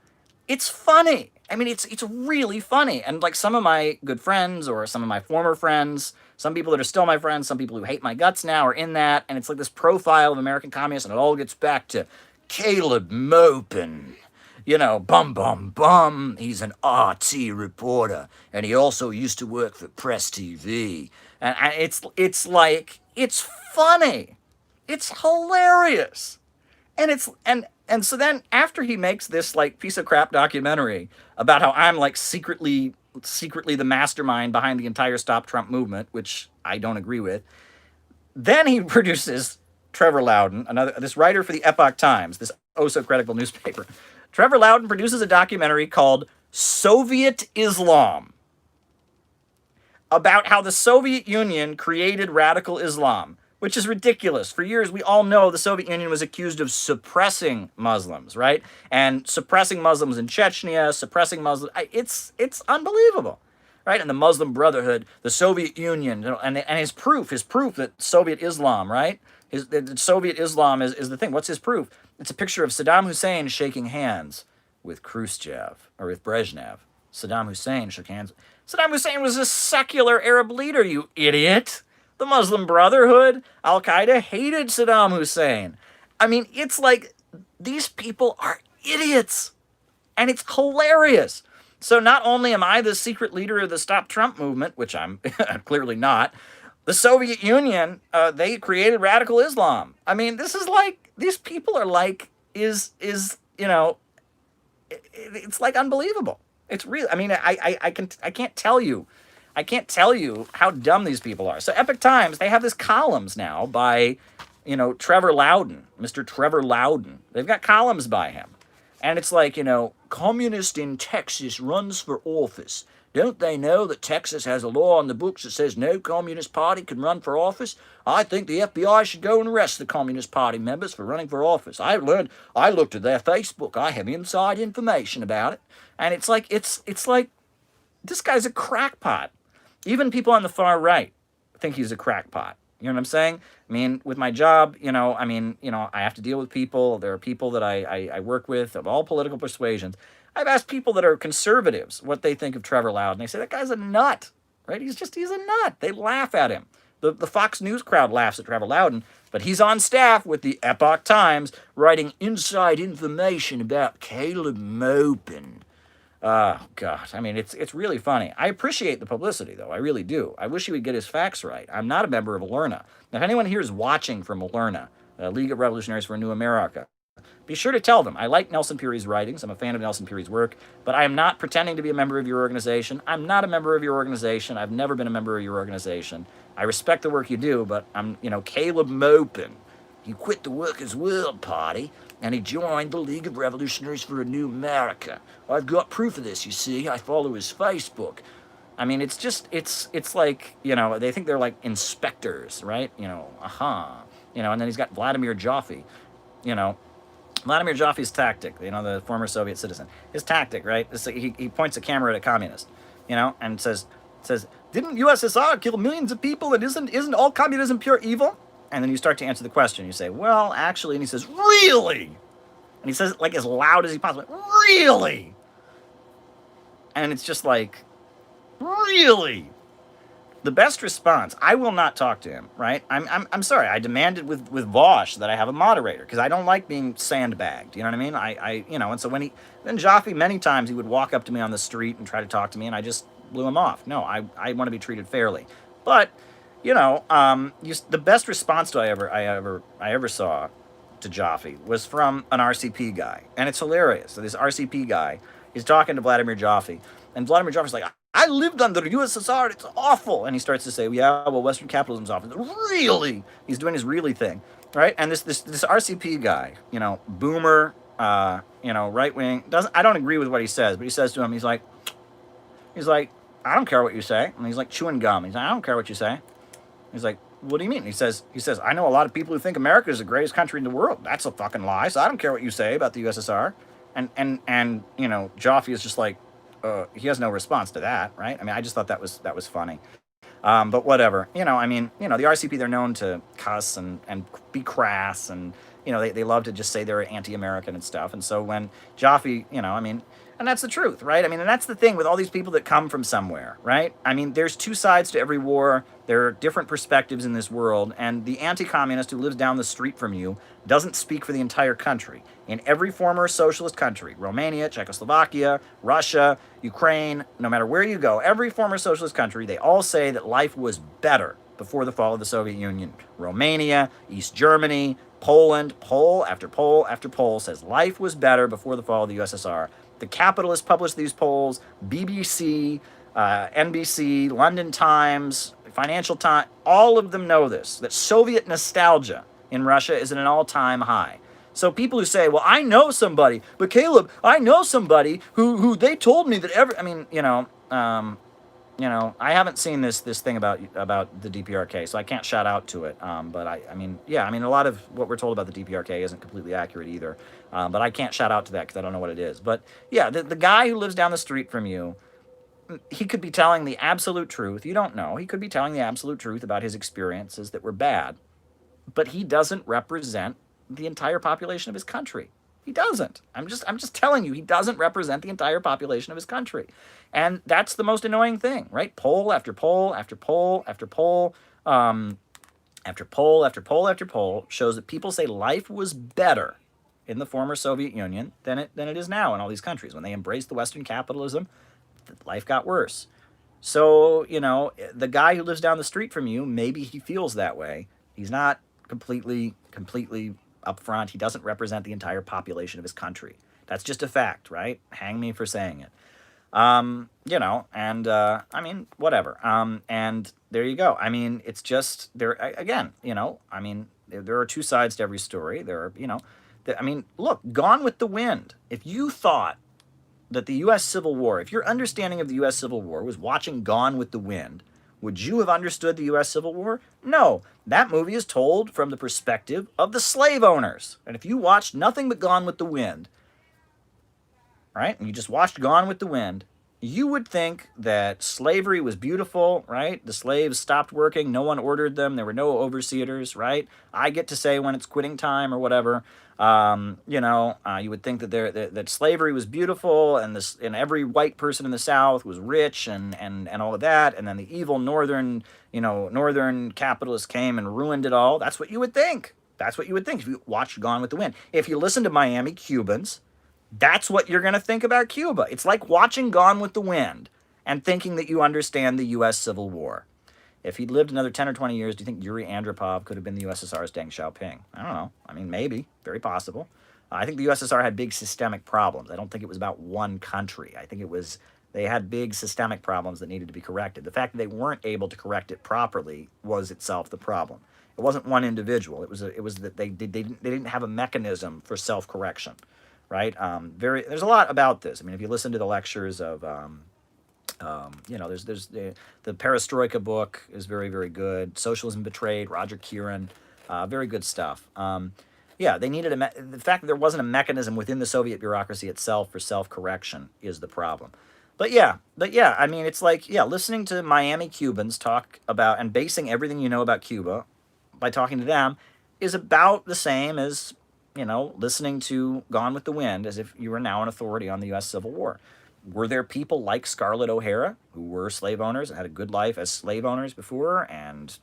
It's funny. I mean, it's really funny. And like some of my good friends or some of my former friends, some people that are still my friends, some people who hate my guts now are in that. And it's like this profile of American communists, and it all gets back to Caleb Maupin. Bum. He's an RT reporter, and he also used to work for Press TV. And it's funny. It's hilarious. And so then after he makes this like piece of crap documentary about how I'm like secretly the mastermind behind the entire Stop Trump movement, which I don't agree with, then he produces Trevor Loudon, this writer for the Epoch Times, this so credible newspaper. Trevor Loudon produces a documentary called Soviet Islam, about how the Soviet Union created radical Islam. which is ridiculous. For years, we all know the Soviet Union was accused of suppressing Muslims, right? And suppressing Muslims in Chechnya, suppressing Muslims. It's unbelievable, right? And the Muslim Brotherhood, the Soviet Union, and his proof that Soviet Islam, right? That Soviet Islam is the thing. What's his proof? It's a picture of Saddam Hussein shaking hands with Khrushchev or with Brezhnev. Saddam Hussein shook hands. Saddam Hussein was a secular Arab leader, you idiot. The Muslim Brotherhood, Al Qaeda hated Saddam Hussein. I mean, it's like these people are idiots. And it's hilarious. So not only am I the secret leader of the Stop Trump movement, which I'm clearly not, the Soviet Union, they created radical Islam. I mean, this is like, these people are like, you know, it's like unbelievable. It's real. I mean, I can't tell you. I can't tell you how dumb these people are. So Epoch Times, they have this columns now by, Trevor Loudon, Mr. Trevor Loudon. They've got columns by him. And it's like, communist in Texas runs for office. Don't they know that Texas has a law on the books that says no communist party can run for office? I think the FBI should go and arrest the Communist Party members for running for office. I looked at their Facebook. I have inside information about it. And it's like, this guy's a crackpot. Even people on the far right think he's a crackpot. You know what I'm saying? I mean, with my job, I have to deal with people. There are people that I work with of all political persuasions. I've asked people that are conservatives what they think of Trevor Loudon. They say, that guy's a nut, right? He's a nut. They laugh at him. The Fox News crowd laughs at Trevor Loudon, but he's on staff with the Epoch Times writing inside information about Caleb Maupin. Oh, God. I mean, it's really funny. I appreciate the publicity, though. I really do. I wish he would get his facts right. I'm not a member of Alerna. Now, if anyone here is watching from Alerna, League of Revolutionaries for a New America, be sure to tell them. I like Nelson Peary's writings. I'm a fan of Nelson Peary's work, but I am not pretending to be a member of your organization. I'm not a member of your organization. I've never been a member of your organization. I respect the work you do, but I'm, Caleb Maupin. He quit the Workers' World Party, and he joined the League of Revolutionaries for a New America. I've got proof of this, you see. I follow his Facebook. I mean, it's just, it's like, they think they're like inspectors, right? And then he's got Vladimir Joffe, Vladimir Joffe's tactic, the former Soviet citizen. His tactic, right? Is he points a camera at a communist, and says, didn't USSR kill millions of people, and isn't all communism pure evil? And then you start to answer the question. You say, well, actually, and he says, really? And he says it like as loud as he possibly, really? And it's just like, really? The best response, I will not talk to him, right? I'm sorry. I demanded with Vosh that I have a moderator because I don't like being sandbagged. You know what I mean? And so then Joffe, many times he would walk up to me on the street and try to talk to me, and I just blew him off. No, I want to be treated fairly. But, the best response I ever saw to Joffe was from an RCP guy, and it's hilarious. So this RCP guy is talking to Vladimir Joffe, and Vladimir Joffe's like, I lived under the USSR, it's awful. And he starts to say, yeah, well, Western capitalism's awful. Really? He's doing his really thing, right? And this RCP guy, boomer, right wing, I don't agree with what he says, but he says to him, he's like, I don't care what you say. And he's like chewing gum. He's like, I don't care what you say. He's like, what do you mean? He says, I know a lot of people who think America is the greatest country in the world. That's a fucking lie. So I don't care what you say about the USSR. And Joffe is just like, he has no response to that, right? I mean, I just thought that was funny. But whatever, the RCP, they're known to cuss and be crass, and they love to just say they're anti-American and stuff. And so when Joffe, and that's the truth, right? I mean, and that's the thing with all these people that come from somewhere, right? I mean, there's two sides to every war. There are different perspectives in this world, and the anti-communist who lives down the street from you doesn't speak for the entire country. In every former socialist country, Romania, Czechoslovakia, Russia, Ukraine, no matter where you go, every former socialist country, they all say that life was better before the fall of the Soviet Union. Romania, East Germany, Poland, poll after poll after poll says life was better before the fall of the USSR. The capitalists publish these polls, BBC, NBC, London Times, Financial Times, all of them know this, that Soviet nostalgia in Russia is at an all-time high. So people who say, well, I know somebody, but Caleb, I know somebody who they told me that I haven't seen this thing about the DPRK, so I can't shout out to it. But I mean, yeah, I mean, a lot of what we're told about the DPRK isn't completely accurate either. But I can't shout out to that because I don't know what it is. But yeah, the guy who lives down the street from you, he could be telling the absolute truth. You don't know. He could be telling the absolute truth about his experiences that were bad, but he doesn't represent the entire population of his country. He doesn't. I'm just telling you, he doesn't represent the entire population of his country. And that's the most annoying thing, right? Poll after poll after poll after poll after poll after poll after poll shows that people say life was better in the former Soviet Union than it is now in all these countries. When they embraced the Western capitalism, life got worse. So, the guy who lives down the street from you, maybe he feels that way. He's not completely upfront. He doesn't represent the entire population of his country. That's just a fact, right? Hang me for saying it. And I mean, whatever. And there you go. I mean, it's just there again. I mean, there are two sides to every story. There are, I mean, look, Gone with the Wind. If you thought that the U.S. Civil War, if your understanding of the U.S. Civil War was watching Gone with the Wind, would you have understood the U.S. Civil War? No. That movie is told from the perspective of the slave owners. And if you watched nothing but Gone with the Wind, right, and you just watched Gone with the Wind, you would think that slavery was beautiful, right? The slaves stopped working. No one ordered them. There were no overseers, right? I get to say when it's quitting time or whatever. You would think that slavery was beautiful, and every white person in the South was rich and all of that, and then the evil northern capitalists came and ruined it all. That's what you would think. That's what you would think if you watched Gone with the Wind. If you listen to Miami Cubans, that's what you're going to think about Cuba. It's like watching Gone with the Wind and thinking that you understand the U.S. Civil War. If he'd lived another 10 or 20 years, do you think Yuri Andropov could have been the USSR's Deng Xiaoping? I don't know. I mean, maybe. Very possible. I think the USSR had big systemic problems. I don't think it was about one country. I think they had big systemic problems that needed to be corrected. The fact that they weren't able to correct it properly was itself the problem. It wasn't one individual. It was that they didn't have a mechanism for self-correction. Right? There's a lot about this. I mean, if you listen to the lectures of, there's the Perestroika book is very, very good. Socialism Betrayed, Roger Kieran, very good stuff. They needed the fact that there wasn't a mechanism within the Soviet bureaucracy itself for self-correction is the problem. But yeah, I mean, it's like, listening to Miami Cubans talk about and basing everything you know about Cuba by talking to them is about the same as listening to Gone with the Wind as if you were now an authority on the U.S. Civil War. Were there people like Scarlett O'Hara who were slave owners and had a good life as slave owners before, and,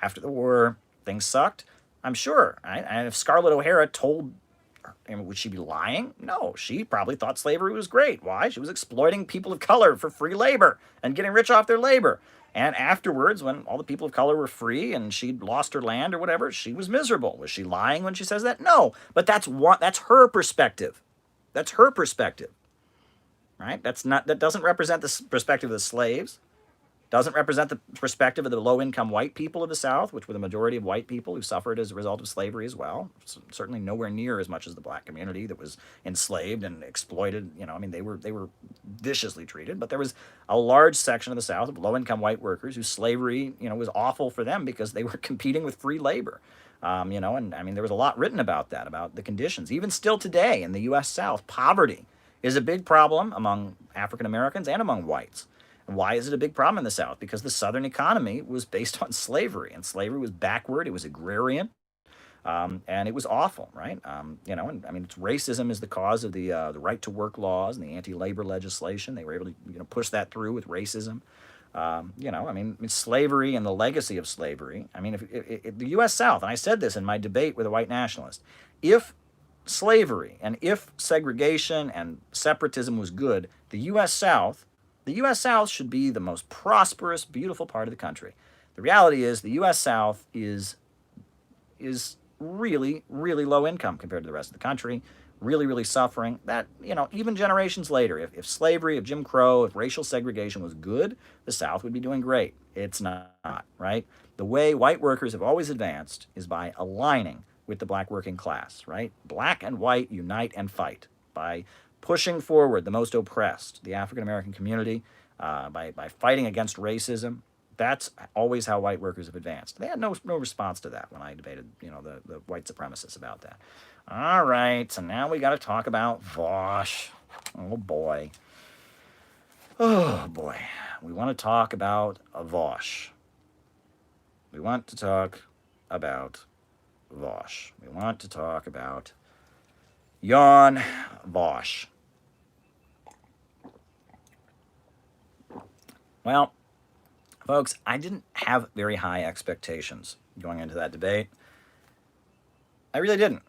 after the war, things sucked? I'm sure. Right? And if Scarlett O'Hara would she be lying? No, she probably thought slavery was great. Why? She was exploiting people of color for free labor and getting rich off their labor. And afterwards, when all the people of color were free and she'd lost her land or whatever, she was miserable. Was she lying when she says that? No. But that's her perspective. That's her perspective. Right? That doesn't represent the perspective of the slaves. Doesn't represent the perspective of the low-income white people of the South, which were the majority of white people who suffered as a result of slavery as well. Certainly nowhere near as much as the black community that was enslaved and exploited. I mean, they were viciously treated, but there was a large section of the South of low-income white workers whose slavery, was awful for them because they were competing with free labor. And I mean, there was a lot written about that, about the conditions. Even still today in the U.S. South, poverty is a big problem among African Americans and among whites. And why is it a big problem in the South? Because the Southern economy was based on slavery, and slavery was backward. It was agrarian, and it was awful, right? And I mean, racism is the cause of the right to work laws and the anti-labor legislation. They were able to push that through with racism. I mean, slavery and the legacy of slavery. I mean, if the U.S. South, and I said this in my debate with a white nationalist, if slavery and if segregation and separatism was good, the U.S. South should be the most prosperous, beautiful part of the country. The reality is the U.S. South is really, really low income compared to the rest of the country, really, really suffering. That, even generations later, if slavery, if Jim Crow, if racial segregation was good, the South would be doing great. It's not, right? The way white workers have always advanced is by aligning with the black working class, right? Black and white unite and fight by pushing forward the most oppressed, the African American community, by fighting against racism. That's always how white workers have advanced. They had no response to that when I debated, the white supremacists about that. All right, so now we got to talk about Vosh. Oh boy. Oh boy. We want to talk about Vosh. We want to talk about Vosh. We want to talk about Jan Vosh. Well, folks, I didn't have very high expectations going into that debate. I really didn't.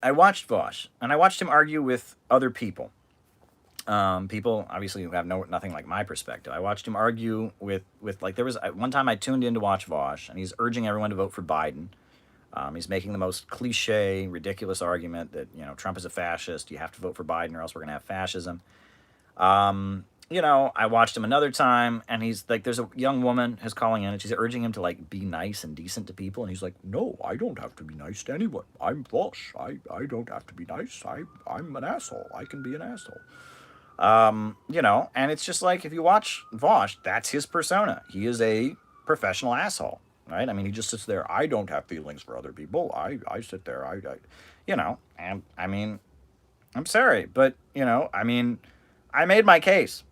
I watched Vosh, and I watched him argue with other people. People obviously who have nothing like my perspective. I watched him argue with like there was one time I tuned in to watch Vosh, and he's urging everyone to vote for Biden. He's making the most cliche, ridiculous argument that Trump is a fascist. You have to vote for Biden, or else we're gonna have fascism. I watched him another time, and he's like, there's a young woman who's calling in, and she's urging him to like be nice and decent to people, and he's like, no, I don't have to be nice to anyone. I'm Vosh. I don't have to be nice. I'm an asshole. I can be an asshole. And it's just like, if you watch Vosh, that's his persona. He is a professional asshole, right? I mean, he just sits there. I don't have feelings for other people. I sit there. And I mean, I'm sorry, but I made my case.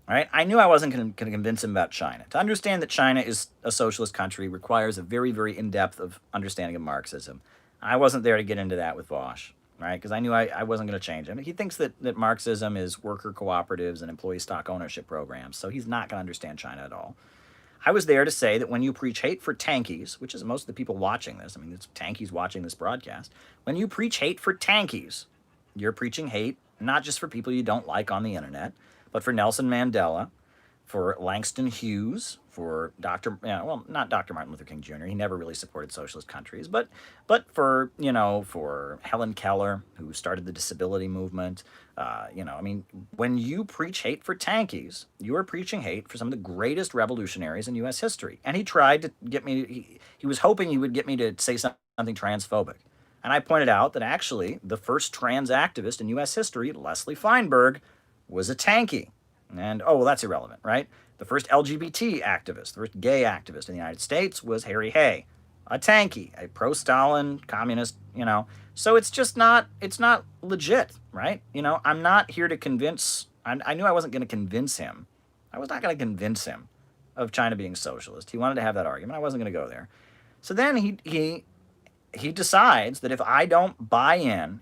Right? I knew I wasn't going to convince him about China. To understand that China is a socialist country requires a very, very in-depth of understanding of Marxism. I wasn't there to get into that with Vosh, right? Because I knew I wasn't going to change him. He thinks that Marxism is worker cooperatives and employee stock ownership programs, so he's not going to understand China at all. I was there to say that when you preach hate for tankies, which is most of the people watching this, I mean, it's tankies watching this broadcast, when you preach hate for tankies, you're preaching hate not just for people you don't like on the internet, but for Nelson Mandela, for Langston Hughes, for not Dr. Martin Luther King Jr. He never really supported socialist countries, but for for Helen Keller, who started the disability movement. When you preach hate for tankies, you are preaching hate for some of the greatest revolutionaries in U.S. history. And he tried to get me. He was hoping he would get me to say something transphobic. And I pointed out that actually the first trans activist in U.S. history, Leslie Feinberg, was a tankie. And, that's irrelevant, right? The first LGBT activist, the first gay activist in the United States was Harry Hay, a tankie, a pro-Stalin communist, So it's not legit, right? I'm not here to convince, I knew I wasn't going to convince him. I was not going to convince him of China being socialist. He wanted to have that argument. I wasn't going to go there. So then he decides that if I don't buy in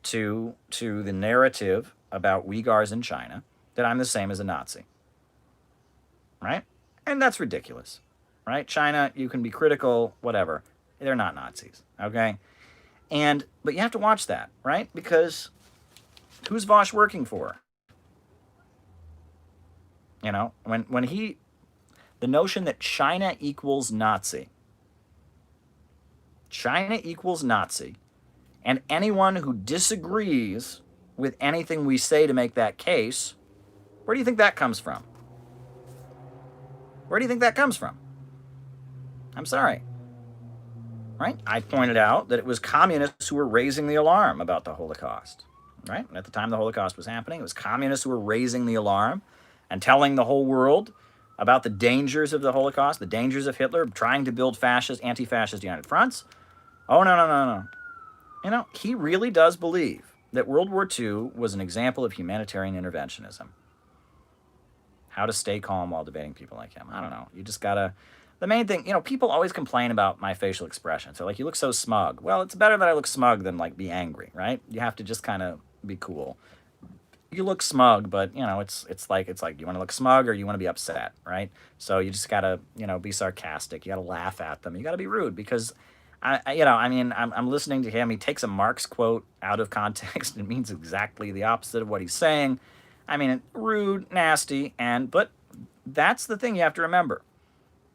to the narrative about Uyghurs in China, that I'm the same as a Nazi. Right? And that's ridiculous. Right? China, you can be critical, whatever. They're not Nazis. Okay? But you have to watch that, right? Because who's Vosh working for? The notion that China equals Nazi, and anyone who disagrees with anything we say to make that case, where do you think that comes from? I'm sorry. Right? I pointed out that it was communists who were raising the alarm about the Holocaust. Right? And at the time the Holocaust was happening, it was communists who were raising the alarm and telling the whole world about the dangers of the Holocaust, the dangers of Hitler, trying to build anti-fascist united fronts. Oh, no. He really does believe that World War II was an example of humanitarian interventionism. How to stay calm while debating people like him. I don't know. You just gotta... The main thing, people always complain about my facial expressions. They're like, you look so smug. Well, it's better that I look smug than, be angry, right? You have to just kind of be cool. You look smug, but, it's like you want to look smug or you want to be upset, right? So you just gotta, be sarcastic. You gotta laugh at them. You gotta be rude because... I'm listening to him. He takes a Marx quote out of context. It means exactly the opposite of what he's saying. Rude, nasty, but that's the thing you have to remember,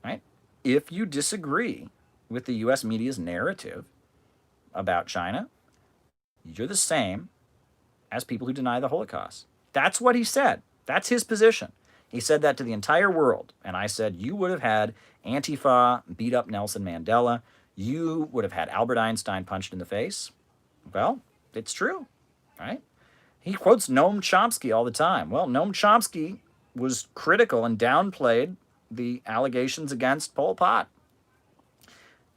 right? If you disagree with the U.S. media's narrative about China, you're the same as people who deny the Holocaust. That's what he said. That's his position. He said that to the entire world. And I said, you would have had Antifa beat up Nelson Mandela. You would have had Albert Einstein punched in the face. Well, it's true, right? He quotes Noam Chomsky all the time. Well, Noam Chomsky was critical and downplayed the allegations against Pol Pot.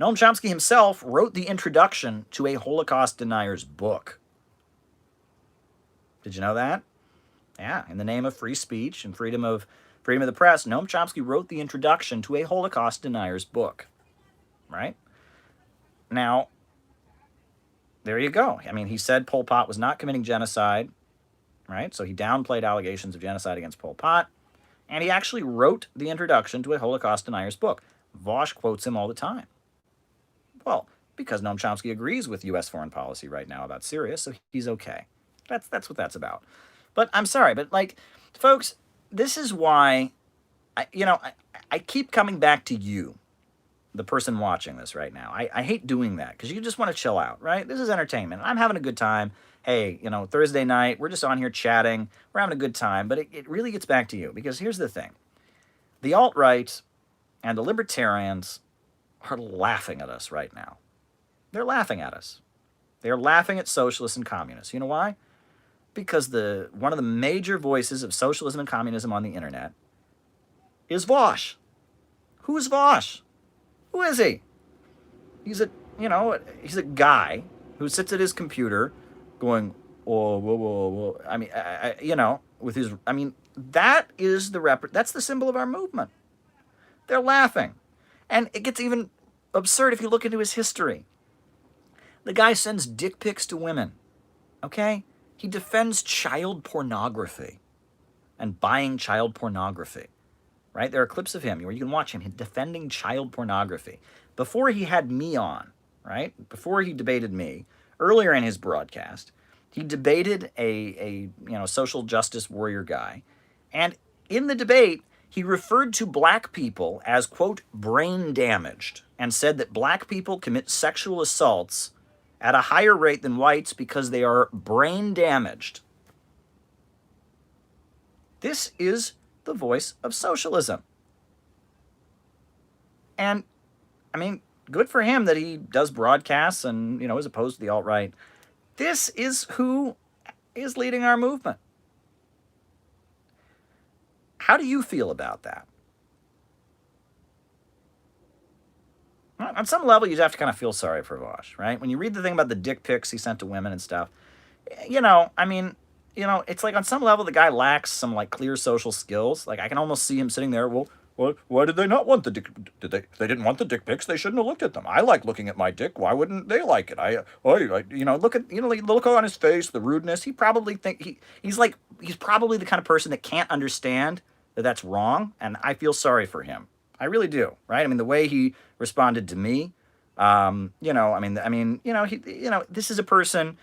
Noam Chomsky himself wrote the introduction to a Holocaust denier's book. Did you know that? Yeah, in the name of free speech and freedom of the press, Noam Chomsky wrote the introduction to a Holocaust denier's book. Right? Now, there you go. I mean, he said Pol Pot was not committing genocide, right? So he downplayed allegations of genocide against Pol Pot, and he actually wrote the introduction to a Holocaust denier's book. Vaush quotes him all the time. Well, because Noam Chomsky agrees with U.S. foreign policy right now about Syria, so he's okay. That's what that's about. But I'm sorry, but like, folks, this is why, I keep coming back to you, the person watching this right now. I hate doing that because you just want to chill out, right? This is entertainment. I'm having a good time. Hey, Thursday night, we're just on here chatting. We're having a good time, but it really gets back to you because here's the thing. The alt-right and the libertarians are laughing at us right now. They're laughing at us. They're laughing at socialists and communists. You know why? Because one of the major voices of socialism and communism on the internet is Vaush. Who is Vaush? Who is he? He's a guy who sits at his computer going, oh, whoa, whoa, whoa. I mean, with his, that's the symbol of our movement. They're laughing. And it gets even absurd if you look into his history. The guy sends dick pics to women, okay? He defends child pornography and buying child pornography, right? There are clips of him where you can watch him defending child pornography. Before he had me on, right? Before he debated me, earlier in his broadcast, he debated a social justice warrior guy. And in the debate, he referred to black people as, quote, brain damaged, and said that black people commit sexual assaults at a higher rate than whites because they are brain damaged. This is the voice of socialism. And, I mean, good for him that he does broadcasts and, is opposed to the alt-right. This is who is leading our movement. How do you feel about that? On some level, you have to kind of feel sorry for Vaush, right? When you read the thing about the dick pics he sent to women and stuff, it's like on some level, the guy lacks some like clear social skills. Like I can almost see him sitting there, well, why did they not want the dick? If they didn't want the dick pics, they shouldn't have looked at them. I like looking at my dick. Why wouldn't they like it? Look on his face, the rudeness. He probably he's probably the kind of person that can't understand that that's wrong. And I feel sorry for him. I really do, right? I mean, the way he responded to me, this is a person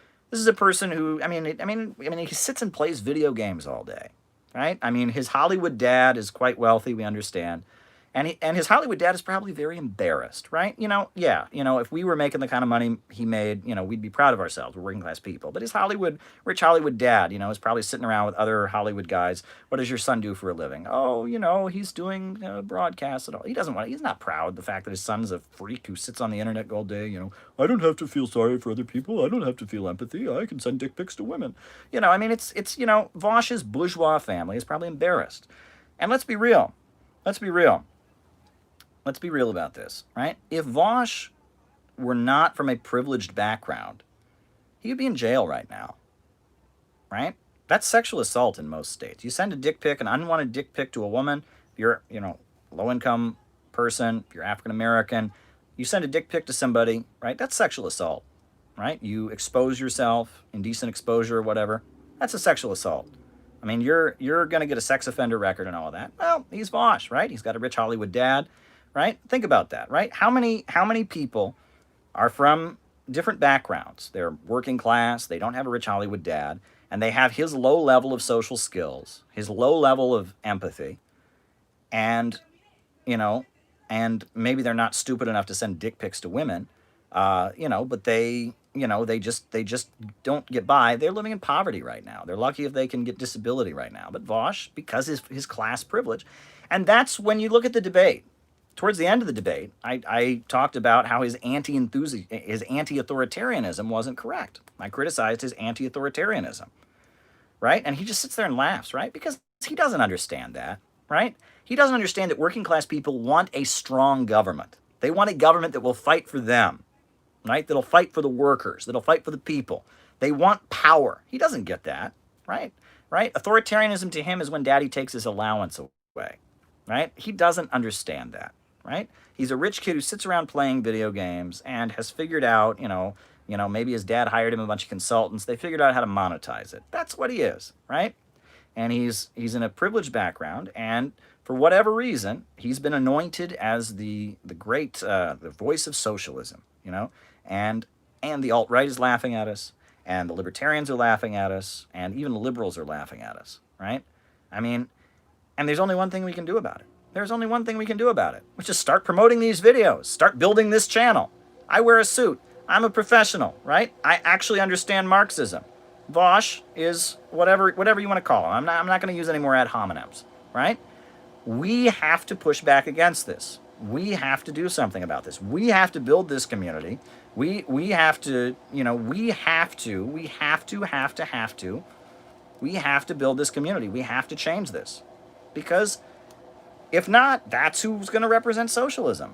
who, he sits and plays video games all day, right? I mean, his Hollywood dad is quite wealthy, we understand. And his Hollywood dad is probably very embarrassed, right? If we were making the kind of money he made, we'd be proud of ourselves. We're working class people. But his rich Hollywood dad, is probably sitting around with other Hollywood guys. What does your son do for a living? Oh, he's doing broadcasts and all. He's not proud of the fact that his son's a freak who sits on the internet all day. I don't have to feel sorry for other people. I don't have to feel empathy. I can send dick pics to women. It's Vaush's bourgeois family is probably embarrassed. And let's be real. Let's be real about this, right? If Vaush were not from a privileged background, he would be in jail right now, right? That's sexual assault in most states. You send a dick pic, an unwanted dick pic to a woman, if you're, low-income person, if you're African-American, you send a dick pic to somebody, right? That's sexual assault, right? You expose yourself, indecent exposure or whatever. That's a sexual assault. I mean, you're going to get a sex offender record and all of that. Well, he's Vaush, right? He's got a rich Hollywood dad. Right? Think about that, right? How many people are from different backgrounds? They're working class, they don't have a rich Hollywood dad, and they have his low level of social skills, his low level of empathy, and maybe they're not stupid enough to send dick pics to women, but they just don't get by. They're living in poverty right now. They're lucky if they can get disability right now. But Vaush, because his class privilege, and that's when you look at the debate. Towards the end of the debate, I talked about how his anti-authoritarianism wasn't correct. I criticized his anti-authoritarianism. right? And he just sits there and laughs, right? Because he doesn't understand that, right? He doesn't understand that working class people want a strong government. They want a government that will fight for them, right? That'll fight for the workers, that'll fight for the people. They want power. He doesn't get that, right? Right? Authoritarianism to him is when daddy takes his allowance away, right? He doesn't understand that, right? He's a rich kid who sits around playing video games and has figured out, maybe his dad hired him a bunch of consultants. They figured out how to monetize it. That's what he is, right? And he's in a privileged background, and for whatever reason, he's been anointed as the great the voice of socialism, and the alt-right is laughing at us, and the libertarians are laughing at us, and even the liberals are laughing at us, right? I mean, and there's only one thing we can do about it. There's only one thing we can do about it, which is start promoting these videos, start building this channel. I wear a suit. I'm a professional, right? I actually understand Marxism. Vosh is whatever you want to call him. I'm not going to use any more ad hominems, right? We have to push back against this. We have to do something about this. We have to build this community. We have to, we have to build this community. We have to change this. Because if not, that's who's going to represent socialism.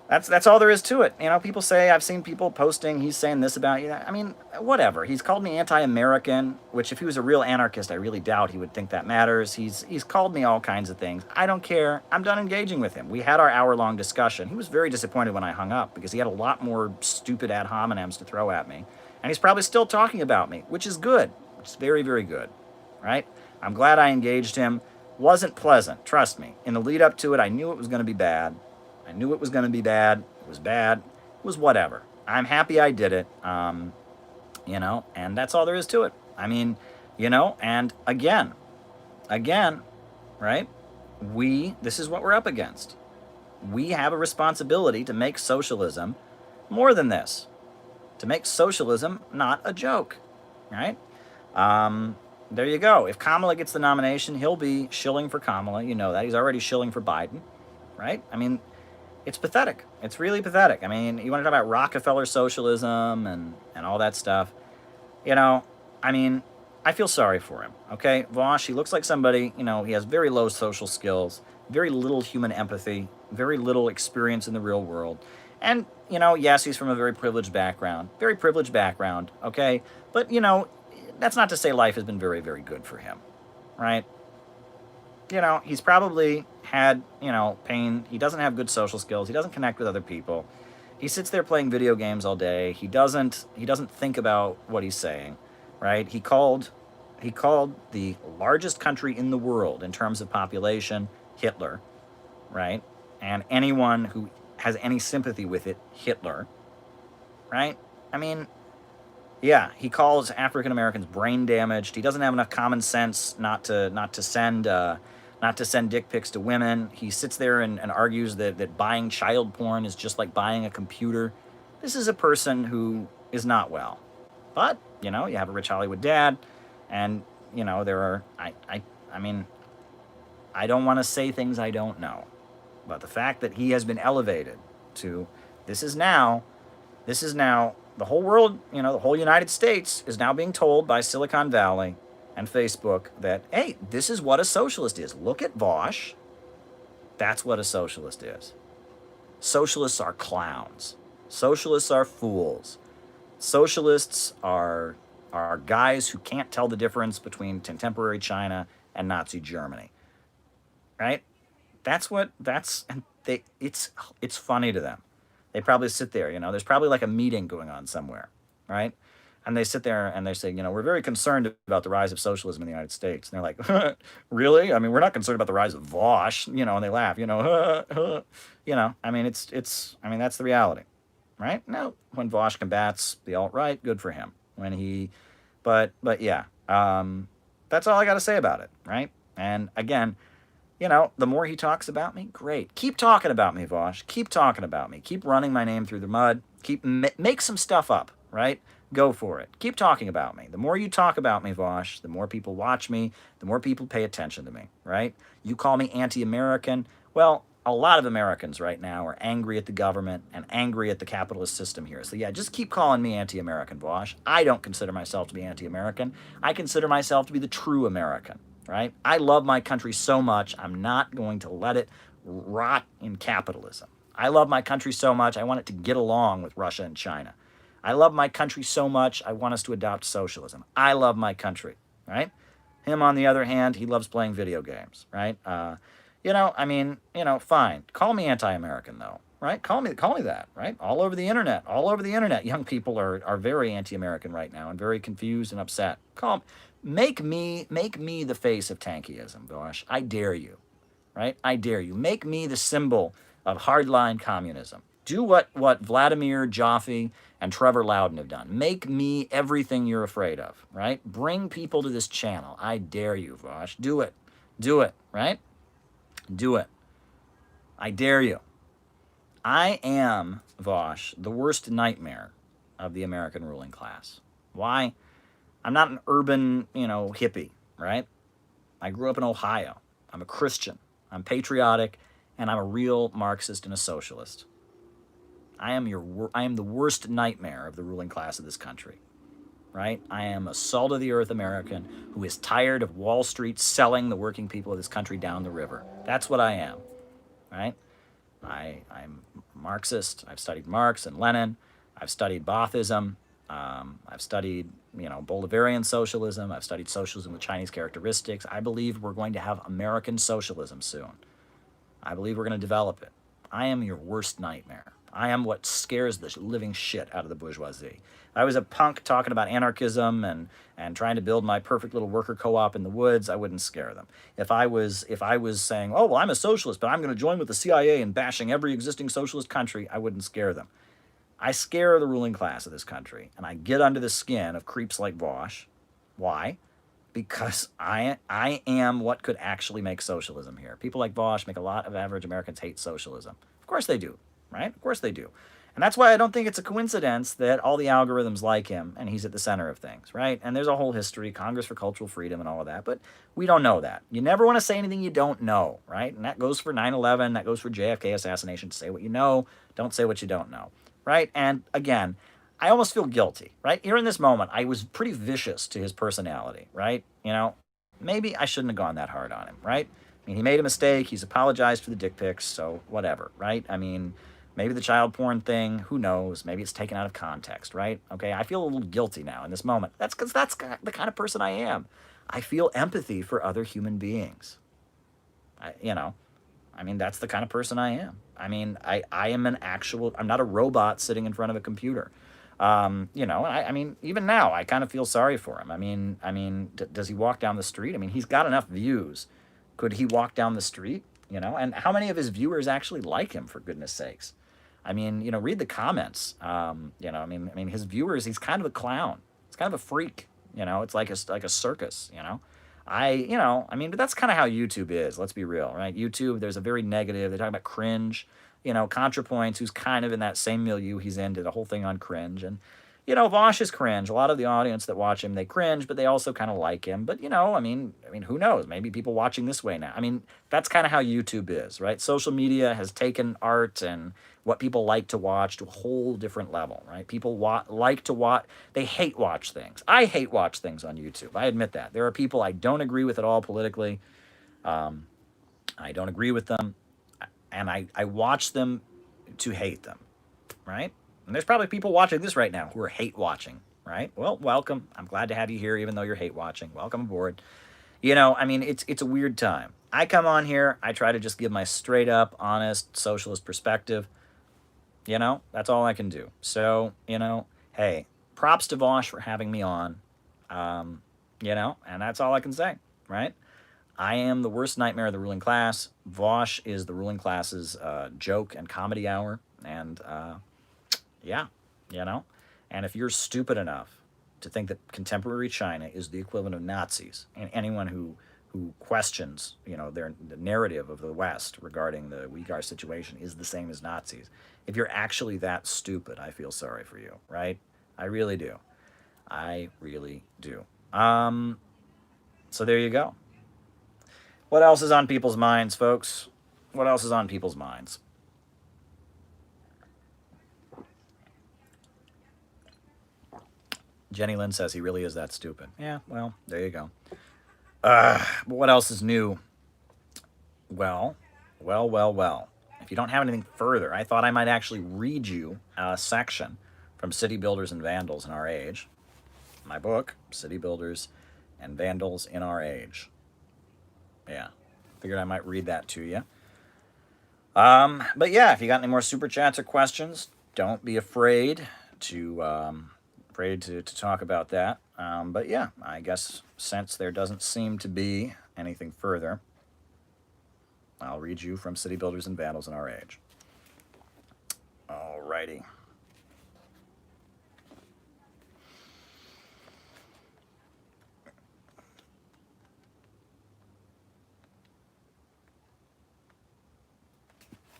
That's all there is to it. People say, I've seen people posting, he's saying this about you. I mean, whatever. He's called me anti-American, which if he was a real anarchist, I really doubt he would think that matters. He's called me all kinds of things. I don't care. I'm done engaging with him. We had our hour-long discussion. He was very disappointed when I hung up because he had a lot more stupid ad hominems to throw at me. And he's probably still talking about me, which is good. Which is very, very good, right? I'm glad I engaged him. Wasn't pleasant, trust me. In the lead up to it, I knew it was going to be bad. It was bad. It was whatever. I'm happy I did it, and that's all there is to it. I mean, and again, right? This is what we're up against. We have a responsibility to make socialism more than this, to make socialism not a joke, right? There you go. If Kamala gets the nomination, he'll be shilling for Kamala. You know that. He's already shilling for Biden, right? I mean, it's pathetic. It's really pathetic. I mean, you want to talk about Rockefeller socialism and all that stuff. I mean, I feel sorry for him, okay? Vosh, he looks like somebody, he has very low social skills, very little human empathy, very little experience in the real world. And, yes, he's from a very privileged background, okay? But, that's not to say life has been very, very good for him, right? He's probably had, pain. He doesn't have good social skills. He doesn't connect with other people. He sits there playing video games all day. He doesn't think about what he's saying, right? He called the largest country in the world in terms of population Hitler, right? And anyone who has any sympathy with it, Hitler, right? I mean, yeah, he calls African Americans brain damaged. He doesn't have enough common sense not to send dick pics to women. He sits there and argues that buying child porn is just like buying a computer. This is a person who is not well. But, you have a rich Hollywood dad, and, there are, I mean, I don't want to say things I don't know. But the fact that he has been elevated to, this is now, the whole world, the whole United States is now being told by Silicon Valley and Facebook that, hey, this is what a socialist is. Look at Vosh. That's what a socialist is. Socialists are clowns. Socialists are fools. Socialists are guys who can't tell the difference between contemporary China and Nazi Germany. Right? It's funny to them. They probably sit there, there's probably like a meeting going on somewhere, right? And they sit there and they say, we're very concerned about the rise of socialism in the United States. And they're like, really? I mean, we're not concerned about the rise of Vosh, and they laugh, I mean, that's the reality, right? No, when Vosh combats the alt-right, good for him. But yeah, that's all I got to say about it, right? And again, the more he talks about me, great. Keep talking about me, Vosh. Keep talking about me. Keep running my name through the mud. Make some stuff up, right? Go for it. Keep talking about me. The more you talk about me, Vosh, the more people watch me, the more people pay attention to me, right? You call me anti-American. Well, a lot of Americans right now are angry at the government and angry at the capitalist system here. So yeah, just keep calling me anti-American, Vosh. I don't consider myself to be anti-American. I consider myself to be the true American, right? I love my country so much, I'm not going to let it rot in capitalism. I love my country so much, I want it to get along with Russia and China. I love my country so much, I want us to adopt socialism. I love my country, right? Him, on the other hand, he loves playing video games, right? Fine. Call me anti-American, though, right? Call me that, right? All over the internet, young people are very anti-American right now and very confused and upset. Make me the face of tankyism, Bosch. I dare you, right? I dare you. Make me the symbol of hardline communism. Do what Vladimir Joffe and Trevor Loudon have done. Make me everything you're afraid of, right? Bring people to this channel. I dare you, Vosh. Do it. Do it, right? Do it. I dare you. I am, Vosh, the worst nightmare of the American ruling class. Why? I'm not an urban, hippie, right? I grew up in Ohio. I'm a Christian. I'm patriotic, and I'm a real Marxist and a socialist. I am the worst nightmare of the ruling class of this country, right? I am a salt-of-the-earth American who is tired of Wall Street selling the working people of this country down the river. That's what I am, right? I'm Marxist. I've studied Marx and Lenin. I've studied Baathism. I've studied, Bolivarian socialism. I've studied socialism with Chinese characteristics. I believe we're going to have American socialism soon. I believe we're going to develop it. I am your worst nightmare. I am what scares the living shit out of the bourgeoisie. If I was a punk talking about anarchism and trying to build my perfect little worker co-op in the woods, I wouldn't scare them. If I was saying, oh, well, I'm a socialist, but I'm going to join with the CIA and bashing every existing socialist country, I wouldn't scare them. I scare the ruling class of this country, and I get under the skin of creeps like Bosch. Why? Because I am what could actually make socialism here. People like Bosch make a lot of average Americans hate socialism. Of course they do, right? Of course they do. And that's why I don't think it's a coincidence that all the algorithms like him and he's at the center of things, right? And there's a whole history, Congress for Cultural Freedom and all of that, but we don't know that. You never want to say anything you don't know, right? And that goes for 9/11, that goes for JFK assassination. Say what you know, don't say what you don't know, right? And again, I almost feel guilty, right? Here in this moment, I was pretty vicious to his personality, right? Maybe I shouldn't have gone that hard on him, right? I mean, he made a mistake. He's apologized for the dick pics, so whatever, right? I mean, maybe the child porn thing, who knows? Maybe it's taken out of context, right? Okay, I feel a little guilty now in this moment. That's because that's the kind of person I am. I feel empathy for other human beings. That's the kind of person I am. I am I'm not a robot sitting in front of a computer. Even now, I kind of feel sorry for him. Does he walk down the street? He's got enough views. Could he walk down the street? And how many of his viewers actually like him, for goodness sakes? Read the comments. His viewers, he's kind of a clown. He's kind of a freak. It's like a circus, but that's kind of how YouTube is. Let's be real, right? YouTube, there's a very negative, they talk about cringe. ContraPoints, who's kind of in that same milieu he's in, did a whole thing on cringe. And, Vosh is cringe. A lot of the audience that watch him, they cringe, but they also kind of like him. But, who knows? Maybe people watching this way now. That's kind of how YouTube is, right? Social media has taken art and what people like to watch to a whole different level, right? People like to watch, they hate watch things. I hate watch things on YouTube. I admit that. There are people I don't agree with at all politically. I don't agree with them. And I watch them to hate them, right? And there's probably people watching this right now who are hate watching, right? Well, welcome. I'm glad to have you here, even though you're hate watching. Welcome aboard. It's a weird time. I come on here, I try to just give my straight up, honest, socialist perspective. That's all I can do. So, hey, props to Vosh for having me on. And that's all I can say, right? I am the worst nightmare of the ruling class. Vosh is the ruling class's joke and comedy hour. And And if you're stupid enough to think that contemporary China is the equivalent of Nazis, and anyone who questions, the narrative of the West regarding the Uyghur situation is the same as Nazis, if you're actually that stupid, I feel sorry for you, right? I really do. I really do. So there you go. What else is on people's minds, folks? What else is on people's minds? Jenny Lynn says he really is that stupid. Yeah, well, there you go. But what else is new? Well, well. If you don't have anything further, I thought I might actually read you a section from City Builders and Vandals in Our Age. My book, City Builders and Vandals in Our Age. Yeah, figured I might read that to you. But yeah, if you got any more super chats or questions, don't be afraid to talk about that. But yeah, I guess since there doesn't seem to be anything further, I'll read you from City Builders and Vandals in Our Age. Alrighty.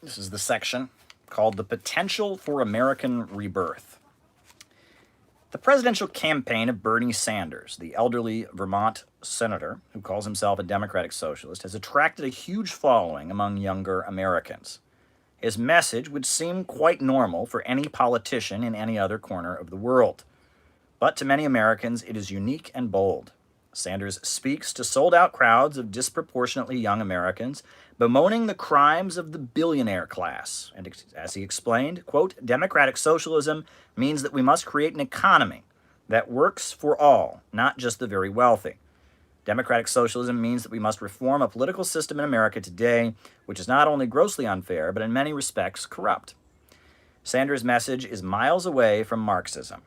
This is the section called The Potential for American Rebirth. The presidential campaign of Bernie Sanders, the elderly Vermont senator who calls himself a democratic socialist, has attracted a huge following among younger Americans. His message would seem quite normal for any politician in any other corner of the world. But to many Americans, it is unique and bold. Sanders speaks to sold-out crowds of disproportionately young Americans, bemoaning the crimes of the billionaire class. And as he explained, quote, democratic socialism means that we must create an economy that works for all, not just the very wealthy. Democratic socialism means that we must reform a political system in America today, which is not only grossly unfair, but in many respects corrupt. Sanders' message is miles away from Marxism.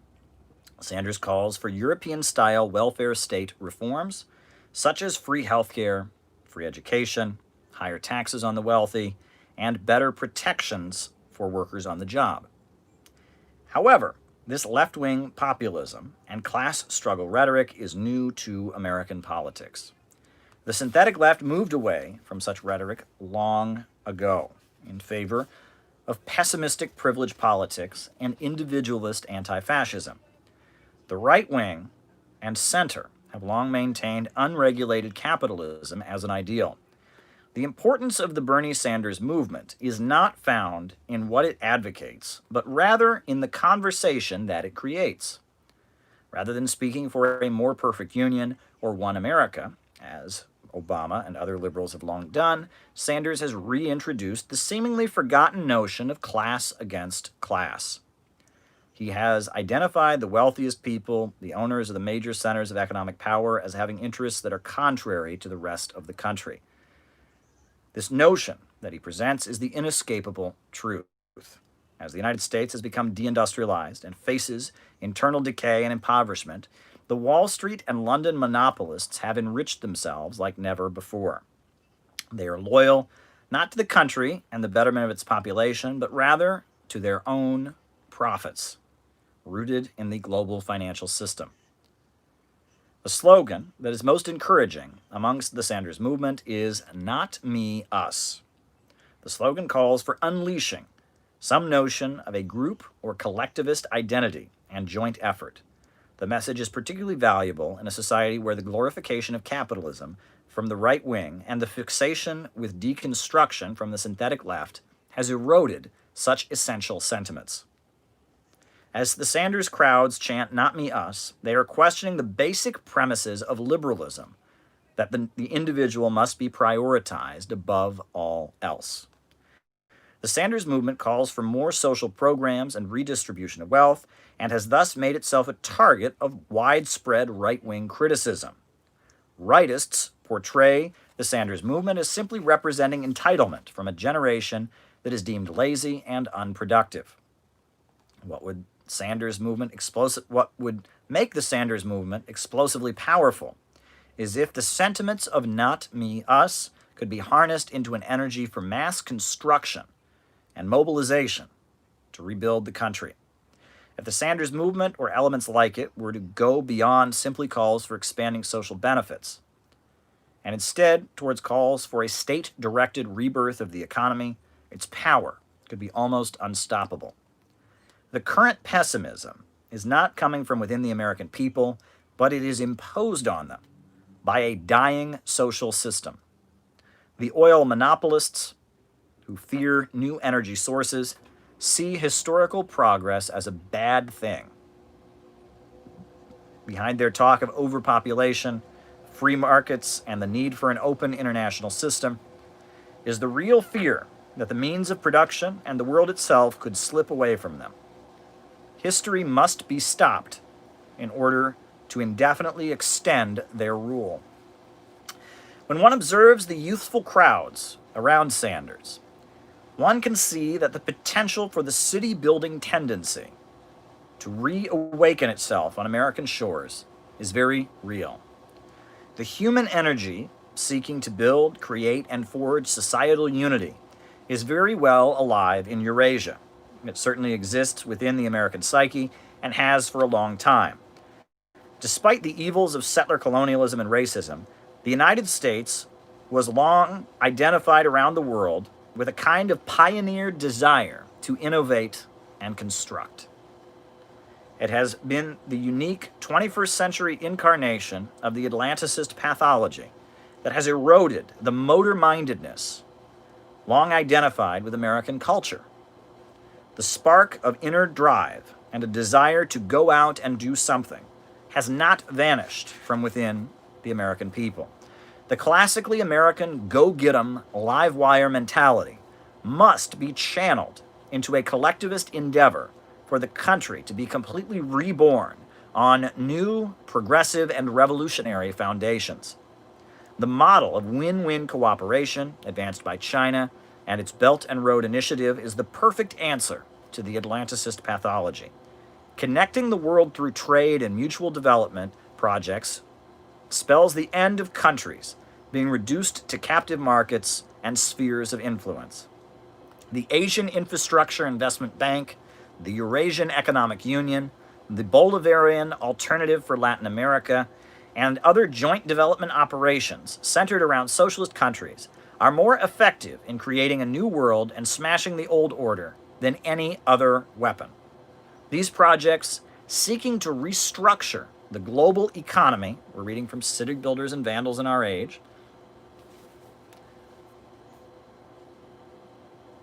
Sanders calls for European-style welfare state reforms, such as free healthcare, free education, higher taxes on the wealthy, and better protections for workers on the job. However, this left-wing populism and class struggle rhetoric is new to American politics. The synthetic left moved away from such rhetoric long ago in favor of pessimistic privilege politics and individualist anti-fascism. The right wing and center have long maintained unregulated capitalism as an ideal. The importance of the Bernie Sanders movement is not found in what it advocates, but rather in the conversation that it creates. Rather than speaking for a more perfect union or one America, as Obama and other liberals have long done, Sanders has reintroduced the seemingly forgotten notion of class against class. He has identified the wealthiest people, the owners of the major centers of economic power, as having interests that are contrary to the rest of the country. This notion that he presents is the inescapable truth. As the United States has become deindustrialized and faces internal decay and impoverishment, the Wall Street and London monopolists have enriched themselves like never before. They are loyal not to the country and the betterment of its population, but rather to their own profits, rooted in the global financial system. The slogan that is most encouraging amongst the Sanders movement is "Not me, us." The slogan calls for unleashing some notion of a group or collectivist identity and joint effort. The message is particularly valuable in a society where the glorification of capitalism from the right wing and the fixation with deconstruction from the synthetic left has eroded such essential sentiments. As the Sanders crowds chant "Not me, us," they are questioning the basic premises of liberalism, that the individual must be prioritized above all else. The Sanders movement calls for more social programs and redistribution of wealth, and has thus made itself a target of widespread right-wing criticism. Rightists portray the Sanders movement as simply representing entitlement from a generation that is deemed lazy and unproductive. What would make the Sanders movement explosively powerful is if the sentiments of "Not me, us" could be harnessed into an energy for mass construction and mobilization to rebuild the country. If the Sanders movement or elements like it were to go beyond simply calls for expanding social benefits, and instead towards calls for a state-directed rebirth of the economy, its power could be almost unstoppable. The current pessimism is not coming from within the American people, but it is imposed on them by a dying social system. The oil monopolists, who fear new energy sources see historical progress as a bad thing. Behind their talk of overpopulation, free markets, and the need for an open international system is the real fear that the means of production and the world itself could slip away from them. History must be stopped in order to indefinitely extend their rule. When one observes the youthful crowds around Sanders, one can see that the potential for the city-building tendency to reawaken itself on American shores is very real. The human energy seeking to build, create, and forge societal unity is very well alive in Eurasia. It certainly exists within the American psyche and has for a long time. Despite the evils of settler colonialism and racism, the United States was long identified around the world with a kind of pioneer desire to innovate and construct. It has been the unique 21st century incarnation of the Atlanticist pathology that has eroded the motor-mindedness long identified with American culture. The spark of inner drive and a desire to go out and do something has not vanished from within the American people. The classically American go-get-'em, live-wire mentality must be channeled into a collectivist endeavor for the country to be completely reborn on new, progressive, and revolutionary foundations. The model of win-win cooperation advanced by China and its Belt and Road Initiative is the perfect answer to the Atlanticist pathology. Connecting the world through trade and mutual development projects spells the end of countries being reduced to captive markets and spheres of influence. The Asian Infrastructure Investment Bank, the Eurasian Economic Union, the Bolivarian Alternative for Latin America, and other joint development operations centered around socialist countries are more effective in creating a new world and smashing the old order than any other weapon. These projects, seeking to restructure the global economy, we're reading from City Builders and Vandals in Our Age,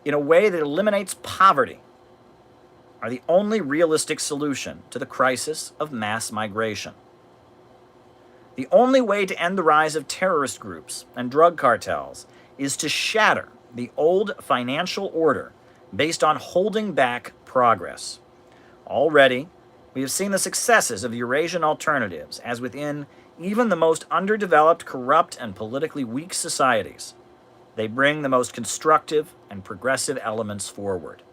in a way that eliminates poverty, are the only realistic solution to the crisis of mass migration. The only way to end the rise of terrorist groups and drug cartels is to shatter the old financial order based on holding back progress. Already, we have seen the successes of Eurasian alternatives as within even the most underdeveloped, corrupt, and politically weak societies, they bring the most constructive and progressive elements forward.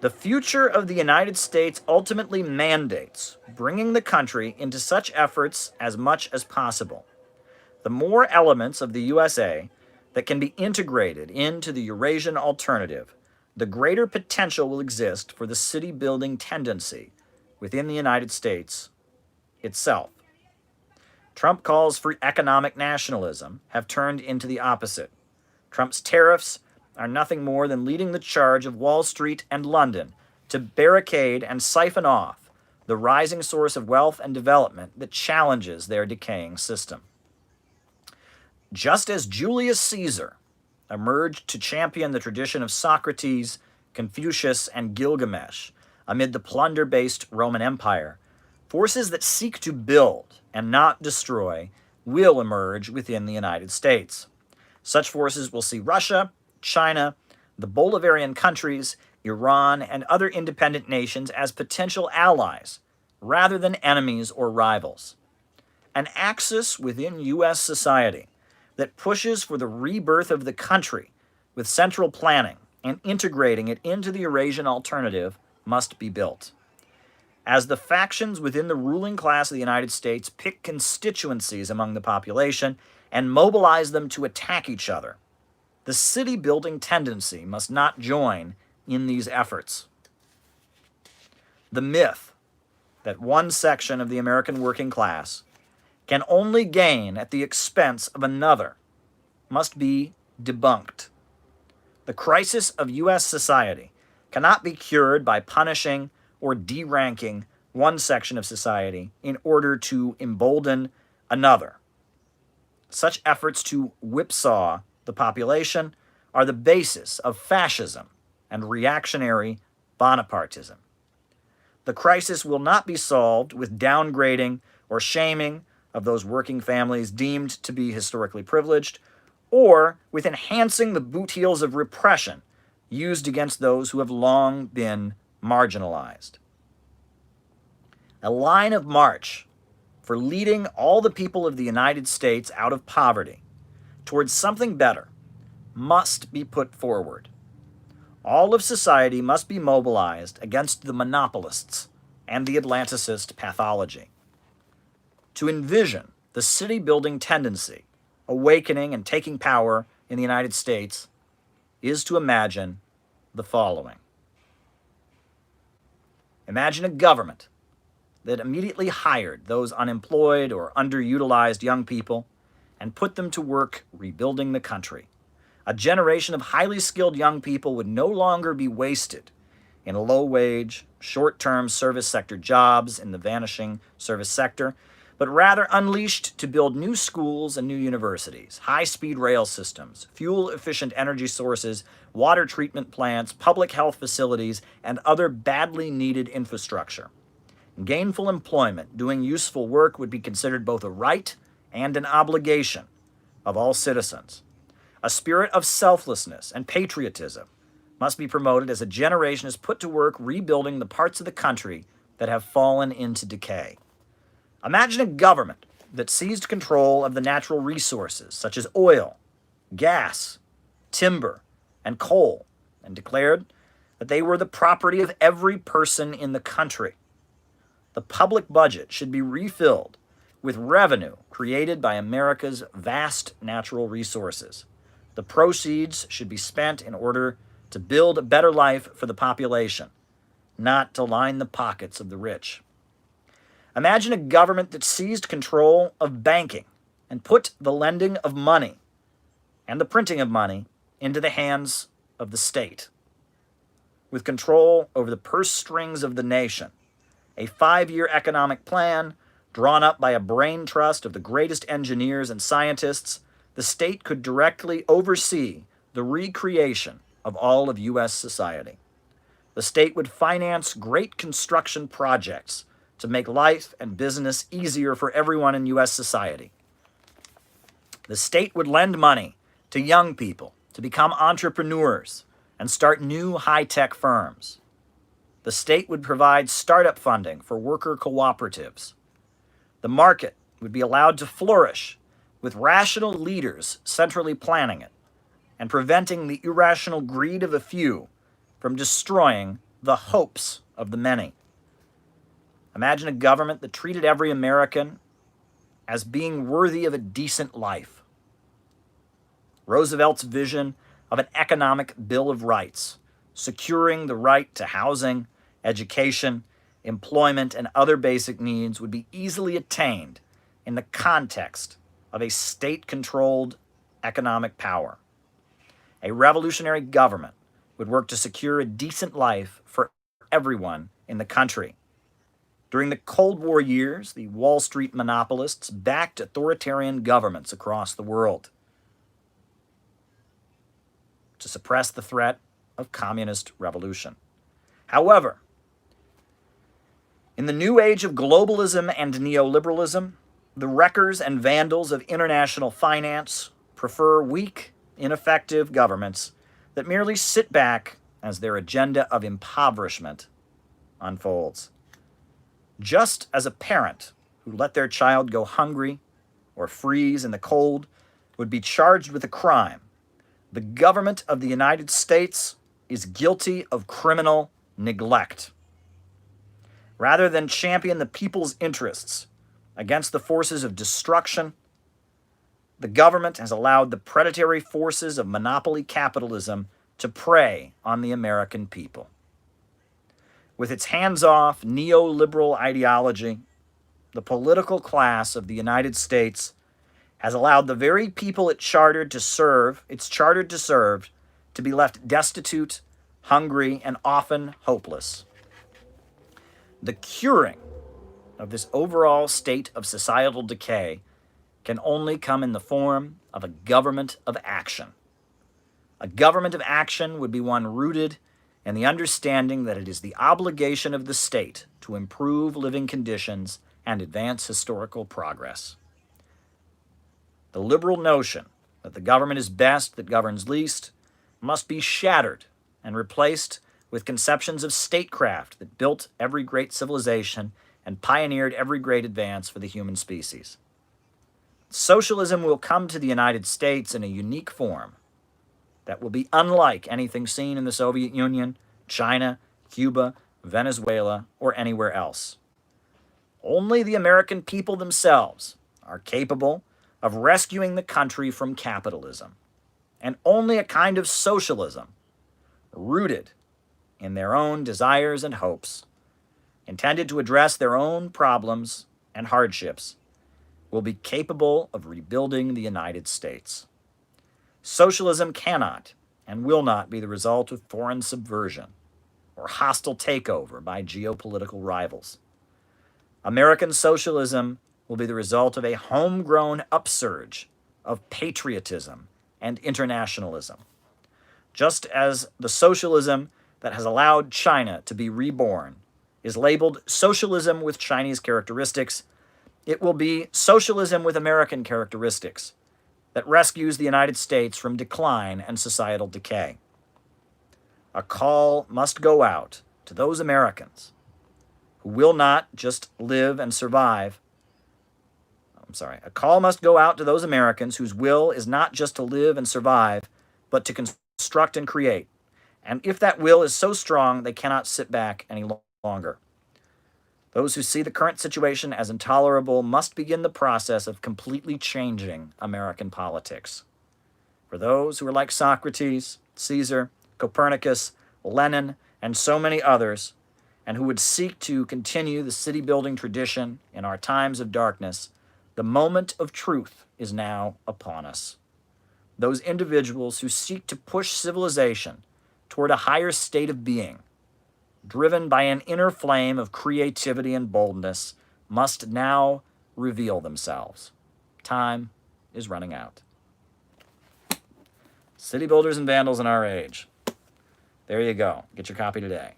The future of the United States ultimately mandates bringing the country into such efforts as much as possible. The more elements of the USA that can be integrated into the Eurasian alternative, the greater potential will exist for the city-building tendency within the United States itself. Trump calls for economic nationalism have turned into the opposite. Trump's tariffs are nothing more than leading the charge of Wall Street and London to barricade and siphon off the rising source of wealth and development that challenges their decaying system. Just as Julius Caesar emerged to champion the tradition of Socrates, Confucius, and Gilgamesh amid the plunder-based Roman Empire, forces that seek to build and not destroy will emerge within the United States. Such forces will see Russia, China, the Bolivarian countries, Iran, and other independent nations as potential allies rather than enemies or rivals. An axis within U.S. society that pushes for the rebirth of the country with central planning and integrating it into the Eurasian alternative must be built. As the factions within the ruling class of the United States pick constituencies among the population and mobilize them to attack each other, the city-building tendency must not join in these efforts. The myth that one section of the American working class can only gain at the expense of another must be debunked. The crisis of U.S. society cannot be cured by punishing or deranking one section of society in order to embolden another. Such efforts to whipsaw the population are the basis of fascism and reactionary Bonapartism. The crisis will not be solved with downgrading or shaming of those working families deemed to be historically privileged, or with enhancing the boot heels of repression used against those who have long been marginalized. A line of march for leading all the people of the United States out of poverty towards something better must be put forward. All of society must be mobilized against the monopolists and the Atlanticist pathology. To envision the city-building tendency awakening and taking power in the United States is to imagine the following. Imagine a government that immediately hired those unemployed or underutilized young people and put them to work rebuilding the country. A generation of highly skilled young people would no longer be wasted in low-wage, short-term service sector jobs in the vanishing service sector, but rather unleashed to build new schools and new universities, high-speed rail systems, fuel-efficient energy sources, water treatment plants, public health facilities, and other badly needed infrastructure. Gainful employment, doing useful work, would be considered both a right and an obligation of all citizens. A spirit of selflessness and patriotism must be promoted as a generation is put to work rebuilding the parts of the country that have fallen into decay. Imagine a government that seized control of the natural resources such as oil, gas, timber, and coal, and declared that they were the property of every person in the country. The public budget should be refilled with revenue created by America's vast natural resources. The proceeds should be spent in order to build a better life for the population, not to line the pockets of the rich. Imagine a government that seized control of banking and put the lending of money and the printing of money into the hands of the state. With control over the purse strings of the nation, a 5-year economic plan drawn up by a brain trust of the greatest engineers and scientists, the state could directly oversee the recreation of all of U.S. society. The state would finance great construction projects to make life and business easier for everyone in U.S. society. The state would lend money to young people to become entrepreneurs and start new high-tech firms. The state would provide startup funding for worker cooperatives. The market would be allowed to flourish with rational leaders centrally planning it and preventing the irrational greed of a few from destroying the hopes of the many. Imagine a government that treated every American as being worthy of a decent life. Roosevelt's vision of an economic Bill of Rights, securing the right to housing, education, employment, and other basic needs would be easily attained in the context of a state-controlled economic power. A revolutionary government would work to secure a decent life for everyone in the country. During the Cold War years, the Wall Street monopolists backed authoritarian governments across the world to suppress the threat of communist revolution. However, in the new age of globalism and neoliberalism, the wreckers and vandals of international finance prefer weak, ineffective governments that merely sit back as their agenda of impoverishment unfolds. Just as a parent who let their child go hungry or freeze in the cold would be charged with a crime, the government of the United States is guilty of criminal neglect. Rather than champion the people's interests against the forces of destruction, the government has allowed the predatory forces of monopoly capitalism to prey on the American people. With its hands-off neoliberal ideology, the political class of the United States has allowed the very people it's chartered to serve, to be left destitute, hungry, and often hopeless. The curing of this overall state of societal decay can only come in the form of a government of action. A government of action would be one rooted in the understanding that it is the obligation of the state to improve living conditions and advance historical progress. The liberal notion that the government is best that governs least must be shattered and replaced with conceptions of statecraft that built every great civilization and pioneered every great advance for the human species. Socialism will come to the United States in a unique form that will be unlike anything seen in the Soviet Union, China, Cuba, Venezuela, or anywhere else. Only the American people themselves are capable of rescuing the country from capitalism, and only a kind of socialism rooted in their own desires and hopes, intended to address their own problems and hardships, will be capable of rebuilding the United States. Socialism cannot and will not be the result of foreign subversion or hostile takeover by geopolitical rivals. American socialism will be the result of a homegrown upsurge of patriotism and internationalism. Just as the socialism that has allowed China to be reborn is labeled socialism with Chinese characteristics, it will be socialism with American characteristics that rescues the United States from decline and societal decay. A call must go out to those Americans who will not just live and survive. A call must go out to those Americans whose will is not just to live and survive, but to construct and create. And if that will is so strong, they cannot sit back any longer. Those who see the current situation as intolerable must begin the process of completely changing American politics. For those who are like Socrates, Caesar, Copernicus, Lenin, and so many others, and who would seek to continue the city-building tradition in our times of darkness, the moment of truth is now upon us. Those individuals who seek to push civilization toward a higher state of being, driven by an inner flame of creativity and boldness, must now reveal themselves. Time is running out. City builders and vandals in our age. There you go. Get your copy today.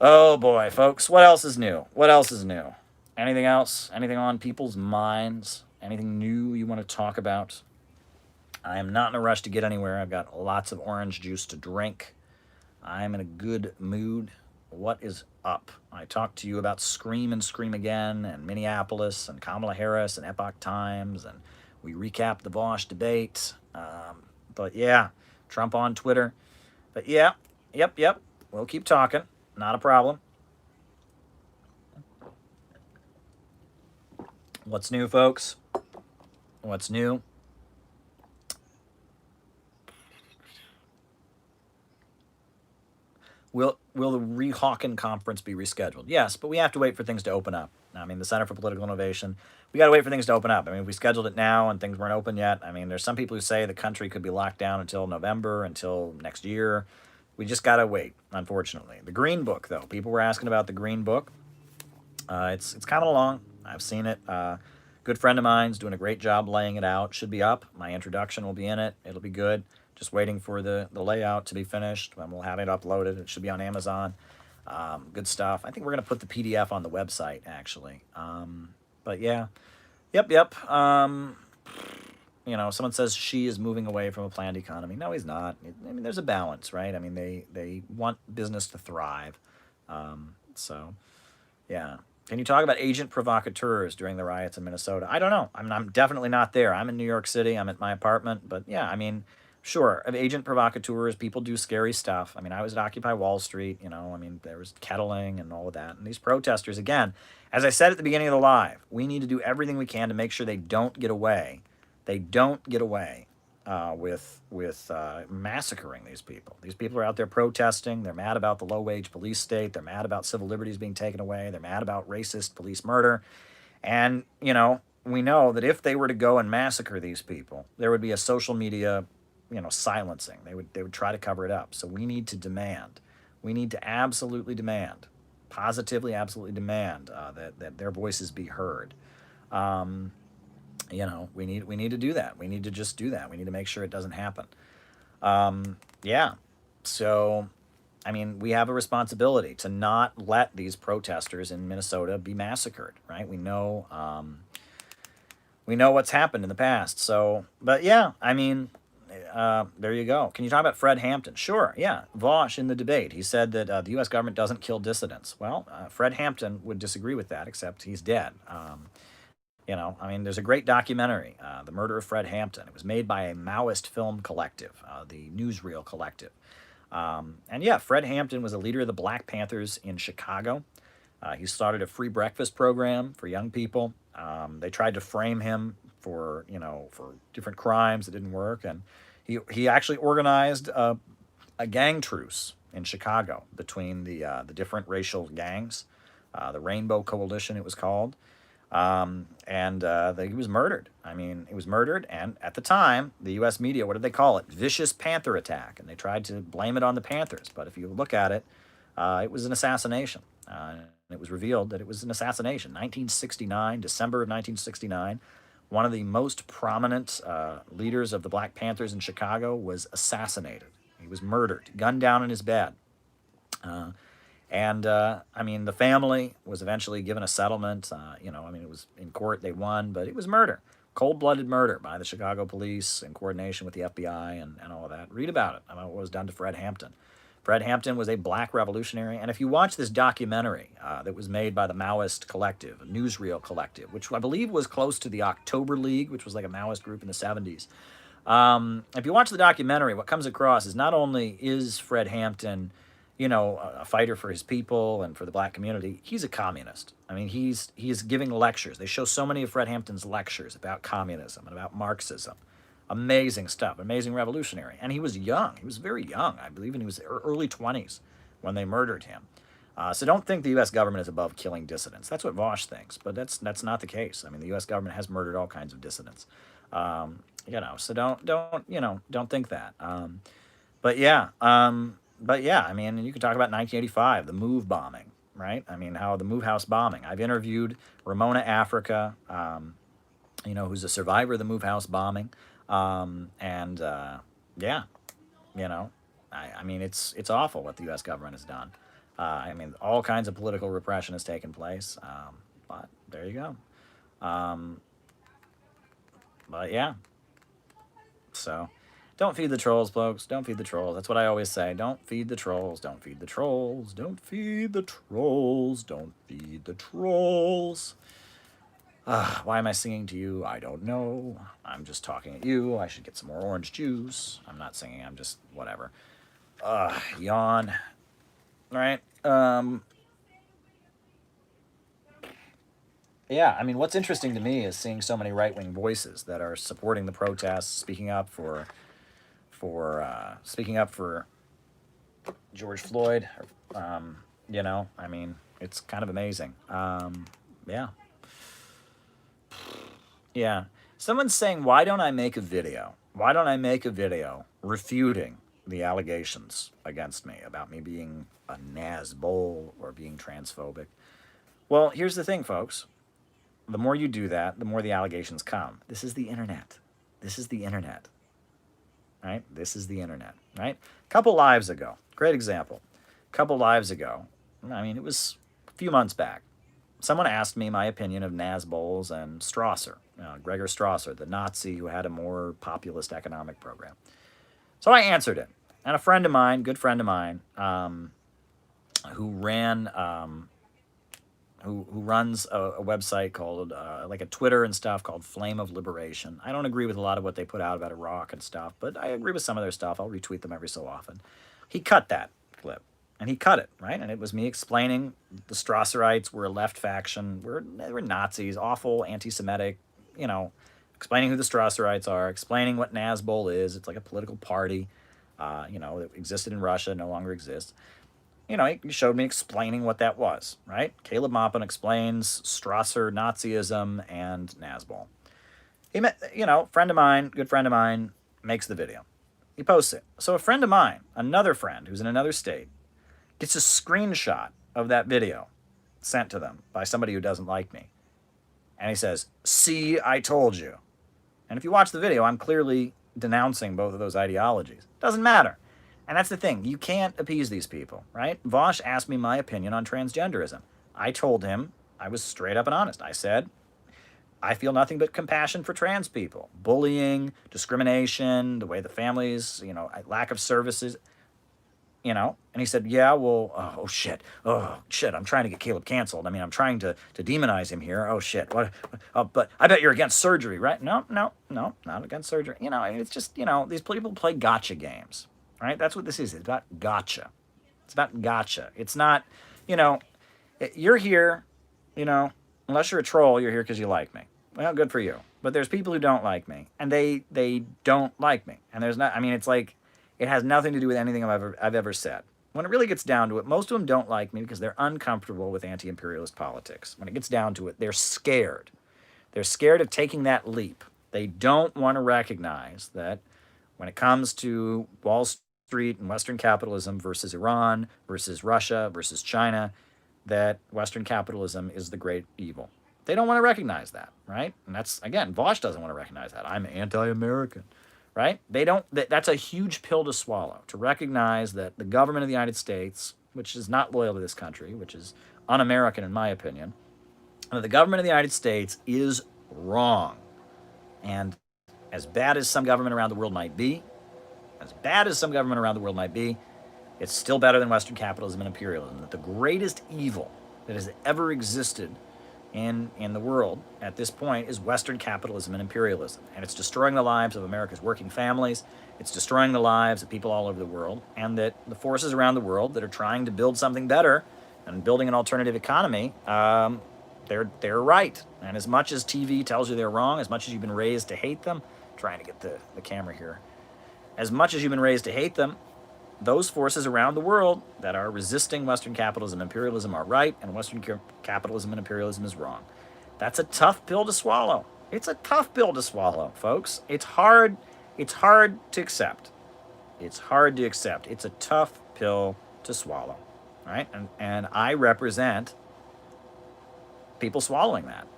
Oh boy, folks. What else is new? What else is new? Anything else? Anything on people's minds? Anything new you want to talk about? I am not in a rush to get anywhere. I've got lots of orange juice to drink. I'm in a good mood. What is up? I talked to you about Scream and Scream Again and Minneapolis and Kamala Harris and Epoch Times, and we recapped the Vosh debate. But yeah, Trump on Twitter. But yeah, yep. We'll keep talking. Not a problem. What's new, folks? What's new? Will the Rehawken conference be rescheduled? Yes, but we have to wait for things to open up. I mean, the Center for Political Innovation, we got to wait for things to open up. I mean, if we scheduled it now and things weren't open yet, I mean, there's some people who say the country could be locked down until November, until next year. We just got to wait, unfortunately. The Green Book, though. People were asking about the Green Book. It's coming along. I've seen it. Good friend of mine's doing a great job laying it out. Should be up. My introduction will be in it. It'll be good. Just waiting for the layout to be finished, and we'll have it uploaded. It should be on Amazon. Good stuff. I think we're going to put the PDF on the website, actually. But yeah. Yep. Someone says Xi is moving away from a planned economy. No, he's not. I mean, there's a balance, right? I mean, they want business to thrive. So, yeah. Can you talk about agent provocateurs during the riots in Minnesota? I don't know. I'm definitely not there. I'm in New York City. I'm at my apartment. But yeah, I mean, sure, agent provocateurs, people do scary stuff. I mean, I was at Occupy Wall Street, there was kettling and all of that. And these protesters, again, as I said at the beginning of the live, we need to do everything we can to make sure they don't get away. They don't get away with massacring these people. These people are out there protesting. They're mad about the low-wage police state. They're mad about civil liberties being taken away. They're mad about racist police murder. And, we know that if they were to go and massacre these people, there would be a social media silencing. They would try to cover it up. So we need to demand. We need to absolutely demand, positively, absolutely demand that their voices be heard. We need to do that. We need to just do that. We need to make sure it doesn't happen. Yeah. So, I mean, we have a responsibility to not let these protesters in Minnesota be massacred, right? We know what's happened in the past. So, but yeah, I mean, there you go. Can you talk about Fred Hampton? Sure, yeah. Vosh in the debate, he said that the U.S. government doesn't kill dissidents. Well, Fred Hampton would disagree with that, except he's dead. I mean, there's a great documentary, The Murder of Fred Hampton. It was made by a Maoist film collective, the Newsreel Collective. And yeah, Fred Hampton was a leader of the Black Panthers in Chicago. He started a free breakfast program for young people. They tried to frame him for different crimes that didn't work, and he actually organized a gang truce in Chicago between the different racial gangs, the Rainbow Coalition, it was called. He was murdered. I mean, he was murdered, and at the time, the U.S. media, what did they call it? Vicious Panther attack, and they tried to blame it on the Panthers. But if you look at it, it was an assassination. And it was revealed that it was an assassination. 1969, December of 1969, one of the most prominent leaders of the Black Panthers in Chicago was assassinated. He was murdered, gunned down in his bed. I mean, the family was eventually given a settlement. I mean, it was in court, they won, but it was murder. Cold blooded murder by the Chicago police in coordination with the FBI and all of that. Read about it, about what was done to Fred Hampton. Fred Hampton was a black revolutionary. And if you watch this documentary that was made by the Maoist Collective, Newsreel Collective, which I believe was close to the October League, which was like a Maoist group in the 70s. If you watch the documentary, what comes across is not only is Fred Hampton a fighter for his people and for the black community, he's a communist. I mean, he's giving lectures. They show so many of Fred Hampton's lectures about communism and about Marxism. Amazing stuff, amazing revolutionary. And he was young. He was very young. I believe he was early 20s when they murdered him. So don't think the U.S. government is above killing dissidents. That's what Vosh thinks, but that's not the case. I mean, the U.S. government has murdered all kinds of dissidents. So don't think that. But yeah, I mean, you can talk about 1985, the Move bombing, right? I mean, how the Move House bombing. I've interviewed Ramona Africa, who's a survivor of the Move House bombing, yeah, I mean, it's awful what the U.S. government has done. I mean, all kinds of political repression has taken place, but there you go. But yeah, so. Don't feed the trolls, folks. Don't feed the trolls. That's what I always say. Don't feed the trolls. Don't feed the trolls. Don't feed the trolls. Don't feed the trolls. Why am I singing to you? I don't know. I'm just talking at you. I should get some more orange juice. I'm not singing. I'm just whatever. Yawn. All right. Yeah, I mean, what's interesting to me is seeing so many right-wing voices that are supporting the protests, speaking up for George Floyd. I mean, it's kind of amazing. Yeah. Yeah. Someone's saying, why don't I make a video? Why don't I make a video refuting the allegations against me about me being a Nazbol or being transphobic? Well, here's the thing, folks. The more you do that, the more the allegations come. This is the internet. This is the internet. Right? This is the internet. Right? A couple lives ago, great example. A couple lives ago, I mean, it was a few months back, someone asked me my opinion of Nazbols and Strasser, Gregor Strasser, the Nazi who had a more populist economic program. So I answered it. And a friend of mine, good friend of mine, who runs a website called, like a Twitter and stuff called Flame of Liberation. I don't agree with a lot of what they put out about Iraq and stuff, but I agree with some of their stuff. I'll retweet them every so often. He cut that clip, and he cut it, right? And it was me explaining the Strasserites were a left faction, they were Nazis, awful, anti-Semitic, explaining who the Strasserites are, explaining what Nazbol is. It's like a political party, that existed in Russia, no longer exists. He showed me explaining what that was, right? Caleb Maupin explains Strasser, Nazism, and Nazbol. He met, friend of mine, good friend of mine, makes the video. He posts it. So a friend of mine, another friend who's in another state, gets a screenshot of that video sent to them by somebody who doesn't like me. And he says, "See, I told you." And if you watch the video, I'm clearly denouncing both of those ideologies. Doesn't matter. And that's the thing. You can't appease these people, right? Vosh asked me my opinion on transgenderism. I told him, I was straight up and honest. I said, I feel nothing but compassion for trans people. Bullying, discrimination, the way the families, lack of services, And he said, yeah, well, oh, shit, I'm trying to get Caleb canceled. I mean, I'm trying to demonize him here. Oh, shit. What? But I bet you're against surgery, right? No, not against surgery. It's just, these people play gotcha games, right? That's what this is. It's about gotcha. It's about gotcha. It's not, you're here, unless you're a troll, you're here because you like me. Well, good for you. But there's people who don't like me, and they don't like me. And it's like, it has nothing to do with anything I've ever said. When it really gets down to it, most of them don't like me because they're uncomfortable with anti-imperialist politics. When it gets down to it, they're scared. They're scared of taking that leap. They don't want to recognize that when it comes to Wall Street and Western capitalism versus Iran, versus Russia, versus China, that Western capitalism is the great evil. They don't want to recognize that, right? And that's, again, Vosh doesn't want to recognize that. I'm anti-American. Right? That's a huge pill to swallow, to recognize that the government of the United States, which is not loyal to this country, which is un-American in my opinion, that the government of the United States is wrong. And as bad as some government around the world might be, it's still better than Western capitalism and imperialism. That the greatest evil that has ever existed in the world at this point is Western capitalism and imperialism. And it's destroying the lives of America's working families. It's destroying the lives of people all over the world. And that the forces around the world that are trying to build something better and building an alternative economy, they're right. And as much as TV tells you they're wrong, as much as you've been raised to hate them, trying to get the camera here, as much as you've been raised to hate them, those forces around the world that are resisting Western capitalism and imperialism are right, and Western capitalism and imperialism is wrong. That's a tough pill to swallow. It's a tough pill to swallow, folks. It's hard to accept. It's hard to accept. It's a tough pill to swallow, right? And I represent people swallowing that,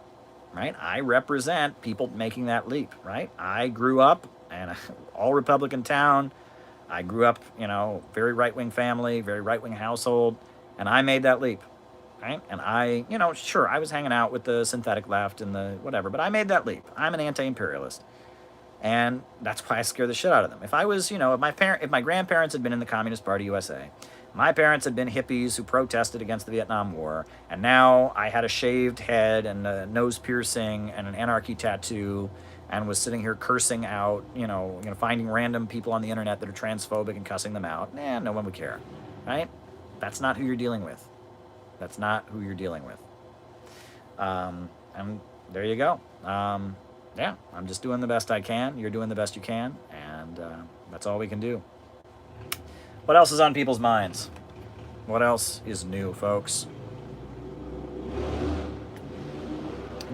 right? I represent people making that leap, right? I grew up in an all-Republican town. I grew up, very right-wing family, very right-wing household, and I made that leap, right? And I, sure, I was hanging out with the synthetic left and the whatever, but I made that leap. I'm an anti-imperialist, and that's why I scare the shit out of them. If I was, if my grandparents had been in the Communist Party USA, my parents had been hippies who protested against the Vietnam War, and now I had a shaved head and a nose piercing and an anarchy tattoo, and was sitting here cursing out, finding random people on the internet that are transphobic and cussing them out. No one would care, right? That's not who you're dealing with. That's not who you're dealing with. And there you go. I'm just doing the best I can. You're doing the best you can, and that's all we can do. What else is on people's minds? What else is new, folks?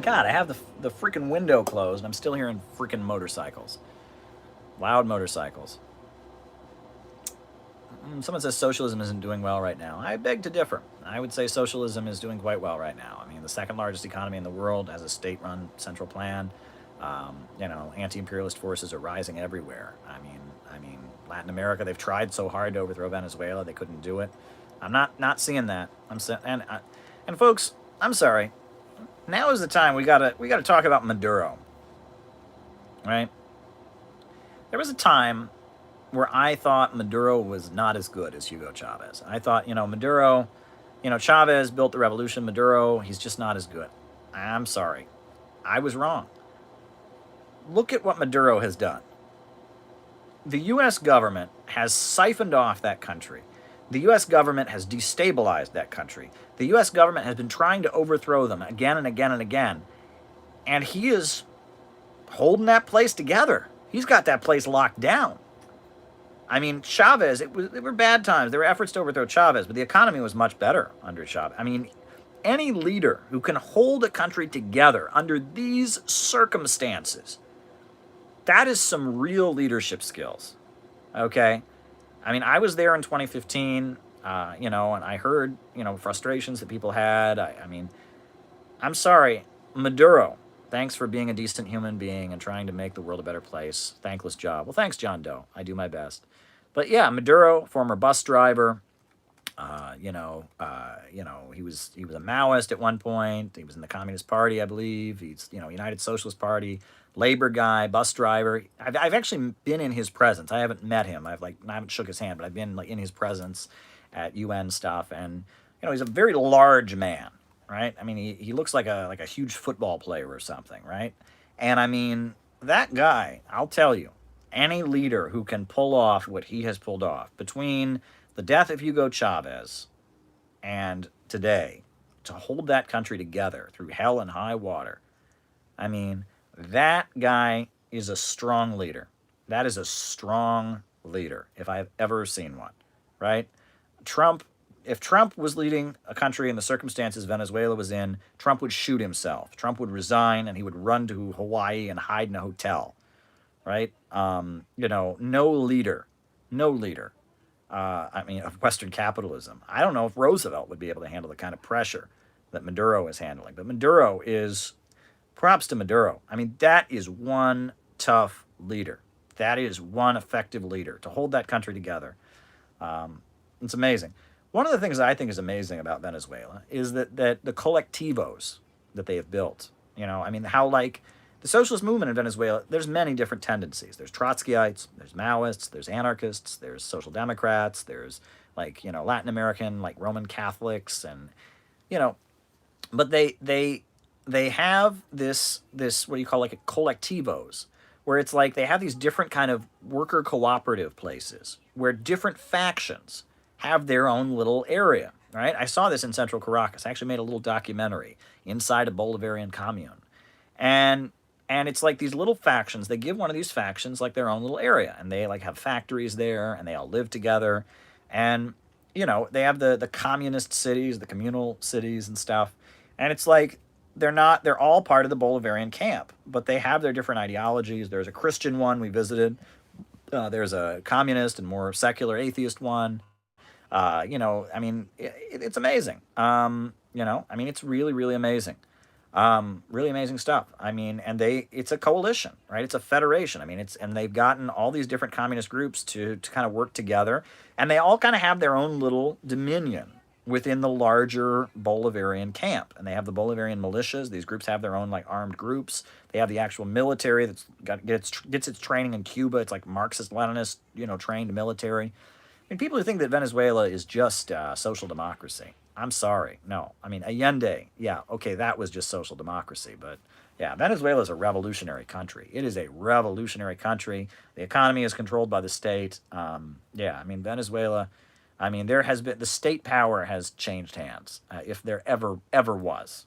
God, I have the freaking window closed. I'm still hearing freaking motorcycles. Loud motorcycles. Someone says socialism isn't doing well right now. I beg to differ. I would say socialism is doing quite well right now. I mean, the second largest economy in the world has a state-run central plan. Anti-imperialist forces are rising everywhere. I mean, Latin America, they've tried so hard to overthrow Venezuela, they couldn't do it. I'm not seeing that. And folks, I'm sorry. Now is the time we gotta talk about Maduro, right? There was a time where I thought Maduro was not as good as Hugo Chavez. I thought, Maduro, Chavez built the revolution. Maduro, he's just not as good. I'm sorry. I was wrong. Look at what Maduro has done. The U.S. government has siphoned off that country. The U.S. government has destabilized that country. The U.S. government has been trying to overthrow them again and again and again. And he is holding that place together. He's got that place locked down. I mean, Chavez, it were bad times. There were efforts to overthrow Chavez, but the economy was much better under Chavez. I mean, any leader who can hold a country together under these circumstances, that is some real leadership skills, okay? I mean, I was there in 2015, and I heard, frustrations that people had. I mean, I'm sorry, Maduro, Thanks for being a decent human being and trying to make the world a better place. Thankless job. Well, thanks, John Doe. I do my best. But yeah, Maduro, former bus driver, he was a Maoist at one point. He was in the Communist Party, I believe. He's United Socialist Party, labor guy, bus driver. I've actually been in his presence. I haven't met him. I haven't shook his hand, but I've been like in his presence at UN stuff, and he's a very large man, right? I mean, he looks like a huge football player or something, right? And I mean, that guy, I'll tell you, any leader who can pull off what he has pulled off between the death of Hugo Chavez and today, to hold that country together through hell and high water, I mean, that guy is a strong leader. That is a strong leader, if I've ever seen one, right? Trump, if Trump was leading a country in the circumstances Venezuela was in, Trump would shoot himself. Trump would resign and he would run to Hawaii and hide in a hotel, right? No leader, no leader. Of Western capitalism. I don't know if Roosevelt would be able to handle the kind of pressure that Maduro is handling. But Maduro is, props to Maduro. I mean, that is one tough leader. That is one effective leader to hold that country together. It's amazing. One of the things that I think is amazing about Venezuela is that the collectivos that they have built. How like the socialist movement in Venezuela, there's many different tendencies. There's Trotskyites, there's Maoists, there's anarchists, there's social democrats, there's Latin American, like Roman Catholics, and but they have this what do you call like a collectivos, where it's like they have these different kind of worker cooperative places where different factions have their own little area, right? I saw this in Central Caracas. I actually made a little documentary inside a Bolivarian commune. And it's like these little factions, they give one of these factions like their own little area, and they like have factories there, and they all live together. And they have the communist cities, the communal cities and stuff. And it's like they're all part of the Bolivarian camp, but they have their different ideologies. There's a Christian one we visited. There's a communist and more secular atheist one. It's amazing. It's really, really amazing. Really amazing stuff. It's a coalition, right? It's a federation. And they've gotten all these different communist groups to kind of work together, and they all kind of have their own little dominion within the larger Bolivarian camp. And they have the Bolivarian militias. These groups have their own like armed groups. They have the actual military gets its training in Cuba. It's like Marxist-Leninist, trained military. People who think that Venezuela is just social democracy, I'm sorry. No. Allende, yeah, okay, that was just social democracy. But yeah, Venezuela is a revolutionary country. It is a revolutionary country. The economy is controlled by the state. Venezuela, there has been, the state power has changed hands, if there ever was.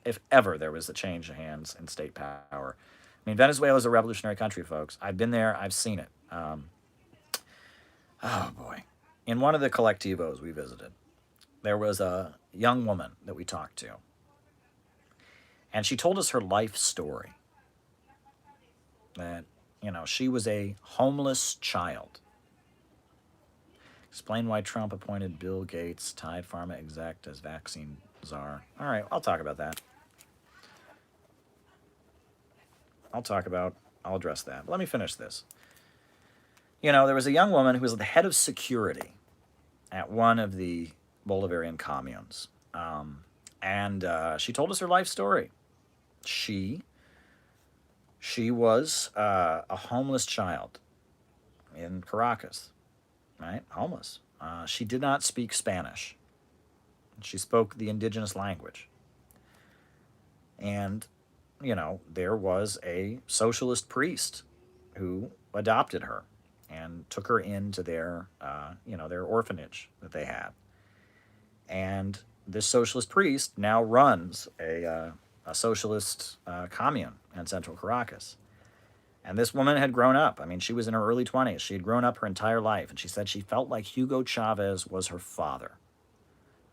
If ever there was a change of hands in state power. Venezuela is a revolutionary country, folks. I've been there. I've seen it. Oh, boy. In one of the collectivos we visited, there was a young woman that we talked to, and she told us her life story. That, she was a homeless child. Explain why Trump appointed Bill Gates, Tide Pharma exec, as vaccine czar. All right, I'll talk about that. I'll address that. But let me finish this. There was a young woman who was the head of security at one of the Bolivarian communes. And she told us her life story. She was a homeless child in Caracas, right? Homeless. She did not speak Spanish. She spoke the indigenous language. And, there was a socialist priest who adopted her and took her into their orphanage that they had. And this socialist priest now runs a socialist commune in Central Caracas. And this woman had grown up. She was in her early 20s. She had grown up her entire life. And she said she felt like Hugo Chavez was her father,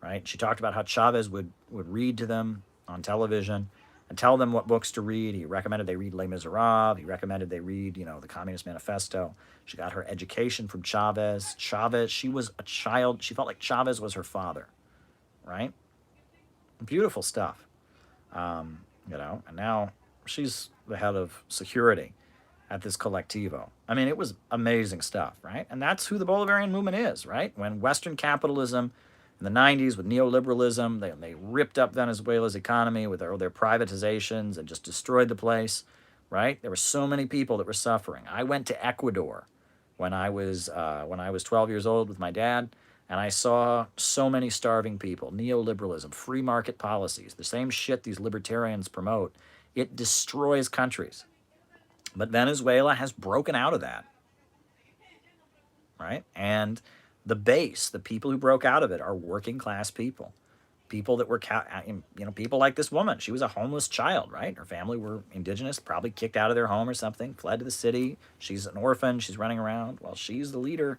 right? She talked about how Chavez would read to them on television and tell them what books to read. He recommended they read Les Miserables. He recommended they read, the Communist Manifesto. She got her education from Chavez. She was a child. She felt like Chavez was her father, right? Beautiful stuff. and now she's the head of security at this collectivo. I mean, it was amazing stuff, right? And that's who the Bolivarian movement is, right? When Western capitalism in the 90s with neoliberalism, they ripped up Venezuela's economy with their privatizations and just destroyed the place, right? There were so many people that were suffering. I went to Ecuador when I was 12 years old with my dad, and I saw so many starving people. Neoliberalism, free market policies, the same shit these libertarians promote. It destroys countries. But Venezuela has broken out of that, right? And the base, the people who broke out of it, are working class people. People that were, people like this woman. She was a homeless child, right? Her family were indigenous, probably kicked out of their home or something, fled to the city. She's an orphan. She's running around. Well, she's the leader.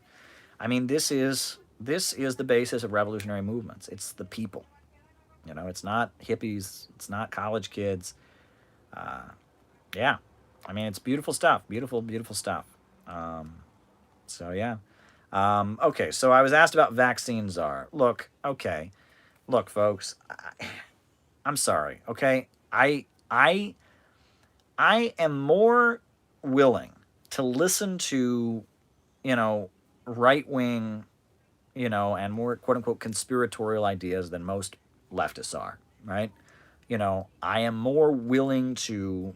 I mean, this is the basis of revolutionary movements. It's the people. It's not hippies. It's not college kids. Yeah. I mean, it's beautiful stuff. Beautiful, beautiful stuff. So, yeah. Okay, so I was asked about vaccine czar. Look, okay. Look, folks, I'm sorry, okay? I am more willing to listen to, right-wing, and more quote-unquote conspiratorial ideas than most leftists are, right? I am more willing to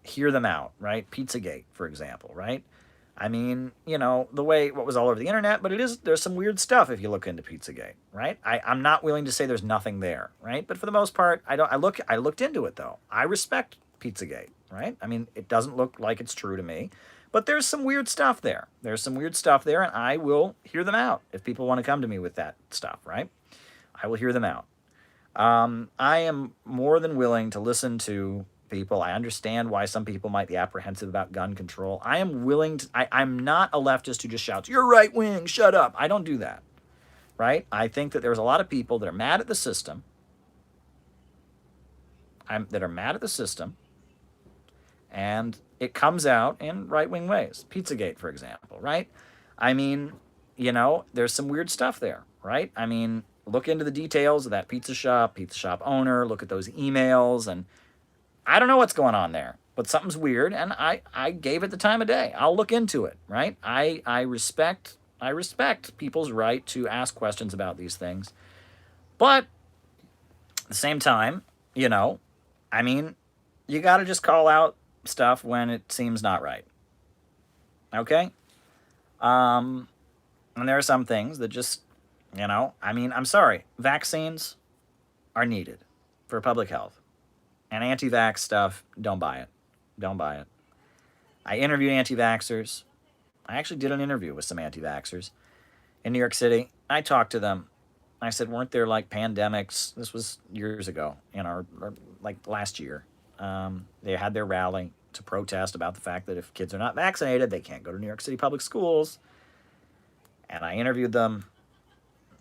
hear them out, right? Pizzagate, for example, right? I mean, the way what was all over the internet, but there's some weird stuff if you look into Pizzagate, right? I'm not willing to say there's nothing there, right? But for the most part, I looked into it though. I respect Pizzagate, right? I mean, it doesn't look like it's true to me, but there's some weird stuff there. There's some weird stuff there, and I will hear them out if people want to come to me with that stuff, right? I will hear them out. I am more than willing to listen to people. I understand why some people might be apprehensive about gun control. I am willing to, I'm not a leftist who just shouts, "You're right wing, shut up." I don't do that, right? I think that there's a lot of people that are mad at the system, and it comes out in right wing ways. Pizzagate, for example, right? I mean, there's some weird stuff there, right? I mean, look into the details of that pizza shop owner, look at those emails, and I don't know what's going on there, but something's weird, and I gave it the time of day. I'll look into it, right? I respect people's right to ask questions about these things, but at the same time, I mean, you got to just call out stuff when it seems not right. Okay? And there are some things that just, I mean, I'm sorry, vaccines are needed for public health. And anti-vax stuff, don't buy it. Don't buy it. I interviewed anti-vaxxers. I actually did an interview with some anti-vaxxers in New York City. I talked to them. I said, weren't there like pandemics? This was years ago, or like last year. They had their rally to protest about the fact that if kids are not vaccinated, they can't go to New York City public schools. And I interviewed them.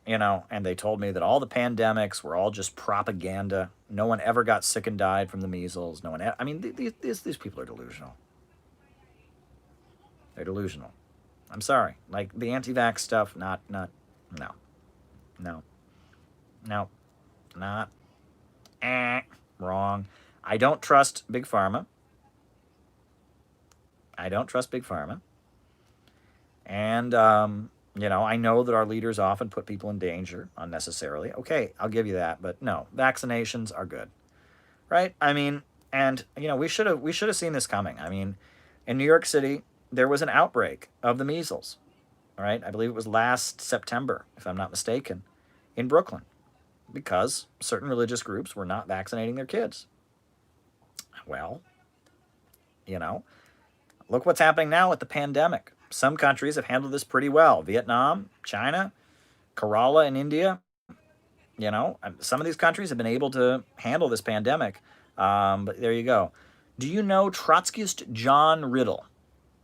And they told me that all the pandemics were all just propaganda. No one ever got sick and died from the measles. I mean, these people are delusional. They're delusional. I'm sorry. Like, the anti-vax stuff, no. Wrong. I don't trust Big Pharma. And, I know that our leaders often put people in danger unnecessarily. Okay, I'll give you that, but no, vaccinations are good, right? I mean, and we should have seen this coming. I mean, in New York City, there was an outbreak of the measles, right? I believe it was last September, if I'm not mistaken, in Brooklyn, because certain religious groups were not vaccinating their kids. Well, look what's happening now with the pandemic. Some countries have handled this pretty well. Vietnam, China, Kerala in India. Some of these countries have been able to handle this pandemic. But there you go. Do you know Trotskyist John Riddle?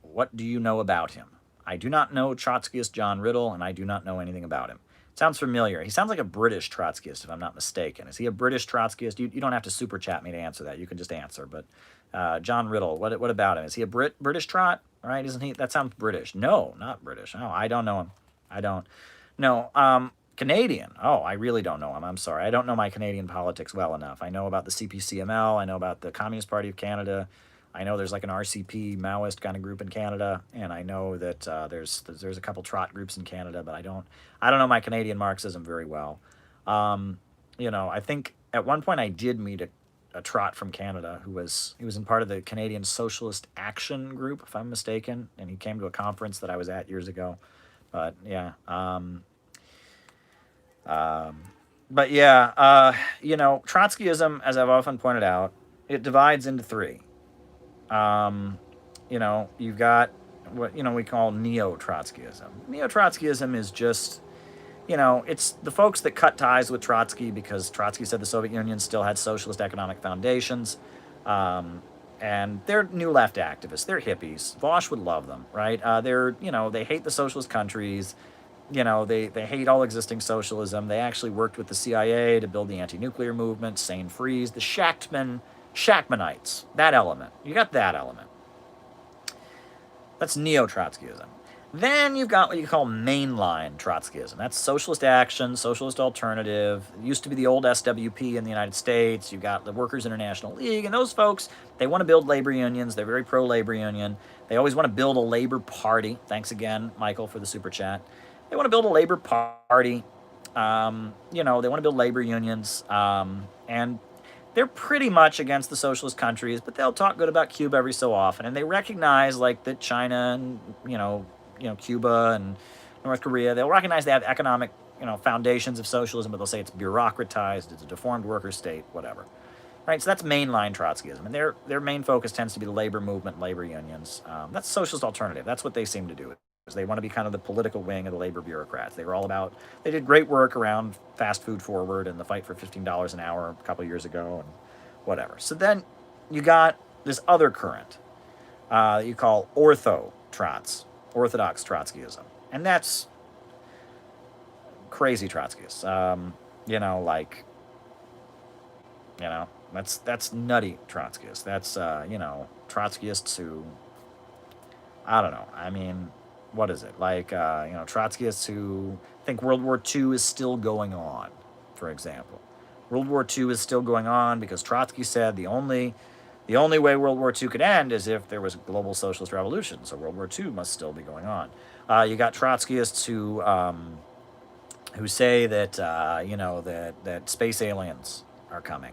What do you know about him? I do not know Trotskyist John Riddle, and I do not know anything about him. Sounds familiar. He sounds like a British Trotskyist, if I'm not mistaken. Is he a British Trotskyist? You don't have to super chat me to answer that. You can just answer. But John Riddle, what about him? Is he a British Trot? Right? Isn't he? That sounds British. No, not British. No, I don't know him. I don't. No. Canadian. Oh, I really don't know him. I'm sorry. I don't know my Canadian politics well enough. I know about the CPCML. I know about the Communist Party of Canada. I know there's like an RCP Maoist kind of group in Canada, and I know that there's a couple trot groups in Canada, but I don't know my Canadian Marxism very well. Um, I think at one point I did meet a trot from Canada he was in part of the Canadian Socialist Action Group, if I'm mistaken, and he came to a conference that I was at years ago. But yeah, um, but yeah, Trotskyism, as I've often pointed out, it divides into three. Um, you've got what we call neo-Trotskyism. Neo-Trotskyism is just it's the folks that cut ties with Trotsky because Trotsky said the Soviet Union still had socialist economic foundations. Um, and they're new left activists. They're hippies. Vosh would love them, right? They hate the socialist countries. They hate all existing socialism. They actually worked with the CIA to build the anti-nuclear movement, Sane Freeze, the Shachtmanites, that element. You got that element. That's neo-Trotskyism. Then you've got what you call mainline Trotskyism. That's socialist action, socialist alternative. It used to be the old SWP in the United States. You've got the Workers' International League, and those folks, they want to build labor unions. They're very pro-labor union. They always want to build a labor party. Thanks again, Michael, for the super chat. They want to build a labor party. They want to build labor unions. And they're pretty much against the socialist countries, but they'll talk good about Cuba every so often. And they recognize like that China and Cuba and North Korea, they'll recognize they have economic foundations of socialism, but they'll say it's bureaucratized, it's a deformed worker state, whatever. Right, so that's mainline Trotskyism, and their main focus tends to be the labor movement, labor unions. That's socialist alternative. That's what they seem to do. Is they want to be kind of the political wing of the labor bureaucrats. They did great work around fast food forward and the fight for $15 an hour a couple of years ago and whatever. So then you got this other current that you call orthodox Trotskyism, and that's crazy Trotskyists. That's nutty Trotskyists. That's Trotskyists who, I don't know. I mean, what is it like? Trotskyists who think World War II is still going on, for example. World War II is still going on because Trotsky said the only way World War II could end is if there was a global socialist revolution. So World War II must still be going on. You got Trotskyists who say that that space aliens are coming.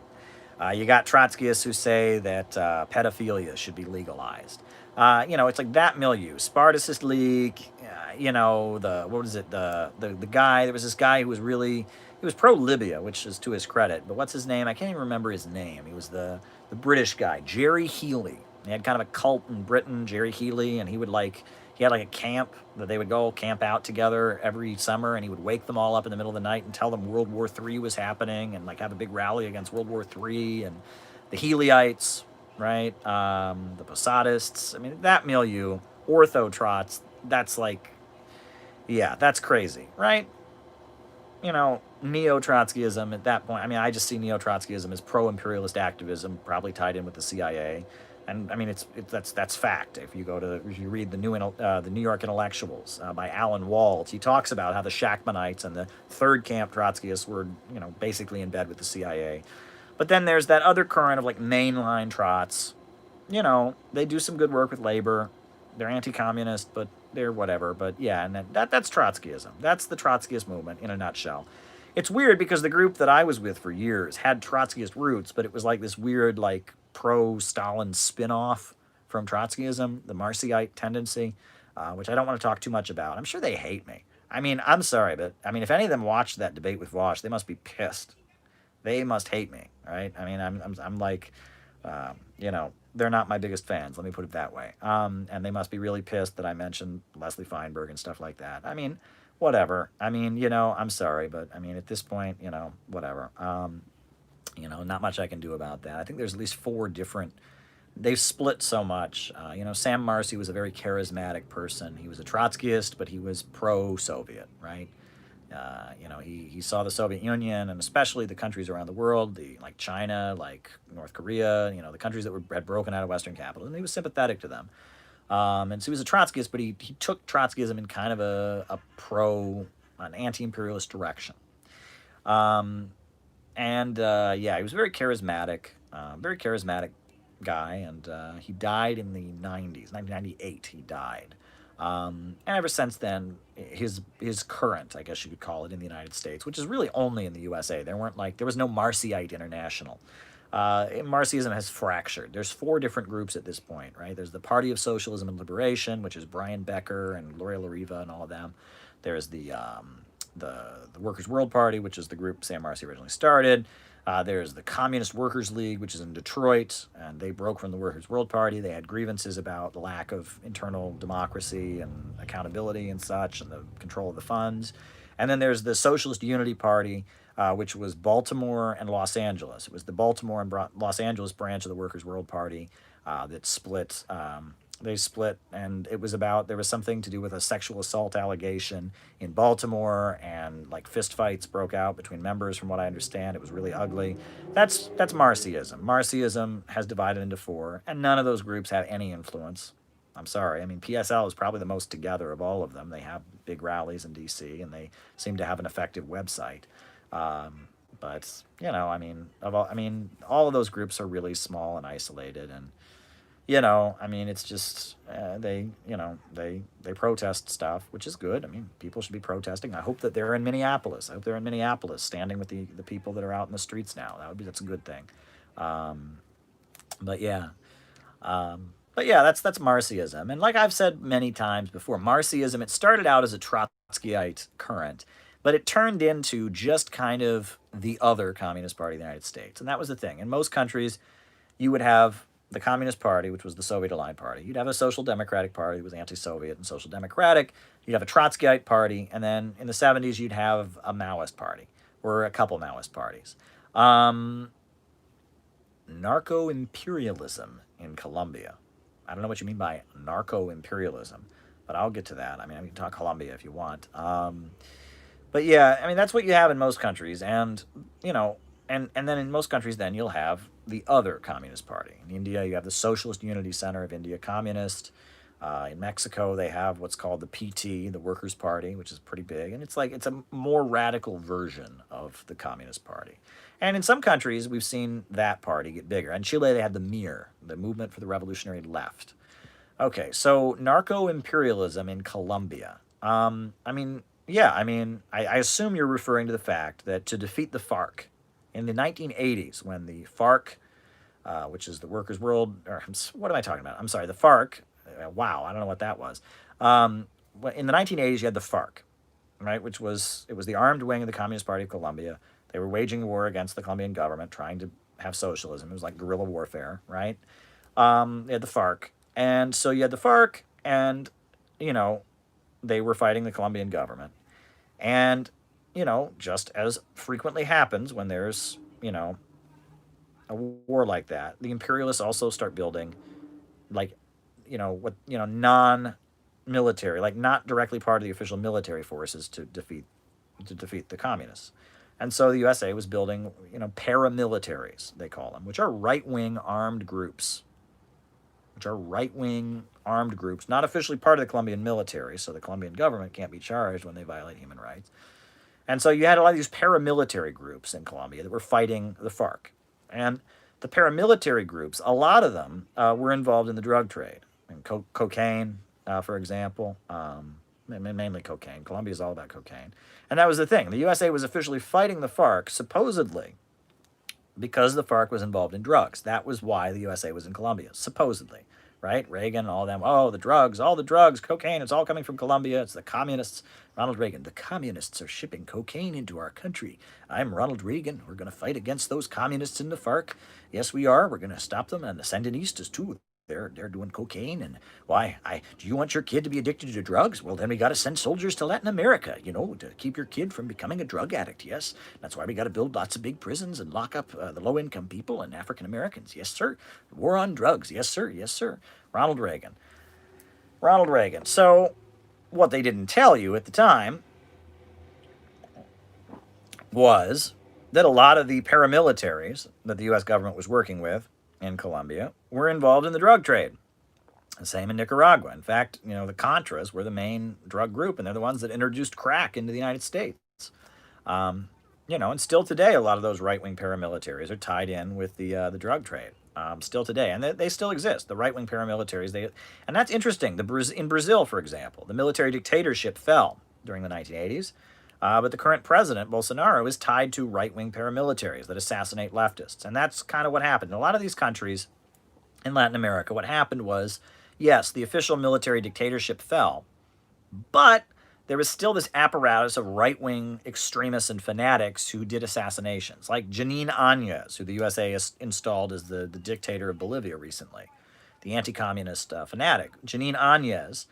You got Trotskyists who say that pedophilia should be legalized. It's like that milieu. Spartacist League. The guy. There was this guy who was he was pro Libya, which is to his credit. But what's his name? I can't even remember his name. He was the British guy, Jerry Healy. He had kind of a cult in Britain, Jerry Healy, and he had like a camp that they would go camp out together every summer, and he would wake them all up in the middle of the night and tell them World War III was happening and like have a big rally against World War III and the Healyites, right? The Posadists. I mean, that milieu, orthotrots, that's like, yeah, that's crazy, right? Neo-Trotskyism at that point. I mean, I just see neo-Trotskyism as pro-imperialist activism, probably tied in with the CIA. And I mean, that's fact. If you read the New York Intellectuals by Alan Waltz, he talks about how the Shachtmanites and the third camp Trotskyists were, basically in bed with the CIA. But then there's that other current of like mainline trots. They do some good work with labor. They're anti-communist, but they're whatever. But yeah, and that's Trotskyism. That's the Trotskyist movement in a nutshell. It's weird because the group that I was with for years had Trotskyist roots, but it was like this weird like pro-Stalin spin-off from Trotskyism, the Marxite tendency, which I don't want to talk too much about. I'm sure they hate me. I mean, I'm sorry, but I mean, if any of them watched that debate with Vosh, they must be pissed. They must hate me, right? I mean, I'm like, they're not my biggest fans. Let me put it that way. And they must be really pissed that I mentioned Leslie Feinberg and stuff like that. I mean, whatever. I mean, I'm sorry, but I mean, at this point, whatever. Not much I can do about that. I think there's at least 4 different. They've split so much. Sam Marcy was a very charismatic person. He was a Trotskyist, but he was pro-Soviet, right? He saw the Soviet Union and especially the countries around the world, like China, like North Korea, the countries that had broken out of Western capital, and he was sympathetic to them. And so he was a Trotskyist, but he took Trotskyism in kind of a pro an anti-imperialist direction. Um, and yeah, he was very charismatic guy, and he died in the 90s, 1998. He died, and ever since then, his current, I guess you could call it, in the United States, which is really only in the USA. There was no Marcyite International. Marxism has fractured. There's four different groups at this point, right? There's the Party of Socialism and Liberation, which is Brian Becker and Laurie LaRiva and all of them. There's the Workers' World Party, which is the group Sam Marcy originally started. There's the Communist Workers League, which is in Detroit, and they broke from the Workers' World Party. They had grievances about the lack of internal democracy and accountability and such, and the control of the funds. And then there's the Socialist Unity Party, which was Baltimore and Los Angeles. It was the Baltimore and Los Angeles branch of the Workers' World Party that split. They split, and there was something to do with a sexual assault allegation in Baltimore, and like fistfights broke out between members, from what I understand. It was really ugly. That's Marxism. Marxism has divided into four, and none of those groups have any influence. I'm sorry. I mean, PSL is probably the most together of all of them. They have big rallies in D.C., and they seem to have an effective website. But all of those groups are really small and isolated, and it's just they protest stuff, which is good. I mean, people should be protesting. I hope that they're in Minneapolis. I hope they're in Minneapolis, standing with the people that are out in the streets now. That's a good thing. But yeah. That's Marxism. And like I've said many times before, Marxism, it started out as a Trotskyite current, but it turned into just kind of the other Communist Party of the United States. And that was the thing. In most countries, you would have the Communist Party, which was the Soviet aligned party. You'd have a Social Democratic Party, that was anti-Soviet and social democratic. You'd have a Trotskyite party. And then in the 70s, you'd have a Maoist party, or a couple Maoist parties. Narco-imperialism in Colombia. I don't know what you mean by narco-imperialism, but I'll get to that. I mean, we can talk Colombia if you want. But yeah, I mean, that's what you have in most countries. And, and then in most countries, then you'll have the other Communist Party. In India, you have the Socialist Unity Center of India Communist. In Mexico, they have what's called the PT, the Workers' Party, which is pretty big. And it's a more radical version of the Communist Party. And in some countries, we've seen that party get bigger. In Chile, they had the MIR, the Movement for the Revolutionary Left. Okay, so narco-imperialism in Colombia. I assume you're referring to the fact that to defeat the FARC in the 1980s, when the FARC, which is the Workers' World, or what am I talking about? I'm sorry, the FARC. Wow, I don't know what that was. In the 1980s, you had the FARC, right, it was the armed wing of the Communist Party of Colombia. They were waging war against the Colombian government, trying to have socialism. It was like guerrilla warfare, right? They had the FARC. And so you had the FARC, and, they were fighting the Colombian government. And, just as frequently happens when there's, a war like that, the imperialists also start building, non-military, not directly part of the official military forces to defeat the communists. And so the USA was building, paramilitaries, they call them, which are right-wing armed groups. Not officially part of the Colombian military, so the Colombian government can't be charged when they violate human rights. And so you had a lot of these paramilitary groups in Colombia that were fighting the FARC. And the paramilitary groups, a lot of them were involved in the drug trade. And cocaine, for example, mainly cocaine. Colombia is all about cocaine. And that was the thing. The USA was officially fighting the FARC, supposedly, because the FARC was involved in drugs. That was why the USA was in Colombia, supposedly, right? Reagan, all them, all the drugs, cocaine, it's all coming from Colombia. It's the communists. Ronald Reagan, the communists are shipping cocaine into our country. I'm Ronald Reagan. We're going to fight against those communists in the FARC. Yes, we are. We're going to stop them. And the Sandinistas, too. They're doing cocaine, and do you want your kid to be addicted to drugs? Well, then we got to send soldiers to Latin America, to keep your kid from becoming a drug addict. Yes, that's why we got to build lots of big prisons and lock up the low-income people and African Americans. Yes, sir. War on drugs. Yes, sir. Yes, sir. Ronald Reagan. So, what they didn't tell you at the time was that a lot of the paramilitaries that the U.S. government was working with in Colombia were involved in the drug trade. The same in Nicaragua. In fact, the Contras were the main drug group, and they're the ones that introduced crack into the United States. Um, and still today, a lot of those right-wing paramilitaries are tied in with the drug trade. Still today, and they still exist. The right-wing paramilitaries, and that's interesting. In Brazil, for example, the military dictatorship fell during the 1980s, but the current president Bolsonaro is tied to right-wing paramilitaries that assassinate leftists, and that's kind of what happened in a lot of these countries in Latin America. What happened was, yes, the official military dictatorship fell, but there was still this apparatus of right-wing extremists and fanatics who did assassinations, like Janine Áñez, who the USA has installed as the dictator of Bolivia recently, the anti-communist fanatic. Janine Áñez,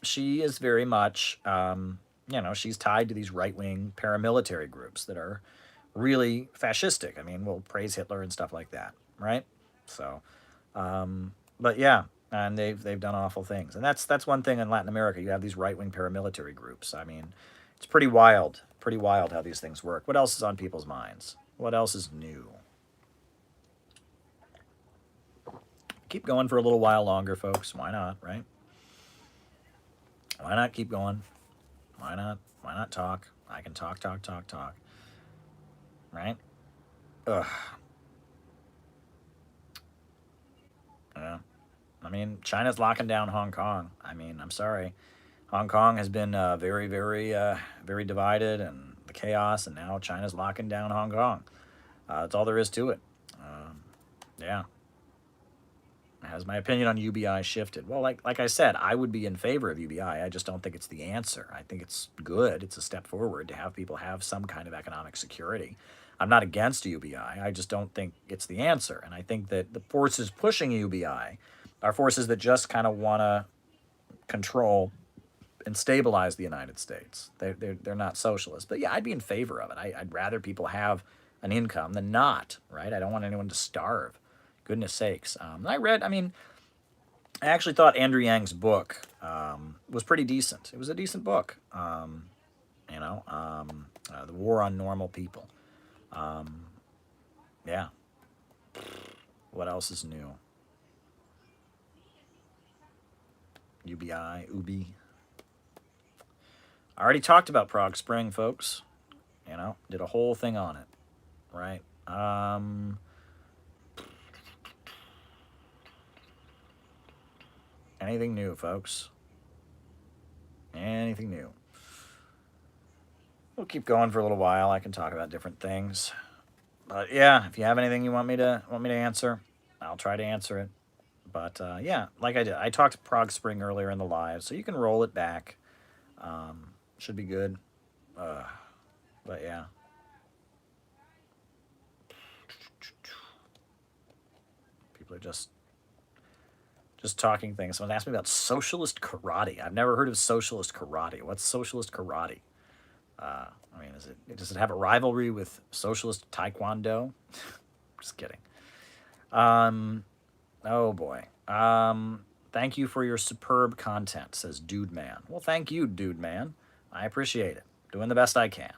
she is very much, she's tied to these right-wing paramilitary groups that are really fascistic. I mean, we'll praise Hitler and stuff like that, right? So, but yeah, and they've done awful things, and that's one thing in Latin America. You have these right-wing paramilitary groups. I mean, it's pretty wild how these things work. What else is on people's minds? What else is new? Keep going for a little while longer, folks. Why not, right? Why not keep going? Why not? Why not talk? I can talk. Right? Ugh. Yeah. I mean, China's locking down Hong Kong. I mean, I'm sorry. Hong Kong has been very, very, very divided and the chaos, and now China's locking down Hong Kong. That's all there is to it. Yeah. Has my opinion on UBI shifted? Well, like I said, I would be in favor of UBI. I just don't think it's the answer. I think it's good. It's a step forward to have people have some kind of economic security. I'm not against UBI. I just don't think it's the answer. And I think that the forces pushing UBI are forces that just kind of want to control and stabilize the United States. They're not socialist. But yeah, I'd be in favor of it. I'd rather people have an income than not, right? I don't want anyone to starve. Goodness sakes. I actually thought Andrew Yang's book was pretty decent. It was a decent book. The War on Normal People. Yeah. What else is new? UBI. I already talked about Prague Spring, folks. Did a whole thing on it, right? Anything new, folks? Anything new? We'll keep going for a little while. I can talk about different things. But yeah, if you have anything you want me to answer, I'll try to answer it. But yeah, like I did, I talked Prague Spring earlier in the live, so you can roll it back. Should be good. But yeah. People are just talking things. Someone asked me about socialist karate. I've never heard of socialist karate. What's socialist karate? Does it have a rivalry with socialist taekwondo? Just kidding. Oh boy. Thank you for your superb content, says Dude Man. Well, thank you, Dude Man. I appreciate it. Doing the best I can.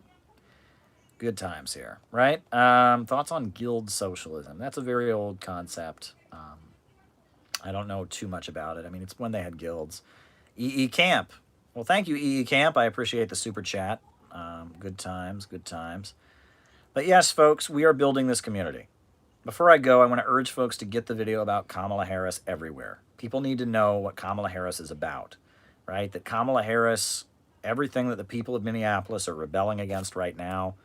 Good times here, right? Thoughts on guild socialism? That's a very old concept. I don't know too much about it. I mean, it's when they had guilds. EE Camp. Well, thank you, EE Camp. I appreciate the super chat. Good times. But yes, folks, we are building this community. Before I go, I want to urge folks to get the video about Kamala Harris everywhere. People need to know what Kamala Harris is about, right? That Kamala Harris, everything that the people of Minneapolis are rebelling against right now,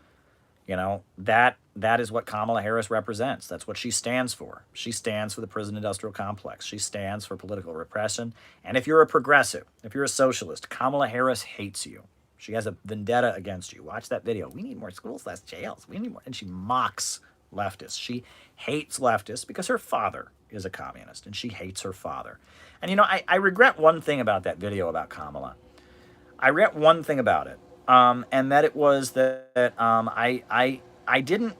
that is what Kamala Harris represents. That's what she stands for. She stands for the prison-industrial complex. She stands for political repression. And if you're a progressive, if you're a socialist, Kamala Harris hates you. She has a vendetta against you. Watch that video. We need more schools, less jails. We need more. And she mocks leftists. She hates leftists because her father is a communist, and she hates her father. And, I regret one thing about that video about Kamala. I regret one thing about it. And that it was that I didn't,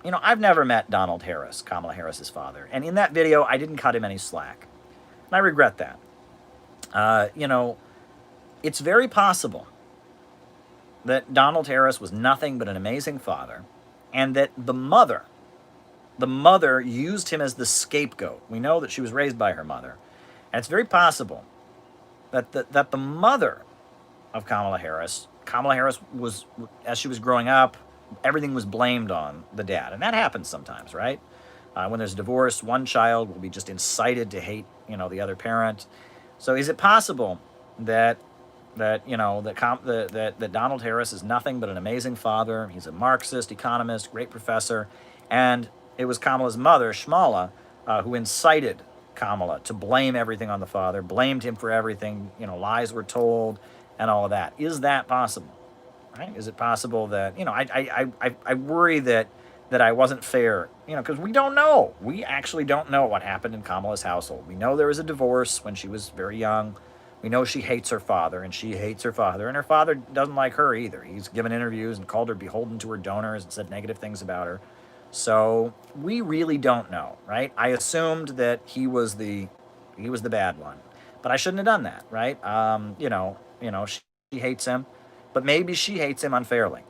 I've never met Donald Harris, Kamala Harris's father. And in that video, I didn't cut him any slack. And I regret that. It's very possible that Donald Harris was nothing but an amazing father, and that the mother the mother used him as the scapegoat. We know that she was raised by her mother. And it's very possible that the mother of Kamala Harris was, as she was growing up, everything was blamed on the dad. And that happens sometimes, right? When there's a divorce, one child will be just incited to hate, the other parent. So is it possible that that Donald Harris is nothing but an amazing father? He's a Marxist, economist, great professor, and it was Kamala's mother, Shmala, who incited Kamala to blame everything on the father, blamed him for everything. Lies were told, and all of that. Is that possible? Right? Is it possible that I worry that I wasn't fair, because we don't know. We actually don't know what happened in Kamala's household. We know there was a divorce when she was very young. We know she hates her father, and she hates her father, and her father doesn't like her either. He's given interviews and called her beholden to her donors and said negative things about her. So we really don't know, right? I assumed that he was the bad one, but I shouldn't have done that, right? She hates him, but maybe she hates him unfairly,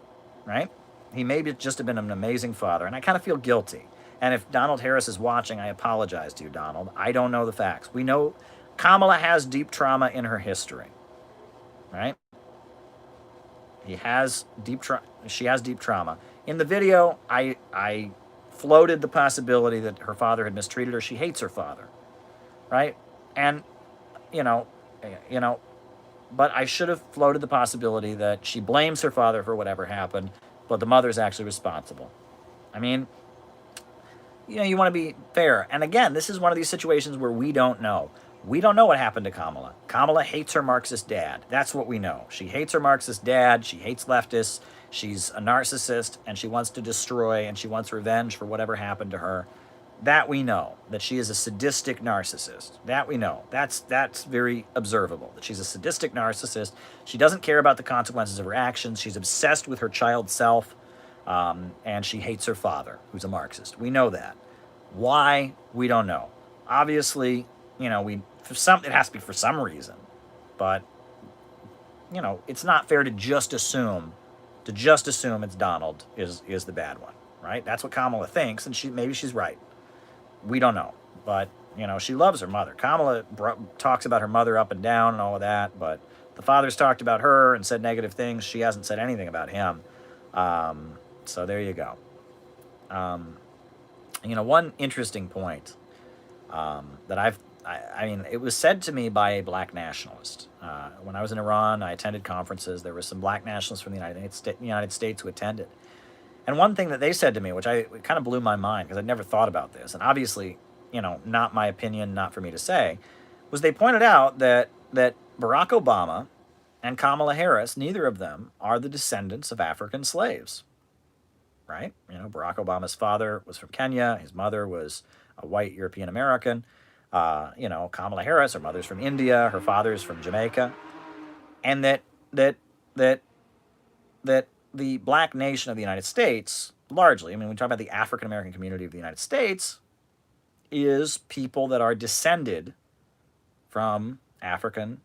right? He may just have been an amazing father, and I kind of feel guilty. And if Donald Harris is watching, I apologize to you, Donald. I don't know the facts. We know Kamala has deep trauma in her history, right? She has deep trauma. In the video, I floated the possibility that her father had mistreated her. She hates her father, right? And you know, you know, but I should have floated the possibility that she blames her father for whatever happened, but the mother's actually responsible. I mean, you want to be fair. And again, this is one of these situations where we don't know. We don't know what happened to Kamala. Kamala hates her Marxist dad. That's what we know. She hates her Marxist dad. She hates leftists. She's a narcissist, and she wants to destroy, and she wants revenge for whatever happened to her. That we know, that she is a sadistic narcissist. That we know. That's very observable, that she's a sadistic narcissist. She doesn't care about the consequences of her actions. She's obsessed with her child self, and she hates her father, who's a Marxist. We know that. Why? We don't know. Obviously, it has to be for some reason, but it's not fair to just assume it's Donald is the bad one, right? That's what Kamala thinks, and maybe she's right. We don't know, but she loves her mother. Kamala talks about her mother up and down and all of that, but the father's talked about her and said negative things. She hasn't said anything about him. So there you go. One interesting point that it was said to me by a black nationalist. When I was in Iran, I attended conferences. There were some black nationalists from the United States who attended. And one thing that they said to me, which it kind of blew my mind because I'd never thought about this, and obviously, not my opinion, not for me to say, was they pointed out that Barack Obama and Kamala Harris, neither of them are the descendants of African slaves, right? Barack Obama's father was from Kenya. His mother was a white European American. Kamala Harris, her mother's from India. Her father's from Jamaica. And that the black nation of the United States, largely, we talk about the African American community of the United States, is people that are descended from African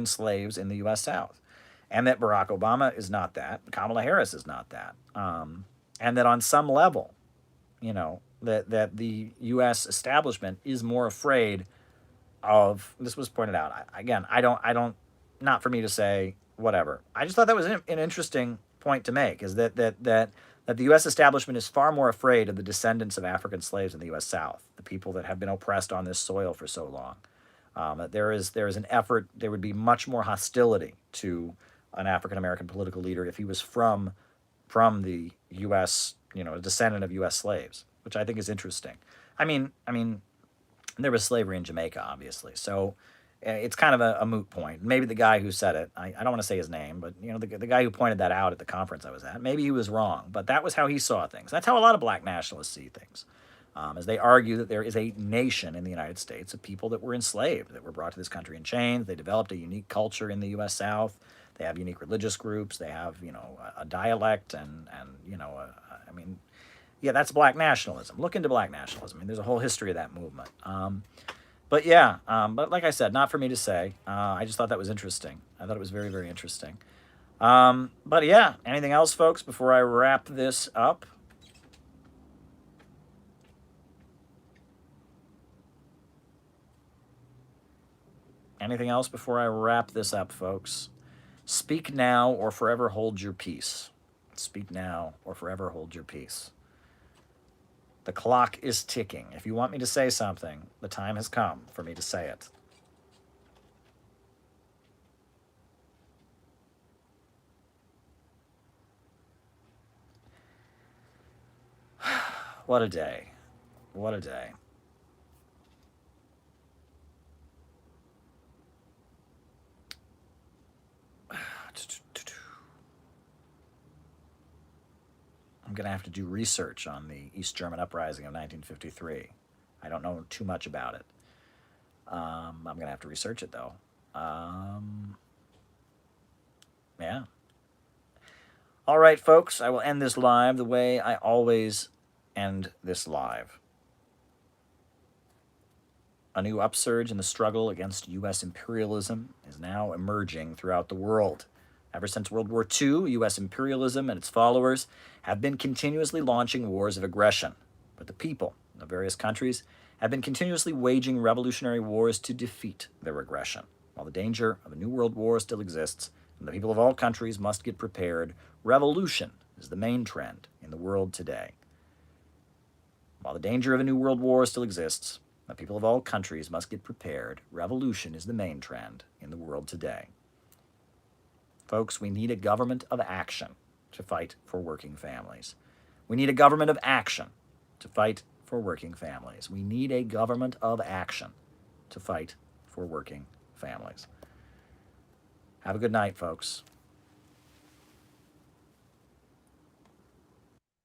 slaves in the U.S. South. And that Barack Obama is not that. Kamala Harris is not that. And that on some level, that the U.S. establishment is more afraid of, this was pointed out. I don't, not for me to say, whatever. I just thought that was an interesting point to make, is that the U.S. establishment is far more afraid of the descendants of African slaves in the U.S. South, the people that have been oppressed on this soil for so long. That there is an effort, there would be much more hostility to an African American political leader if he was from the U.S., a descendant of U.S. slaves, which I think is interesting. I mean, there was slavery in Jamaica, obviously, so it's kind of a moot point. Maybe the guy who said it, I don't want to say his name, but the guy who pointed that out at the conference I was at, maybe he was wrong, but that was how he saw things. That's how a lot of black nationalists see things, as they argue that there is a nation in the United States of people that were enslaved, that were brought to this country in chains. They developed a unique culture in the U.S. South. They have unique religious groups. They have a dialect and that's black nationalism. Look into black nationalism. There's a whole history of that movement. But like I said, not for me to say. I just thought that was interesting. I thought it was very, very interesting. Anything else, folks, before I wrap this up? Anything else before I wrap this up, folks? Speak now or forever hold your peace. Speak now or forever hold your peace. The clock is ticking. If you want me to say something, the time has come for me to say it. What a day. What a day. I'm going to have to do research on the East German uprising of 1953. I don't know too much about it. I'm going to have to research it, though. Yeah. All right, folks, I will end this live the way I always end this live. A new upsurge in the struggle against U.S. imperialism is now emerging throughout the world. Ever since World War II, U.S. imperialism and its followers have been continuously launching wars of aggression. But the people of various countries have been continuously waging revolutionary wars to defeat their aggression. While the danger of a new world war still exists, and the people of all countries must get prepared, revolution is the main trend in the world today. While the danger of a new world war still exists, the people of all countries must get prepared. Revolution is the main trend in the world today. Folks, we need a government of action to fight for working families. We need a government of action to fight for working families. We need a government of action to fight for working families. Have a good night, folks.